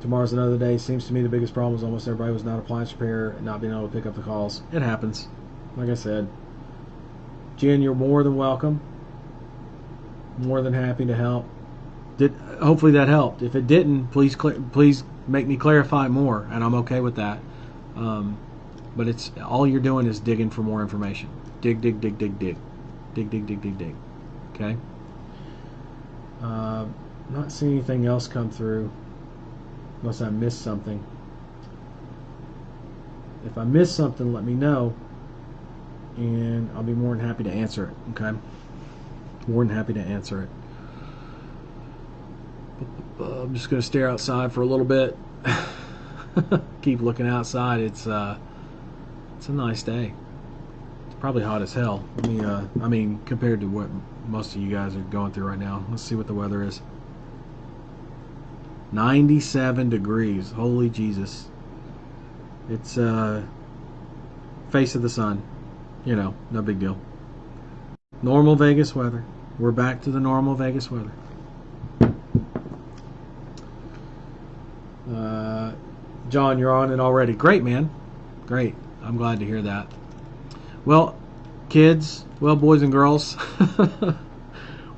Tomorrow's another day. Seems to me the biggest problem is almost everybody was not appliance repair and not being able to pick up the calls. It happens. Like I said. Jen, you're more than welcome. More than happy to help. Hopefully that helped. If it didn't, please make me clarify more, and I'm okay with that. But it's all you're doing is digging for more information. Dig, dig, dig, dig, dig. Dig, dig, dig, dig, dig. Okay? Not seeing anything else come through. unless I missed something. If I missed something, let me know, and I'll be more than happy to answer it. Okay, more than happy to answer it. I'm just gonna stare outside for a little bit. Keep looking outside. It's a nice day. It's probably hot as hell. I mean, compared to what most of you guys are going through right now. Let's see what the weather is. 97 degrees. Holy Jesus. It's face of the sun. You know, no big deal. Normal Vegas weather. We're back to the normal Vegas weather. John, you're on it already. Great, man. Great. I'm glad to hear that. Well, kids, boys and girls,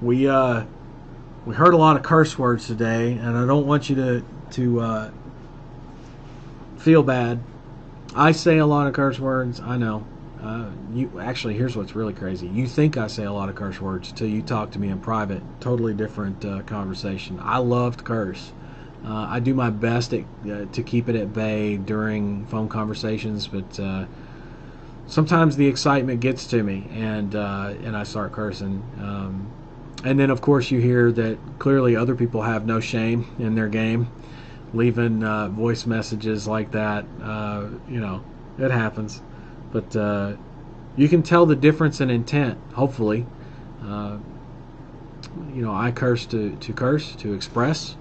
we heard a lot of curse words today, and I don't want you to feel bad. I say a lot of curse words. I know. Here's what's really crazy. You think I say a lot of curse words until you talk to me in private. Totally different conversation. I love to curse. I do my best to keep it at bay during phone conversations, but sometimes the excitement gets to me, and I start cursing. And then, of course, you hear that clearly other people have no shame in their game, leaving voice messages like that. It happens. But you can tell the difference in intent, hopefully. I curse to curse, to express,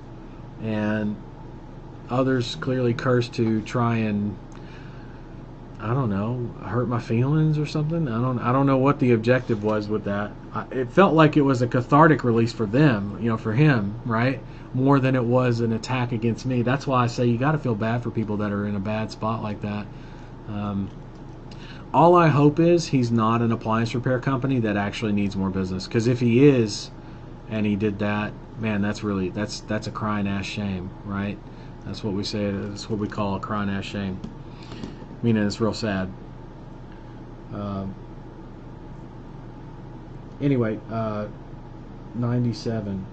and others clearly curse to try and, I don't know, hurt my feelings or something. I don't know what the objective was with that. It felt like it was a cathartic release for them, for him, right? More than it was an attack against me. That's why I say you got to feel bad for people that are in a bad spot like that. All I hope is he's not an appliance repair company that actually needs more business. Because if he is, and he did that, man, that's a crying ass shame, right? That's what we say. That's what we call a crying ass shame. Meaning it's real sad. Anyway, 97.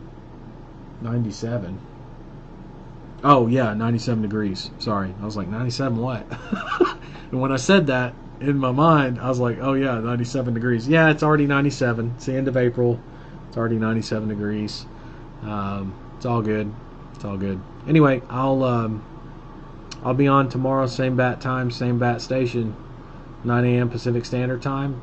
Oh yeah, 97 degrees. Sorry, I was like 97 what? And when I said that in my mind, I was like, oh yeah, 97 degrees. Yeah, it's already 97. It's the end of April. It's already 97 degrees. It's all good. It's all good. Anyway, I'll be on tomorrow, same bat time, same bat station, 9 a.m. Pacific Standard Time.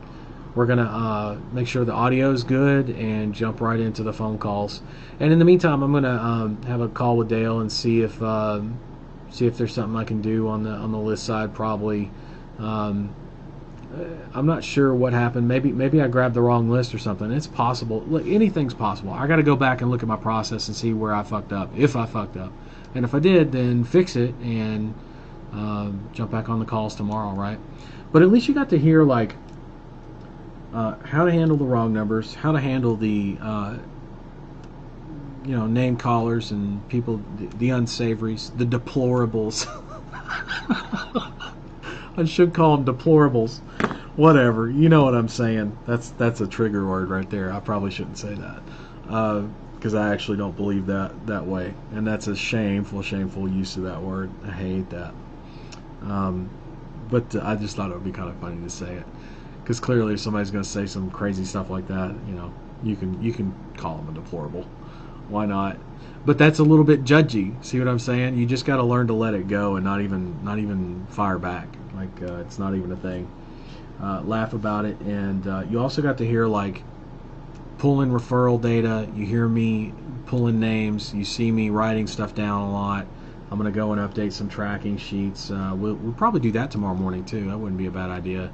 We're gonna make sure the audio is good and jump right into the phone calls. And in the meantime, I'm gonna have a call with Dale and see if there's something I can do on the list side. Probably. I'm not sure what happened. Maybe I grabbed the wrong list or something. It's possible. Look, anything's possible. I got to go back and look at my process and see where I fucked up, if I fucked up. And if I did, then fix it and jump back on the calls tomorrow, right? But at least you got to hear how to handle the wrong numbers, how to handle the name callers and people, the unsavories, the deplorables. I should call them deplorables. Whatever, you know what I'm saying. That's a trigger word right there. I probably shouldn't say that because I actually don't believe that way, and that's a shameful use of that word. I hate that. But I just thought it would be kind of funny to say it, because clearly if somebody's going to say some crazy stuff like that, you can call them a deplorable. Why not? But that's a little bit judgy. See what I'm saying? You just got to learn to let it go and not even fire back. Like it's not even a thing. Laugh about it, and you also got to hear pulling referral data. You hear me pulling names. You see me writing stuff down a lot. I'm gonna go and update some tracking sheets. We'll probably do that tomorrow morning too. That wouldn't be a bad idea.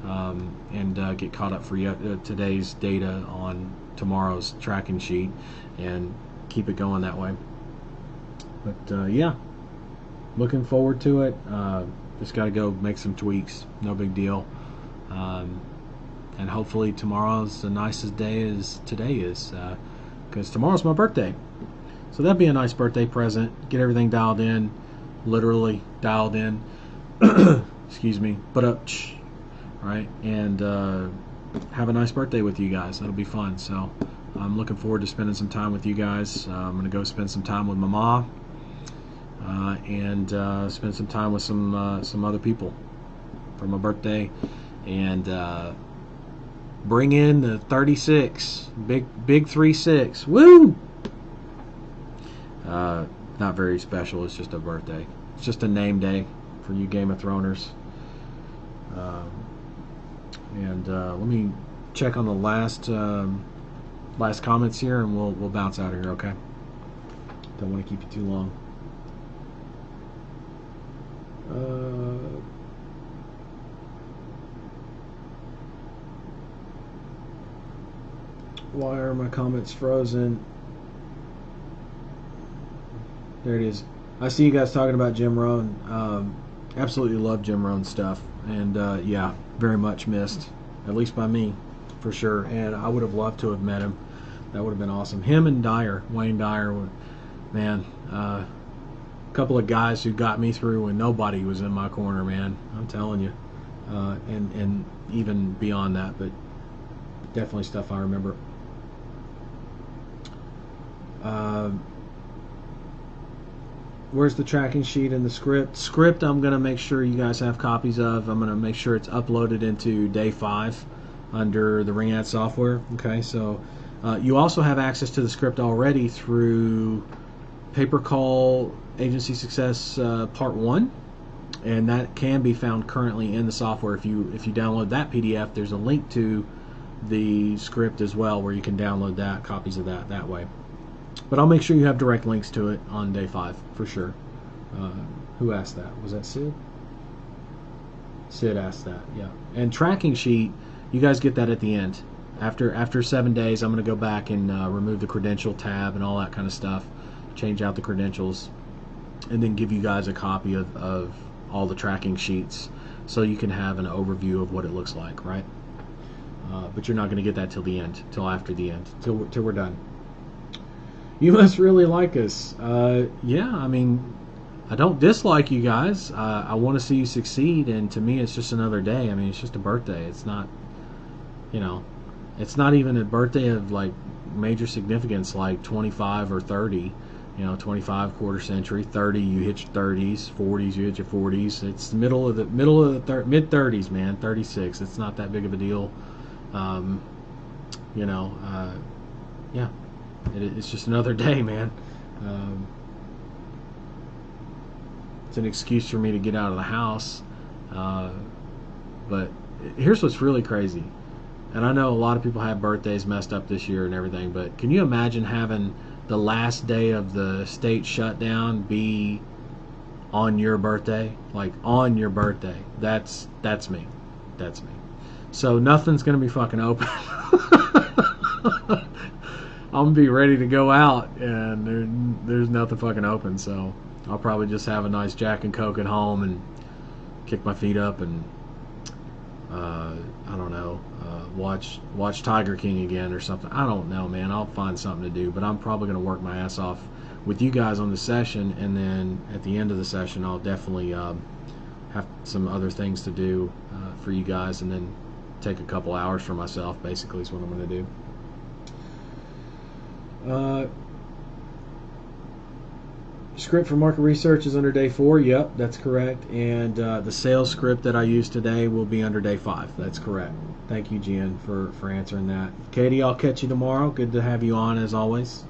And get caught up for today's data on tomorrow's tracking sheet and keep it going that way. But yeah, looking forward to it. Just got to go make some tweaks. No big deal. And hopefully tomorrow's the nicest day as today is, because tomorrow's my birthday. So that'd be a nice birthday present. Get everything dialed in, literally dialed in. Excuse me. Right? And have a nice birthday with you guys. That'll be fun. So I'm looking forward to spending some time with you guys. I'm going to go spend some time with my mom. and spend some time with some other people for my birthday, and bring in the 36, big 36. Woo! Not very special. It's just a birthday. It's just a name day for you Game of Throners. And let me check on the last comments here, and we'll bounce out of here. Okay. Don't want to keep you too long. Why are my comments frozen? There it is. I see you guys talking about Jim Rohn. Absolutely love Jim Rohn's stuff, and yeah, very much missed, at least by me, for sure. And I would have loved to have met him. That would have been awesome. Him and Dyer, Wayne Dyer, man, a couple of guys who got me through when nobody was in my corner, man. I'm telling you, and even beyond that, but definitely stuff I remember. Where's the tracking sheet and the script? Script I'm going to make sure you guys have copies of. I'm going to make sure it's uploaded into day 5 under the Ring Ad software. Okay, so you also have access to the script already through Paper Call Agency Success Part 1, and that can be found currently in the software. If you download that PDF, there's a link to the script as well where you can download that, copies of that way. But I'll make sure you have direct links to it on day 5 for sure. Who asked that? Was that Sid? Sid asked that, yeah. And tracking sheet, you guys get that at the end. After 7 days, I'm going to go back and remove the credential tab and all that kind of stuff, change out the credentials, and then give you guys a copy of all the tracking sheets so you can have an overview of what it looks like, right? But you're not going to get that till the end, till after the end, till we're done. You must really like us. Yeah, I mean, I don't dislike you guys. I want to see you succeed, and to me, it's just another day. I mean, it's just a birthday. It's not, you know, it's not even a birthday of like major significance, like 25 or 30. You know, 25 quarter century, 30 you hit your 30s, 40s you hit your 40s. It's the middle of the mid 30s, man. 36. It's not that big of a deal. You know, yeah. It's just another day, man. It's an excuse for me to get out of the house. But here's what's really crazy. And I know a lot of people have birthdays messed up this year and everything, but can you imagine having the last day of the state shutdown be on your birthday? Like, on your birthday. That's me. That's me. So nothing's going to be fucking open. I'm going to be ready to go out, and there's nothing fucking open, so I'll probably just have a nice Jack and Coke at home and kick my feet up and, I don't know, watch Tiger King again or something. I don't know, man. I'll find something to do, but I'm probably going to work my ass off with you guys on the session, and then at the end of the session, I'll definitely have some other things to do for you guys, and then take a couple hours for myself, basically, is what I'm going to do. Script for market research is under day 4. Yep, that's correct. And the sales script that I used today will be under day 5. That's correct. Thank you, Jen, for answering that. Katie, I'll catch you tomorrow. Good to have you on as always.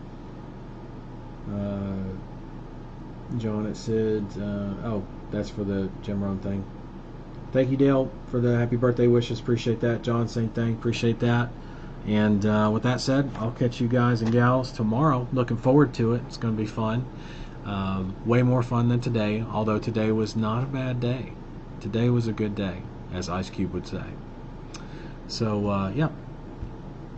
John, it said, oh, that's for the Jim Rohn thing. Thank you, Dale, for the happy birthday wishes. Appreciate that. John, same thing. Appreciate that. And with that said, I'll catch you guys and gals tomorrow. Looking forward to it. It's going to be fun. Way more fun than today, although today was not a bad day. Today was a good day, as Ice Cube would say. So, yeah,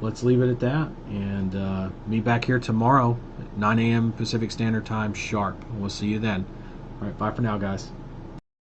let's leave it at that. And meet back here tomorrow at 9 a.m. Pacific Standard Time sharp. We'll see you then. All right, bye for now, guys.